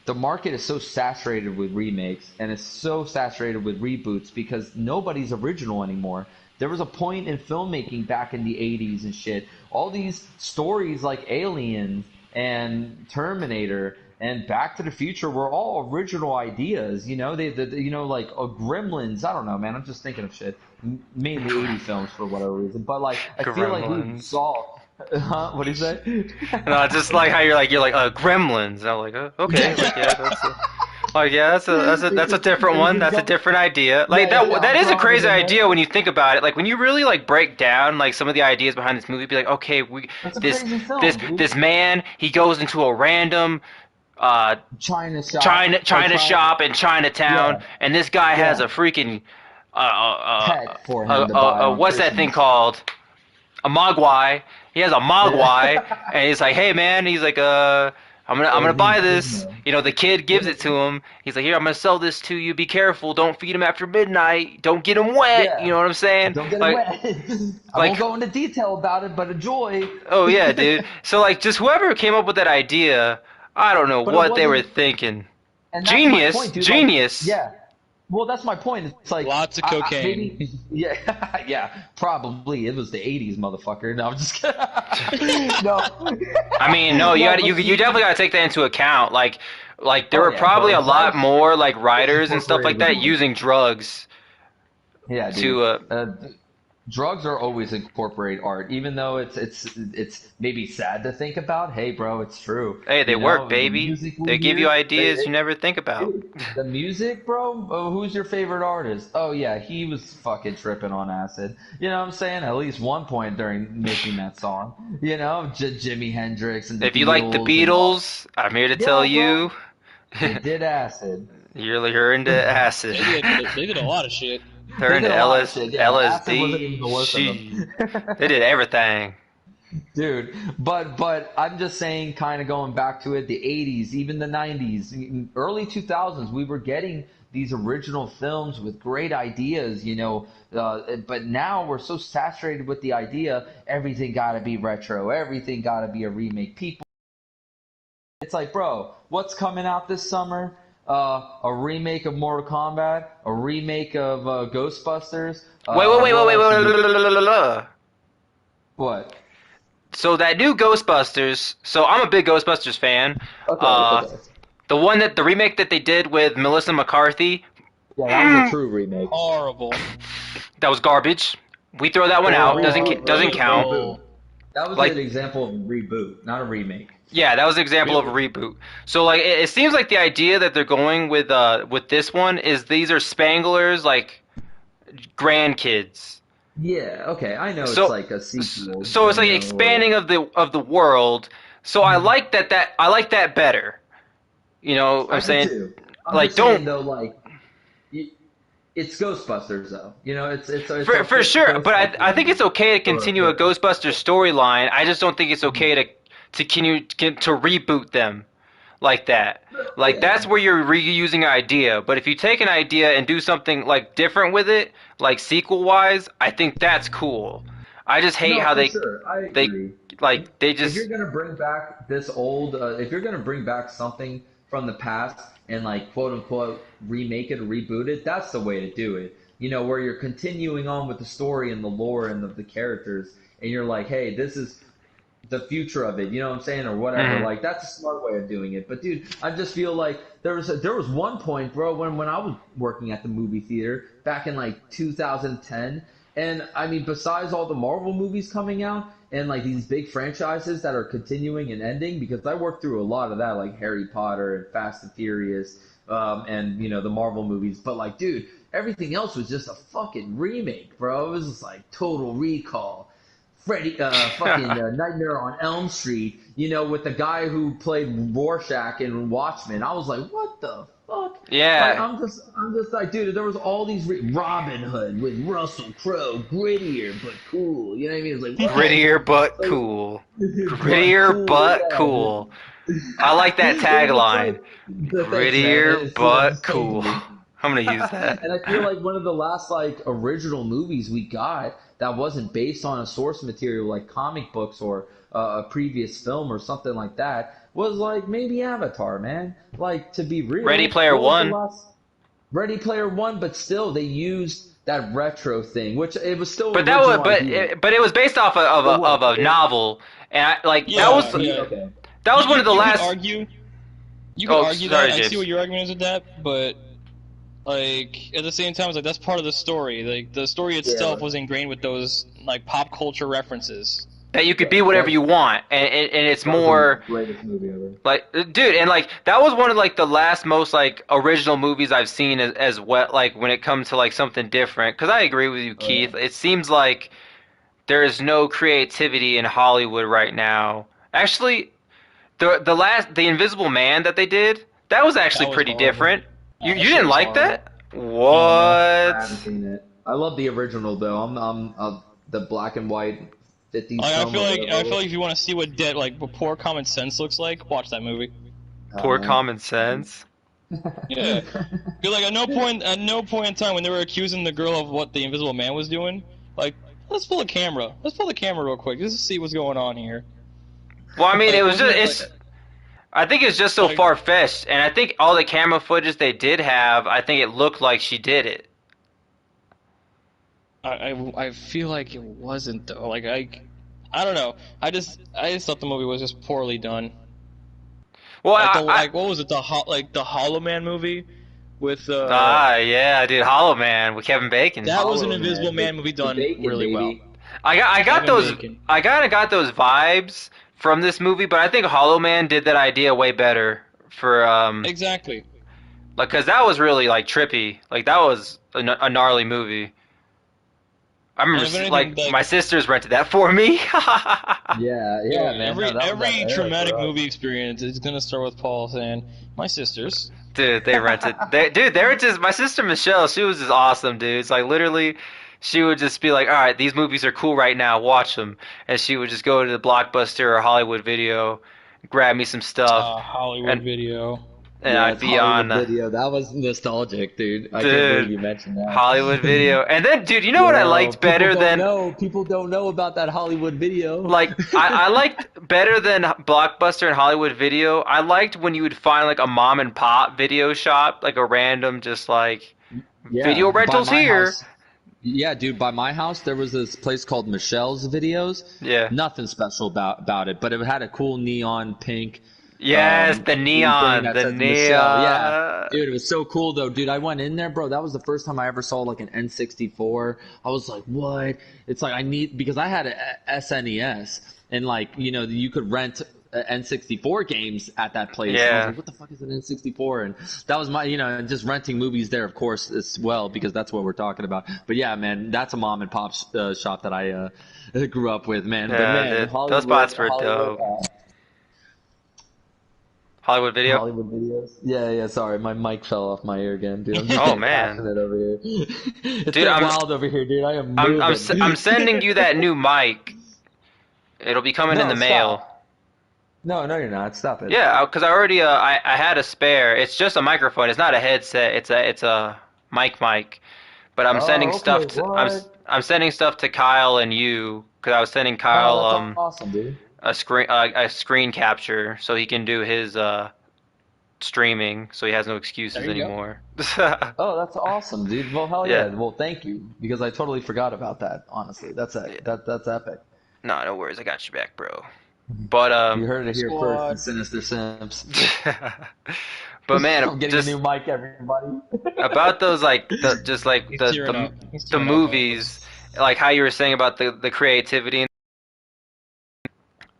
the market is so saturated with remakes and it's so saturated with reboots because nobody's original anymore. There was a point in filmmaking back in the 80s and shit. All these stories like Aliens and Terminator and Back to the Future were all original ideas. You know, like Gremlins. I don't know, man. I'm just thinking of shit. Mainly 80s films for whatever reason. But like, I feel like we Gremlins. saw. Huh? What do you say? No, just like how you're like Gremlins. I'm like, okay, like yeah, that's a different one. That's a different idea. Like Yeah, yeah, that I'm is a crazy proud of it. idea when you think about it. Like when you really like break down like some of the ideas behind this movie, be like, okay, we That's a this crazy this film, dude. this man he goes into a random uh China China shop or China shop in Chinatown, yeah, and this guy has yeah, a freaking pet for him to buy on what's that thing Christmas. called? A Mogwai. He has a Mogwai, and he's like, "Hey man," he's like, I'm gonna buy this." You know, the kid gives it to him. He's like, "Here, I'm gonna sell this to you. Be careful. Don't feed him after midnight. Don't get him wet." You Yeah, know what I'm saying? don't get it Like, wet. I won't like, go into detail about it, but enjoy. oh yeah, dude. So like, just whoever came up with that idea, I don't know But it what they were wasn't, thinking. and that's my Genius, point, dude. Like, genius. yeah. Well, that's my point. It's like Lots of cocaine. maybe, yeah, yeah, probably it was the '80s, motherfucker. No, I'm just kidding. No, I mean, no, you no, got but you definitely got to take that into account. Like there oh were yeah, probably bro, a lot drugs more like was writers and stuff incorporated like with that money. using drugs Yeah, dude. to Drugs are always incorporate art, even though it's maybe sad to think about. Hey, bro, it's true. hey, they You work, know, the baby. music we They give you hear, ideas you never think about. dude, the music, bro. Oh, who's your favorite artist? Oh yeah, he was fucking tripping on acid. You know what I'm saying? At least one point during making that song. You know, Jimi Hendrix and the If you like the Beatles and all. Beatles, I'm here to tell Yeah, bro. you, They did acid. you're into acid. They did a lot of shit. They're They into did a lot of shit. Yeah, acid wasn't even LSD. the worst of She, them. they did everything. Dude, but I'm just saying, kind of going back to it, the 80s, even the 90s, early 2000s, we were getting these original films with great ideas, you know. But now we're so saturated with the idea, everything got to be retro, everything got to be a remake. People, it's like, bro, what's coming out this summer? A remake of Mortal Kombat, a remake of Ghostbusters. Wait, wait, wait, wait, What wait, else wait, is it? wait, wait, wait, wait. What? So that new Ghostbusters. So I'm a big Ghostbusters fan. Okay, Uh, okay. the remake that they did with Melissa McCarthy, Yeah, that was a true remake. Horrible. that was garbage. We throw that one Or a out. reboot, or Doesn't a count. reboot. Horrible. That was an Like example of a reboot, not a remake. yeah, that was an example of a Really? reboot. So like it seems like the idea that they're going with this one is these are Spangler's like grandkids. Yeah, okay, I know it's So like a sequel, so it's you like know, or expanding of the world. So I like that better. You know what I'm I do saying? too. I'm Like just don't saying though, like y- it's Ghostbusters though. You know, it's a for sure, but I Ghostbusters think it's okay to sort of continue a film. Ghostbusters storyline. I just don't think it's okay to continue to reboot them like that. Like that's Yeah. where you're reusing an idea. But if you take an idea and do something like different with it, like sequel wise, I think that's cool. I just hate No, how for sure. I they agree. If like they if you're just gonna bring back this old, if you're gonna bring back something from the past and like quote unquote remake it or reboot it, that's the way to do it. You know, where you're continuing on with the story and the lore and the characters, and you're like, hey, this is the future of it, you know what I'm saying, or whatever. mhm. Like that's a smart way of doing it. But dude, I just feel like there was one point, bro, when I was working at the movie theater back in like 2010, and I mean, besides all the Marvel movies coming out and like these big franchises that are continuing and ending, because I worked through a lot of that, like Harry Potter and Fast and Furious, and you know the Marvel movies. But like, dude, everything else was just a fucking remake, bro. It was just like Total Recall. Freddy, fucking Nightmare on Elm Street, with the guy who played Rorschach in Watchmen. I was like, what the fuck? Like, Yeah, I'm just like, dude, there was all these Robin Hood with Russell Crowe, grittier but cool. You know what I mean? It's like, what? grittier but Like, cool. but Grittier cool, but yeah, cool. dude. I like that It was just tagline. like, thanks, man. Grittier but It's so cool. deep. I'm gonna use that. And I feel like one of the last like original movies we got that wasn't based on a source material like comic books or a previous film or something like that was like maybe Avatar, man. Like to be Ready real, Player what was the One. last Ready Player One? But still, they used that retro thing, which it was still But that was original idea. but it was based off It of was. a novel, and Yeah, yeah. Okay. that was one of the You could last. argue. You could Oh, argue sorry, that. I see James. what your argument is with that, but like at the same time, it's like that's part of the story. Like the story itself Yeah. was ingrained with those like pop culture references. That you could be whatever That, you want, and it's that was the more greatest movie ever. like, dude, and like that was one of like the last most like original movies I've seen as well. Like when it comes to like something different, because I agree with you, Oh yeah. Keith. It seems like there is no creativity in Hollywood right now. Actually, the Invisible Man that they did, that was actually That was pretty horrible. different. You That you shit didn't was like horrible. that? No. I What? haven't seen it. I love the original though. I'm the black and white 50s Like, film or whatever I it feel was. like if you want to see what poor common sense looks like, watch that movie. Poor Uh, common sense. Yeah. Feel like at no point in time when they were accusing the girl of what the Invisible Man was doing, like let's pull a camera. Let's pull the camera real quick just to see what's going on here. Well, I mean, it Like was wasn't just it it's. I think it's just so like far fetched, and I think all the camera footage they did have, I think it looked like she did it. I feel like it wasn't though. Like I don't know. I just thought the movie was just poorly done. Well, Like what was it the Hollow Man movie with yeah, dude, Hollow Man with Kevin Bacon. that was an Hollow Invisible Man, Man movie the done bacon really well. baby. I got Kevin those Bacon. I kind of got those vibes from this movie, but I think Hollow Man did that idea way better for Exactly. like because that was really like trippy, like that was a gnarly movie. I remember And if anything, like my sisters rented that for me. Yeah, yeah, man. No, that was that every era traumatic for us. movie experience is gonna start with Paul saying, "My sisters." Dude, they rented. They were just my sister Michelle. She was just awesome, dude. It's like literally, she would just be like, "All right, these movies are cool right now. Watch them," and she would just go to the Blockbuster or Hollywood Video, grab me some stuff, Hollywood and Video. Yeah, I'd it's be Hollywood on, Video. That was nostalgic, dude. I can't believe dude, you mentioned that. Hollywood Video. And then, dude, you know what I Yo, liked better than people don't know about that Hollywood Video. like I liked better than Blockbuster and Hollywood Video. I liked when you would find like a mom and pop video shop, like a random just like Yeah, video by rentals my here. house. Yeah, dude, by my house there was this place called Michelle's Videos. Yeah. Nothing special about it, but it had a cool neon pink Yes, the thing neon, that the says Michelle. Yeah. neon. Dude, it was so cool though, dude. I went in there, bro. That was the first time I ever saw like an N64. I was like, "What?" It's like I need because I had a SNES and like, you could rent N64 games at that place. And I was Yeah. like, "What the fuck is an N64?" And that was my, and just renting movies there, of course, as well because that's what we're talking about. But yeah, man, that's a mom and pop shop that I grew up with, man. But Yeah, man, dude, those spots were Hollywood, dope. Hollywood Video. Hollywood videos. Yeah, yeah. Sorry, my mic fell off my ear again, dude. I'm just Oh getting man, passionate over here. It's dude, getting wild over here, dude. I am moving. I'm sending you that new mic. It'll be coming in No, the mail. stop. No, no, you're not. Stop it. Yeah, because I already I had a spare. It's just a microphone. It's not a headset. It's a mic. But I'm sending Oh, okay. stuff to What? I'm sending stuff to Kyle and you because I was sending Kyle Oh, that's awesome, dude. a screen capture so he can do his streaming so he has no excuses There you go. anymore. Oh, that's awesome, dude. Well, hell Yeah. yeah. Well, thank you because I totally forgot about that. Honestly, that's epic. No, no worries. I got you back, bro. But You heard it here first, Squad. from Sinister Simps. but man, I'm getting just a new mic, everybody. about those like just like He's the tearing up. He's the tearing up. movies, like how you were saying about the creativity.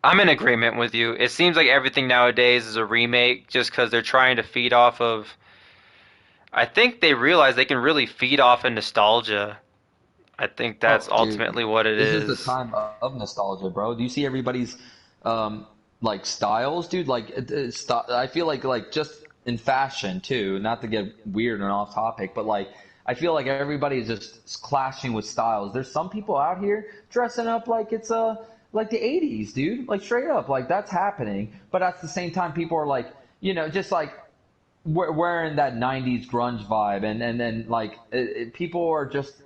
I'm in agreement with you. It seems like everything nowadays is a remake just because they're trying to feed off of. I think they realize they can really feed off of nostalgia. I think that's Oh, dude. ultimately what it This is is. the time of nostalgia, bro. Do you see everybody's like styles, dude. Like I feel like just in fashion too. Not to get weird and off topic, but like I feel like everybody's just clashing with styles. There's some people out here dressing up like it's like the '80s, dude. Like straight up, like that's happening. But at the same time, people are like, just like wearing that '90s grunge vibe, and then like people are just.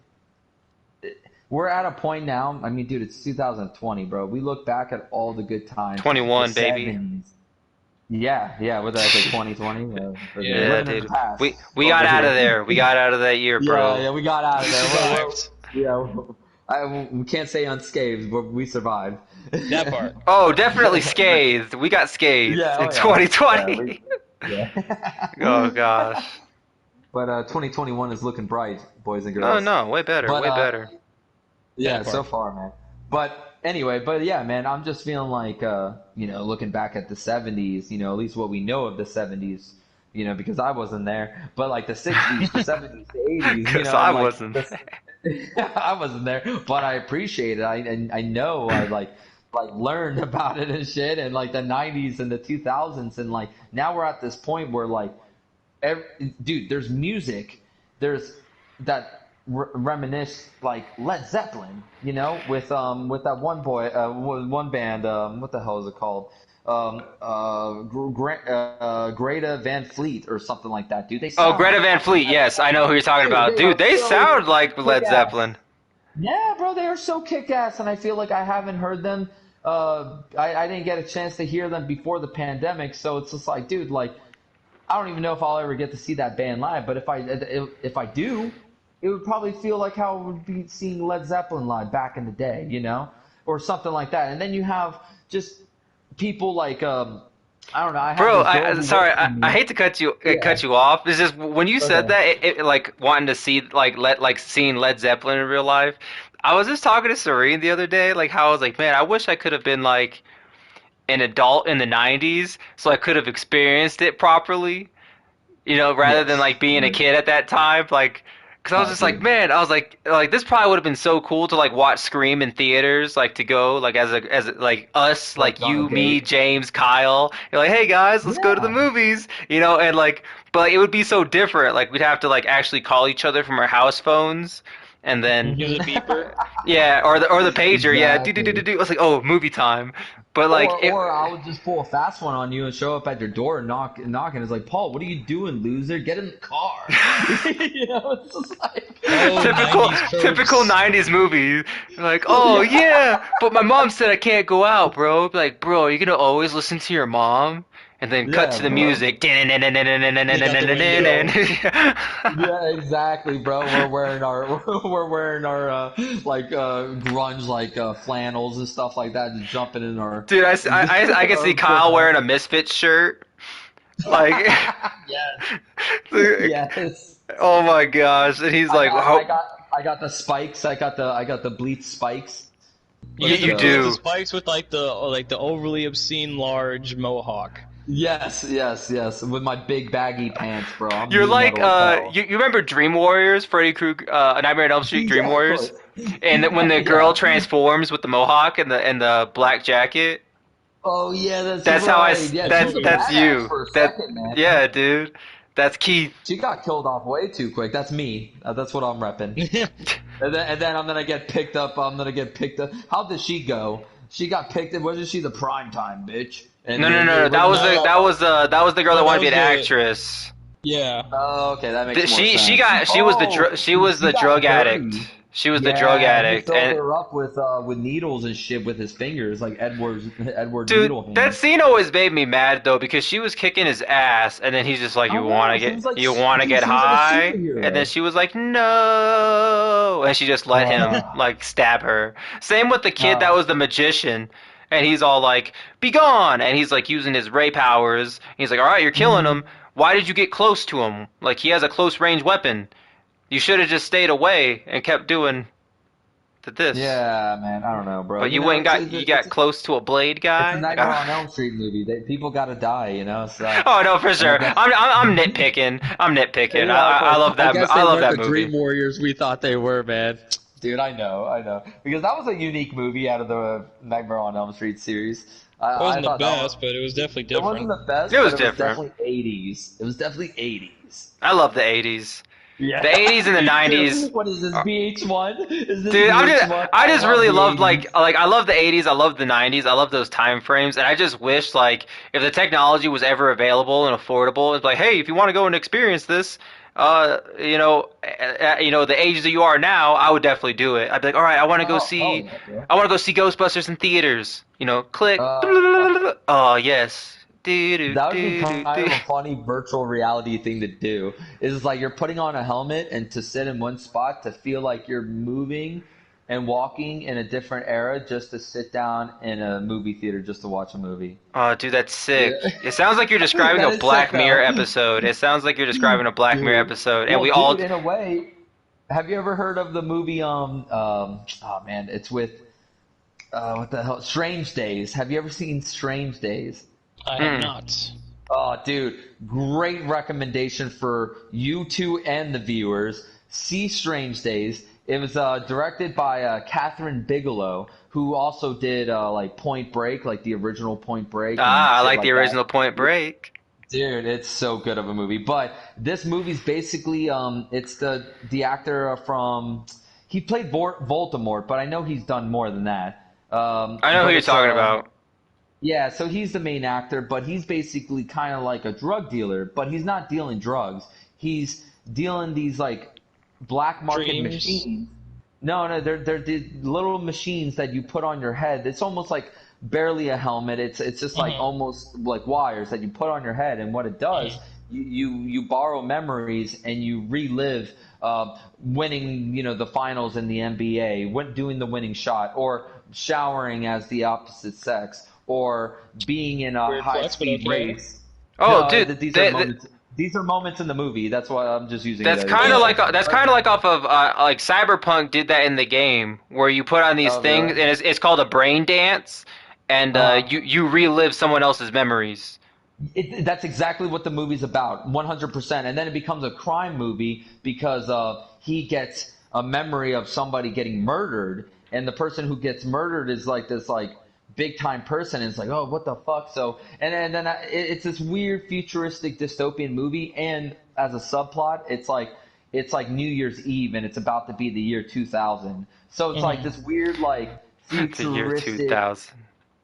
We're at a point now. I mean, dude, it's 2020, bro. We look back at all the good times, the 21, baby. '70s. Yeah. Was that like 2020? Yeah, Living in the dude. past We got over out of here. there. We got out of that year, Yeah, bro. we got out of there. Survived. We can't say unscathed, but we survived. That part. Oh, definitely scathed. We got scathed Yeah, in oh yeah. Yeah, 2020. yeah. Oh gosh. But 2021 is looking bright, boys and Oh girls. no, way better, But way better. yeah, That so part. far, man. But anyway, but yeah, man, I'm just feeling like, looking back at the '70s, at least what we know of the '70s, because I wasn't there. But like the '60s, the '70s, the '80s, Because I and like wasn't. I wasn't there, but I appreciate it. I know I like learned about it and shit, and like the '90s and the 2000s, and like now we're at this point where like, dude, there's music, there's that reminisce like Led Zeppelin, with that one boy, one band, what the hell is it called? Greta Van Fleet or something like that, dude. They Oh, sound Greta Van Fleet. Yes, I know who you're talking dude, about. they are Dude, they so sound like kick Led ass. Zeppelin. Yeah, bro, they are so kick ass, and I feel like I haven't heard them. I didn't get a chance to hear them before the pandemic, so it's just like, dude, like I don't even know if I'll ever get to see that band live, but if I do, it would probably feel like how it would be seeing Led Zeppelin live back in the day, or something like that. And then you have just people like I don't know. I have Bro, this girl who sorry, works for I me. hate to Yeah. cut you off. It's just when you said Okay. that, like wanting to see like seeing Led Zeppelin in real life. I was just talking to Serene the other day, like how I was like, man, I wish I could have been like an adult in the '90s, so I could have experienced it properly. Rather than Yes. like being a kid at that time, like, because I was Oh, just like, dude. man, I was like this probably would have been so cool to like watch Scream in theaters, like to go like like us, Like like on a you, me, date. James, Kyle. You're like, hey guys, let's go to the Yeah. movies, and like, but it would be so different. Like we'd have to like actually call each other from our house phones, and then Use a beeper. yeah, or the pager, yeah, do do do do Exactly. do. I was like, oh, movie time, but like it. Or I would just pull a fast one on you and show up at your door and knock, and it's like, Paul, what are you doing, loser? Get in the car. It's just like, Oh, Typical 90s typical tropes. 90s movie. Like, oh yeah. yeah, but my mom said I can't go out, bro. Be like, bro, are you gonna always listen to your mom? And then cut Yeah, to the bro. music. Look out the window. Yeah, exactly, bro. We're wearing our grunge flannels and stuff like that, just jumping in our Dude, I can see our Kyle football. wearing a Misfits shirt. Like, Yes. Yes. oh my gosh, and he's I like, got I oh, got I got the spikes. I got the bleach spikes. You you, get Like the you you get the do. spikes with like the overly obscene large mohawk. yes. With my big baggy pants, bro. I'm You're new like, metal as hell. you remember Dream Warriors, Freddy Krueger, Nightmare on Elm Street, Dream Yeah, of Warriors, course. and when the girl Yeah. transforms with the mohawk and the black jacket. Oh yeah, that's That's how right. Yeah, she was a that's badass you. for a That second, man. yeah, dude. That's Keith. She got killed off way too quick. That's me. That's what I'm repping. And then I'm gonna get picked up. I'm gonna get picked up. How did she go? She got picked up. Wasn't she the prime time bitch? And No, no, then no, no. it That wasn't was she? No, the girl no, that that wanted to be was an the actress. yeah. Oh, okay, that makes more She sense. got Oh, she was he the got drug addict. dirty. She was the drug Yeah, and he addict, filled and her up with needles and shit with his fingers, like Edward dude, Needle that hands. scene always made me mad though because she was kicking his ass, and then he's just like, I "You want to know. She get was like, you want to dude, get she was like a high?" And then superhero. she was like, "No," and she just let him Uh, like stab her. Same with the kid that uh, was the magician, and he's all like, "Be gone!" and he's like using his ray powers. He's like, "All right, you're killing him. mhm. Why did you get close to him? Like he has a close range weapon. You should have just stayed away and kept doing this." Yeah, man. I don't know, bro. But you went and you got close to a blade It's a guy. Like, Nightmare on Elm Street movie. People gotta die. So, oh no, for and I sure. guess, I'm nitpicking. I'm nitpicking. yeah, of I course. love I that. guess I they love weren't that the Dream movie. Warriors we thought they were, man. Dude, I know, because that was a unique movie out of the Nightmare on Elm Street series. It I wasn't the thought that was. best, but it was definitely It wasn't different. the best, It was but it was different. definitely 80s. It was definitely 80s. I love the 80s. Yeah. The 80s and the Dude, 90s. what is this, VH1? Is this Dude, VH1? I I just love really the loved 80s. like I love the 80s, I love the 90s, I love those time frames, and I just wish like if the technology was ever available and affordable, it's like, hey, if you want to go and experience this, the age that you are now, I would definitely do it. I'd be like, all right, Oh, hell yeah, bro. I want to go see Ghostbusters in theaters. Click. Uh, Oh yes. Do do That would be do do kind do. of a funny virtual reality thing to do. Is like you're putting on a helmet and to sit in one spot to feel like you're moving and walking in a different era just to sit down in a movie theater just to watch a movie. Oh, dude, that's Yeah. sick. It sounds like you're describing a That is sick Black Mirror though. episode. It sounds like you're describing a Black Mirror Dude. episode, and Well, we all. dude, in a way, have you ever heard of the movie oh man, it's with what the hell? Strange Days. Have you ever seen Strange Days? I have Mm. not. Oh, dude, great recommendation for you two and the viewers. See Strange Days. It was directed by Catherine Bigelow, who also did like Point Break, like the original Point Break and Ah, I shit like the like that. original Point Break. Dude, it's so good of a movie. But this movie's basically it's the actor from he played Voldemort, but I know he's done more than that. I know who But you're it's talking about. yeah, so he's the main actor, but he's basically kind of like a drug dealer, but he's not dealing drugs. He's dealing these like black market Dreams. machines. No, no, they're these little machines that you put on your head. It's almost like barely a helmet. It's just like Mhm. almost like wires that you put on your head, and what it does, Mhm. you borrow memories and you relive winning, the finals in the NBA, doing the winning shot, or showering as the opposite sex, or being in a Weird high flex, but speed okay. race. Oh, No, dude, these are moments. These are moments in the movie. That's why I'm just using it that's as kind of like examples. But off of like Cyberpunk did that in the game where you put on these oh, things really? and it's called a brain dance, and Uh, you relive someone else's memories. That's exactly what the movie's about, 100%. And then it becomes a crime movie because he gets a memory of somebody getting murdered, and the person who gets murdered is like this like big time person, and it's like, oh, what the fuck? So, and then it's this weird futuristic dystopian movie, and as a subplot, it's like New Year's Eve, and it's about to be the year 2000. So it's like Mhm. this weird like The year futuristic. 2000.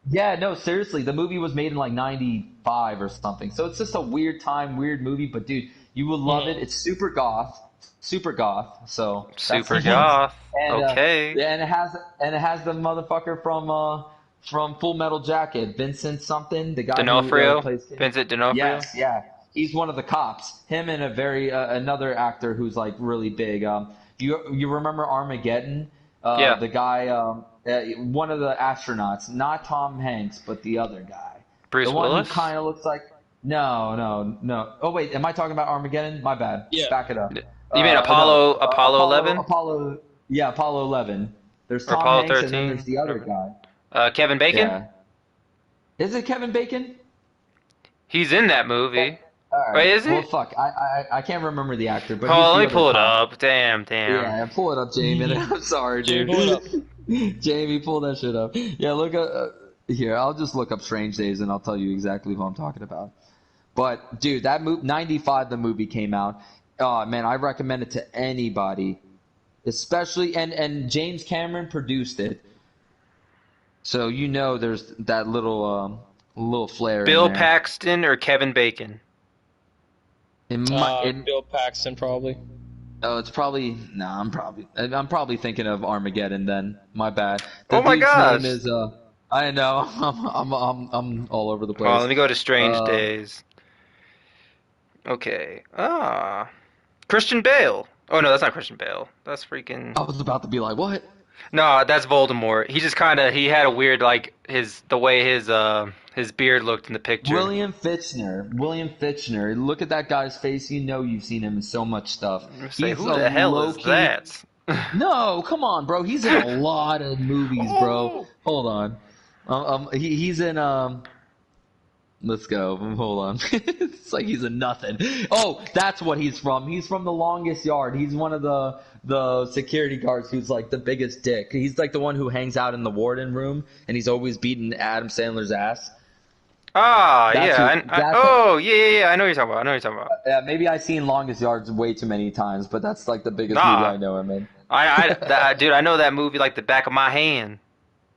Yeah, no, seriously, the movie was made in like 95 or something. So it's just a weird time, weird movie, but dude, you will love it. Mhm. It's super goth, super goth. So that's the Super thing. goth. And Okay. yeah, and it has the motherfucker from Full Metal Jacket, Vincent something, the guy who D'Onofrio. plays Vincent D'Onofrio. Yes, yeah. He's one of the cops. Him and a very another actor who's like really big. You remember Armageddon? Yeah. The guy, one of the astronauts, not Tom Hanks, but the other guy, the Bruce one who Willis. kind of looks like. No, no, no. Oh wait, am I talking about Armageddon? My bad. Yeah. Back it up. You mean No, Apollo 11? Yeah, Apollo 11. There's Or Tom Apollo Hanks, and then 13? there's the other Whatever. guy. Kevin Bacon? Yeah. Is it Kevin Bacon? He's in that movie. All Wait, right. is Well, he? fuck. I can't remember the actor, but he's Oh, the let me other pull it cop. up. Damn, damn. Yeah, pull it up, Jamie. I'm sorry, Jamie, dude. pull it up. Jamie, pull that shit up. Yeah, look up here. I'll just look up Strange Days and I'll tell you exactly who I'm talking about. But dude, that movie, 95, the movie came out. Oh man, I recommend it to anybody, especially and James Cameron produced it, so there's that little flair in Bill there. Paxton or Kevin Bacon? Bill Paxton probably. Oh, it's probably no. I'm probably thinking of Armageddon. Then my bad. The Oh my dude's name gosh. is I know. I'm all over the Oh, place. let me go to Strange Uh, Days. Okay. Christian Bale. Oh no, that's not Christian Bale. That's freaking. I was about to be like, what? No, that's Voldemort. He just he had a weird like the way his beard looked in the picture. William Fichtner. William Fichtner. Look at that guy's face. You've seen him in so much stuff. I'm gonna say, He's who a the hell low is key. that? No, come on, bro. He's in a lot of movies, bro. Oh. Hold on. He's in Let's go. Hold on. It's like he's a nothing. Oh, that's what he's from. He's from The Longest Yard. He's one of the security guards who's like the biggest dick. He's like the one who hangs out in the warden room, and he's always beating Adam Sandler's ass. Ah, That's who. yeah. That's Oh, yeah, yeah, yeah. I know what you're talking about. I know what you're talking about. maybe I've seen Longest Yards way too many times, but that's like the biggest movie Nah, I know him in. dude, I know that movie like the back of my hand.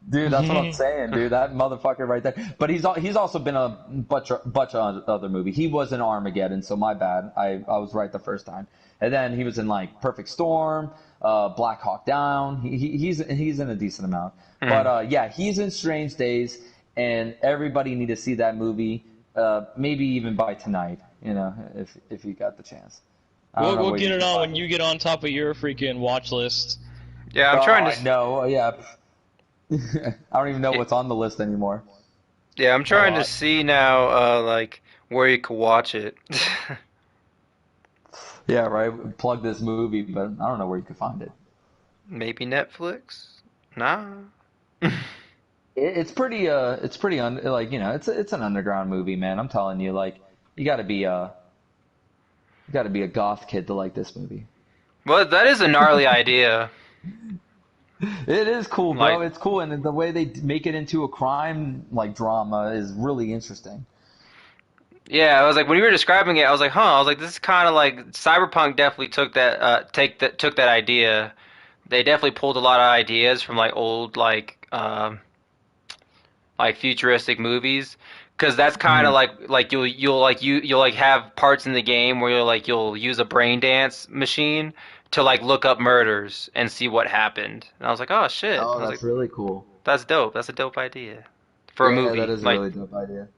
Dude, that's what I'm saying, dude. That motherfucker right there. But he's also been a bunch of other movie. He was in Armageddon, so my bad. I was right the first time. And then he was in like Perfect Storm, Black Hawk Down. He's in a decent amount. But yeah, he's in Strange Days, and everybody need to see that movie. Maybe even by tonight, if you got the chance. We'll get it on when you get on top of your freaking watch list. Yeah, I'm trying to. No, yeah. I don't even know what's on the list anymore. Yeah, I'm trying to see now, like where you could watch it. Yeah, right. Plug this movie, but I don't know where you could find it. Maybe Netflix? Nah. It's pretty like it's an underground movie, man. I'm telling you, like you got to be a goth kid to like this movie. Well, that is a gnarly idea. It is cool, bro. Like, It's cool, and the way they make it into a crime like drama is really interesting. yeah, I was like when you were describing it, I was like, huh. I was like, this is kind of like Cyberpunk definitely took that took that idea. They definitely pulled a lot of ideas from like old like futuristic movies, because that's kind of Mhm. like you'll like have parts in the game where you'll use a brain dance machine to like look up murders and see what happened. And I was like, oh shit. I Oh, was like, that's really cool. that's dope. That's a dope idea for a Yeah, that movie. is a Like, really dope idea.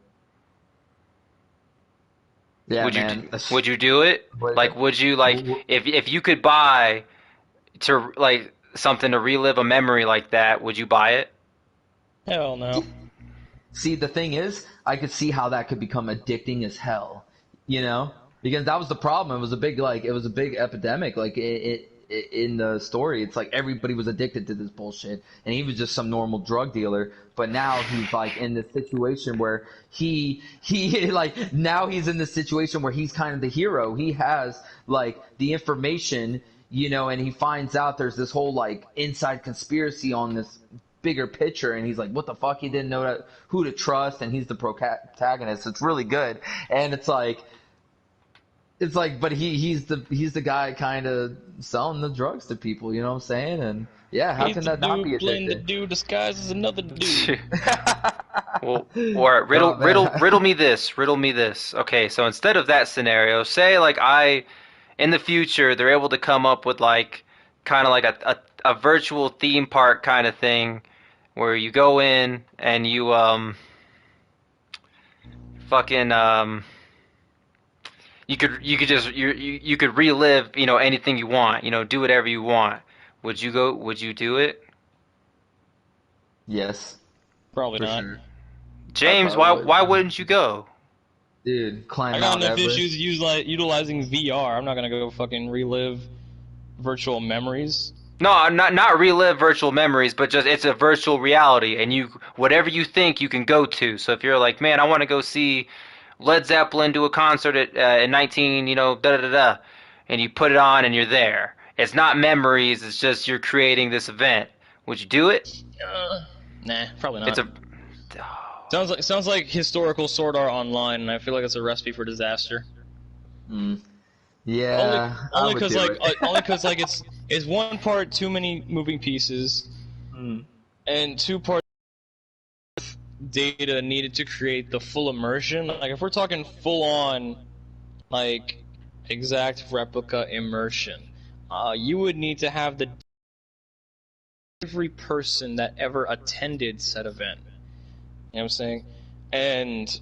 Yeah, would you man. would you do it? What is Like, it? would you like if you could buy to like something to relive a memory like that, would you buy it? Hell no. See, the thing is, I could see how that could become addicting as hell, because that was the problem. It was a big epidemic, like in the story. It's like everybody was addicted to this bullshit, and he was just some normal drug dealer. But now he's like in this situation where he like now he's in this situation where he's kind of the hero. He has like the information, and he finds out there's this whole like inside conspiracy on this bigger picture, and he's like, what the fuck, he didn't know who to trust, and he's the protagonist. It's really good, and it's like but he's the guy kind of selling the drugs to people, you know what I'm saying? And yeah, how He's can the that not be dude playing the addicting? dude disguised as another dude. Well, or Oh, man. riddle me this, riddle me this. Okay, so instead of that scenario, say like in the future they're able to come up with like kind of like a virtual theme park kind of thing where you go in and you fucking you could just you could relive, anything you want, do whatever you want. Would you do it? Yes, Probably for not. sure. I James, probably would. why wouldn't you go? Dude, I climb got Mount enough Everest. issues utilizing VR. I'm not gonna go fucking relive virtual memories. No, not relive virtual memories, but just it's a virtual reality, and whatever you think you can go to. So if you're like, man, I want to go see Led Zeppelin do a concert in 19, da da da da, and you put it on and you're there. It's not memories. It's just you're creating this event. Would you do it? Nah, probably It's not. a Sounds like historical Sword Art Online, and I feel like it's a recipe for disaster. Mm. Only, Yeah, I only would because do like, it. only because like it's one part too many moving pieces, Mm. and two parts data needed to create the full immersion. Like if we're talking full on, like exact replica immersion, you would need to have the every person that ever attended said event. You know what I'm saying? And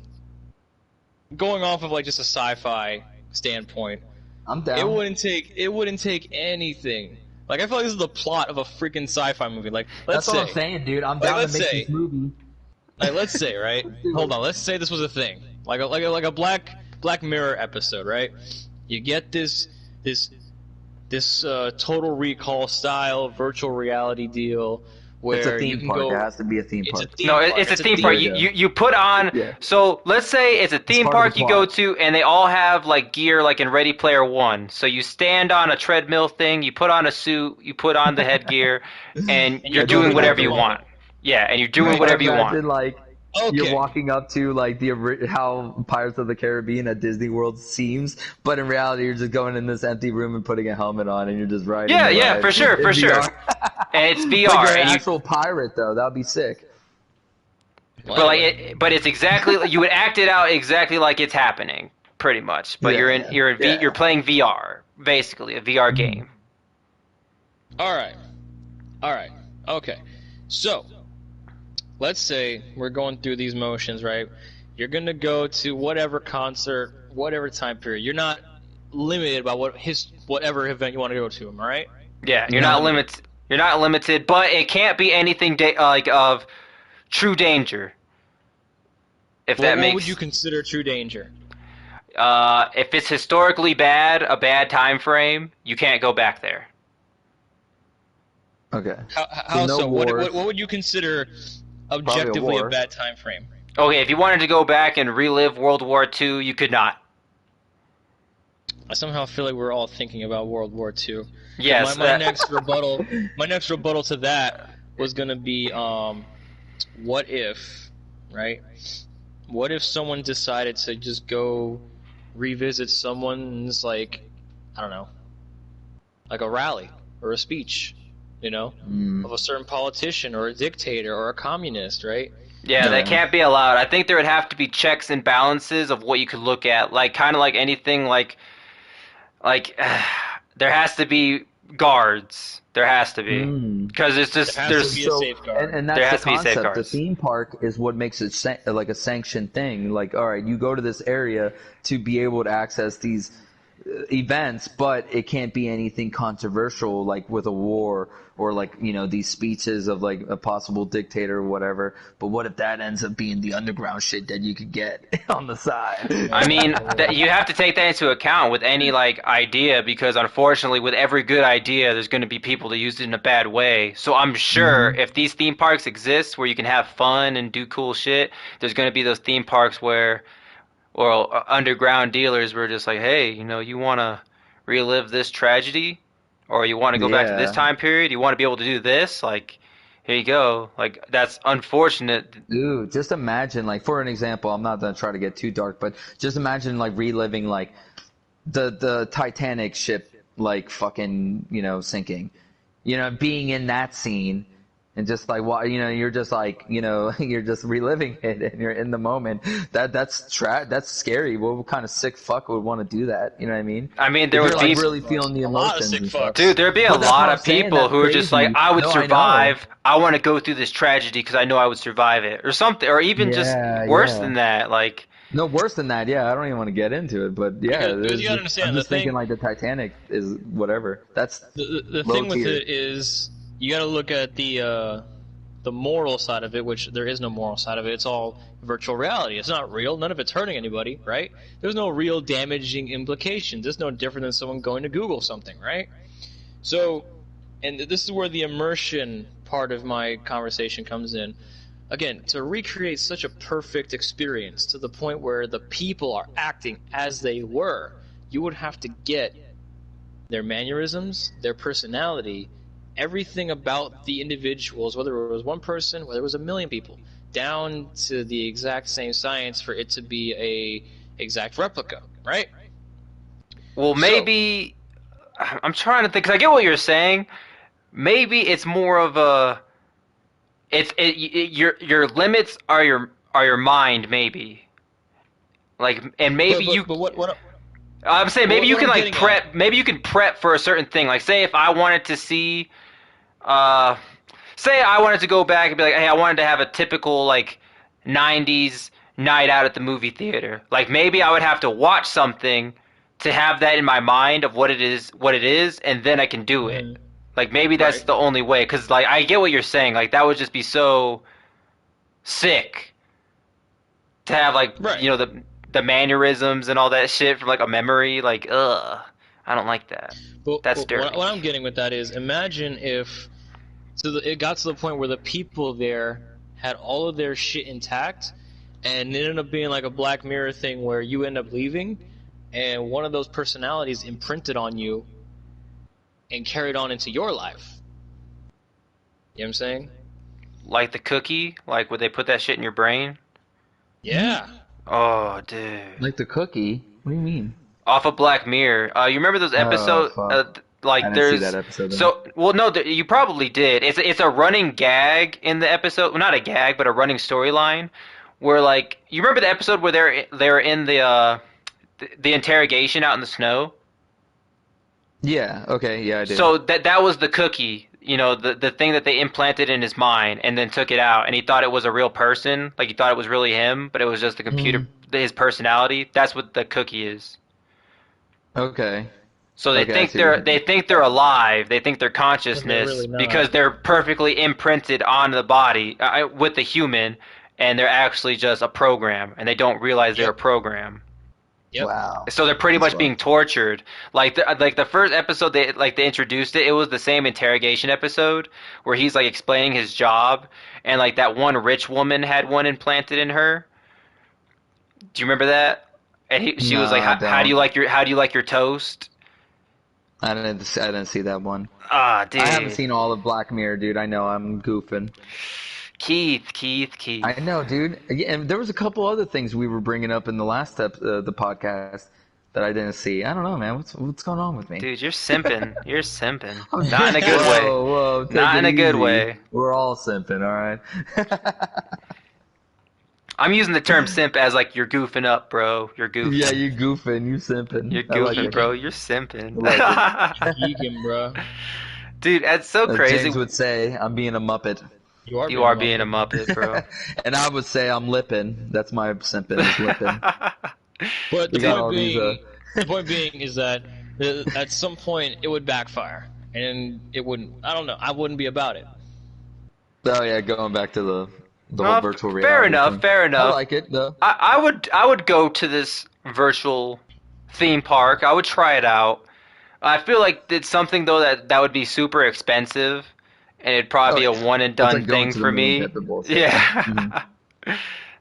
going off of like just a sci-fi standpoint, I'm it down. wouldn't take anything. Like I feel like this is the plot of a freaking sci-fi movie. Like That's what I'm saying, dude. I'm down to let's make say, this movie. let's say, right? Hold on. Let's say this was a thing, like a Black Mirror episode, right? You get this Total Recall style virtual reality deal It's a where you theme can park. It go. has to be a theme It's a park. theme No, park. it's a It's a theme theme. park. There you go. You put on. Yeah. So let's say it's a It's theme part of park the you go plot. to, and they all have like gear, like in Ready Player One. So you stand on a treadmill thing, you put on a suit, you put on the headgear, and And you're you go doing to the whatever you tunnel. want. Yeah, and you're doing Right. Or whatever you want. imagine like you're Okay. walking up to like how Pirates of the Caribbean at Disney World seems, but in reality you're just going in this empty room and putting a helmet on and you're just riding Yeah, the yeah, ride for sure, in for sure. VR. And it's But VR, you're an and you. actual pirate though. That would be sick. Well, But like, anyway. but it's exactly you would act it out exactly like it's happening, pretty much. But Yeah, yeah, you're yeah. playing VR, basically a VR game. All right. All right. Okay. So, let's say we're going through these motions, right? You're going to go to whatever concert, whatever time period. You're not limited by whatever event you want to go to, am I right? Yeah, You're not limited. You're not limited, but it can't be anything like of true danger. If Well, that what would you makes consider true danger? if it's historically bad, a bad time frame, you can't go back there. Okay. How no so? wars. What would you consider Probably a objectively a war. bad time frame? Okay, if you wanted to go back and relive World War II, you could not. I somehow feel like we're all thinking about World War II. Yes. My next rebuttal, to that was gonna be, what if, right? What if someone decided to just go revisit someone's, like, I don't know, like a rally or a speech, of a certain politician or a dictator or a communist, right? Yeah, that Yeah. can't be allowed. I think there would have to be checks and balances of what you could look at, like kind of like anything, like there has to be guards. There has to be because it's just There has to be a So, safeguard. and There that's has the to be concept. The safeguards. theme park is what makes it like a sanctioned thing. Like, all right, you go to this area to be able to access these events, but it can't be anything controversial, like with a war or like these speeches of like a possible dictator or whatever. But what if that ends up being the underground shit that you could get on the side? I mean, that you have to take that into account with any like idea because unfortunately, with every good idea, there's going to be people that use it in a bad way. So I'm sure if these theme parks exist where you can have fun and do cool shit, there's going to be those theme parks where or underground dealers were just like, hey, you want to relive this tragedy, or you want to go back to this Yeah. time period, you want to be able to do this, like, here you go. Like, that's unfortunate. Dude, just imagine, like, for an example, I'm not gonna try to get too dark, but just imagine like reliving like the Titanic ship like fucking sinking, being in that scene and just like you're just like you're just reliving it and you're in the moment. That's scary. What kind of sick fuck would want to do that? You know what I mean? I mean, there If you're would like be, really feeling the A lot of emotions sick and stuff. fucks. dude, there'd be a But that's lot what of I'm saying, people that's who are just like, crazy. I would No, I know. survive. I want to go through this tragedy because I know I would survive it, or something, or even just Yeah, worse yeah. than that, like. No, worse than that. Yeah, I don't even want to get into it, but yeah, Because you gotta understand, I'm the just thinking thing- like the Titanic is whatever. That's The low thing with tier. it is you got to look at the moral side of it, which there is no moral side of it. It's all virtual reality. It's not real. None of it's hurting anybody, right? There's no real damaging implications. It's no different than someone going to Google something, right? So, and this is where the immersion part of my conversation comes in. Again, to recreate such a perfect experience to the point where the people are acting as they were, you would have to get their mannerisms, their personality, everything about the individuals, whether it was one person, whether it was a million people, down to the exact same science for it to be a exact replica, right? Well, So- maybe I'm trying to think because I get what you're saying. Maybe it's more of a your limits are your mind maybe like and maybe you But what I'm saying maybe you what can I'm like getting prep at- maybe you can prep for a certain thing like say if I wanted to see uh say I wanted to go back and be like hey I wanted to have a typical like 90s night out at the movie theater like maybe I would have to watch something to have that in my mind of what it is and then I can do it. Like maybe that's Right. the only way, because like I get what you're saying. Like that would just be so sick to have like Right. the mannerisms and all that shit from like a memory. Like I don't like that. But That's what dirty. I'm getting with that is imagine if So it got to the point where the people there had all of their shit intact, and it ended up being like a Black Mirror thing where you end up leaving, and one of those personalities imprinted on you and carried on into your life. You know what I'm saying? Like the cookie, like would they put that shit in your brain? Yeah. Oh, dude. Like the cookie? What do you mean? Off of Black Mirror. You remember those Oh, episodes? fuck. I Like didn't see there's that episode. so well no, you probably did. It's a running gag in the episode. Well, not a gag, but a running storyline where like you remember the episode where they're in the interrogation out in the snow. Yeah, okay, yeah, I did. So that was the cookie, you know, the thing that they implanted in his mind and then took it out, and he thought it was a real person, like he thought it was really him, but it was just the computer, his personality. That's what the cookie is. Okay. So they Okay, I think see what you they mean. think they're alive. They think they're consciousness really not. because they're perfectly imprinted on the body with the human, and they're actually just a program, and they don't realize they're a Yep. program. Yep. Wow. So they're pretty That's much being tortured. Like the first episode they introduced it. It was the same interrogation episode where he's like explaining his job, and like that one rich woman had one implanted in her. Do you remember that? And she No, was like, I how do you don't. like your toast?" I didn't see that one. Ah, I haven't dude. seen all of Black Mirror, dude. I know I'm goofing. Keith. I know, dude. Yeah, and there was a couple other things we were bringing up in the last the podcast that I didn't see. I don't know, man. What's going on with me? Dude, you're simping. You're simping. I'm Not in a good way. Whoa, take Not it in a good easy. way. We're all simping, all right? I'm using the term simp as like you're goofing up, bro. You're goofing. Yeah, you goofing, you simping. You're I like goofing, it. bro. You're simping. I Geeking, bro. Dude, that's so As crazy. James would say, I'm being a muppet. You are being a muppet, bro. And I would say I'm lipping. That's my simping is lipping. But the You got point all these, being, the point being is that at some point it would backfire, and it wouldn't. I don't know. I wouldn't be about it. Oh yeah, going back to the Well, whole virtual reality. fair enough, thing. fair I enough. like it though. I would go to this virtual theme park. I would try it out. I feel like it's something though that would be super expensive, and it'd probably Oh, be a yeah. one and It's done like going thing to the for moon me. type of bullshit. Yeah. Mhm.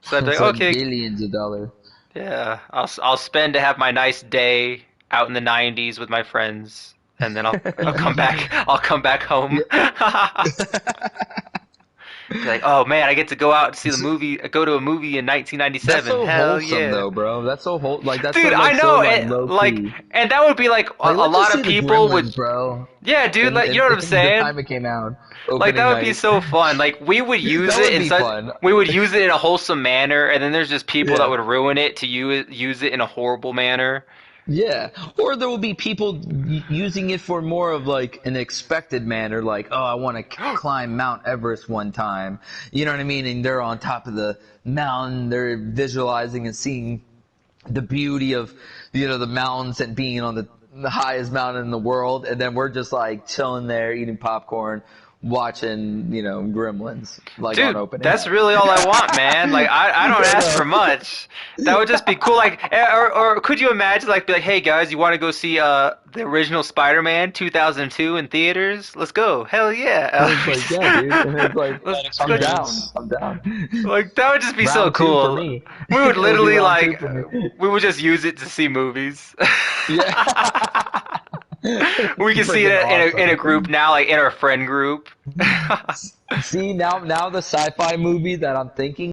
So I'd be It's like, like okay, billions of dollars. yeah, I'll spend to have my nice day out in the '90s with my friends, and then I'll come back. I'll come back home. Be like, oh man, I get to go out and see the movie. Go to a movie in That's 1997. so Hell wholesome yeah, though, bro. That's so like that's dude! so, I like, know, so, like, and low like, key. and that would be like a Like, let's lot just of see the people Gremlins, would. bro. Yeah, dude. Like, you know what I'm The saying? time it came out, Like opening that would be night. so fun. Like we would use That it would in be such fun. we would use it in a wholesome manner, and then there's just people that Yeah. would ruin it to use it in a horrible manner. Yeah, or there will be people using it for more of like an expected manner, like, oh, I want to climb Mount Everest one time. You know what I mean? And they're on top of the mountain, they're visualizing and seeing the beauty of, the mountains and being on the highest mountain in the world, and then we're just like chilling there eating popcorn, watching, Gremlins like on Dude, opening that's night. really all I want, man. Like I don't ask for much. That would just be cool. Like, or could you imagine, like, be like, hey guys, you want to go see the original Spider-Man 2002 in theaters? Let's go. Hell yeah. It's like, yeah, dude. And it's like, Let's I'm go. down. I'm down. Like that would just be so Round two cool. for me. We would It would be literally round two like for me. we would just use it to see movies. Yeah. We can see it Freaking in a awesome. group now, like in our friend group. See, now the sci-fi movie that I'm thinking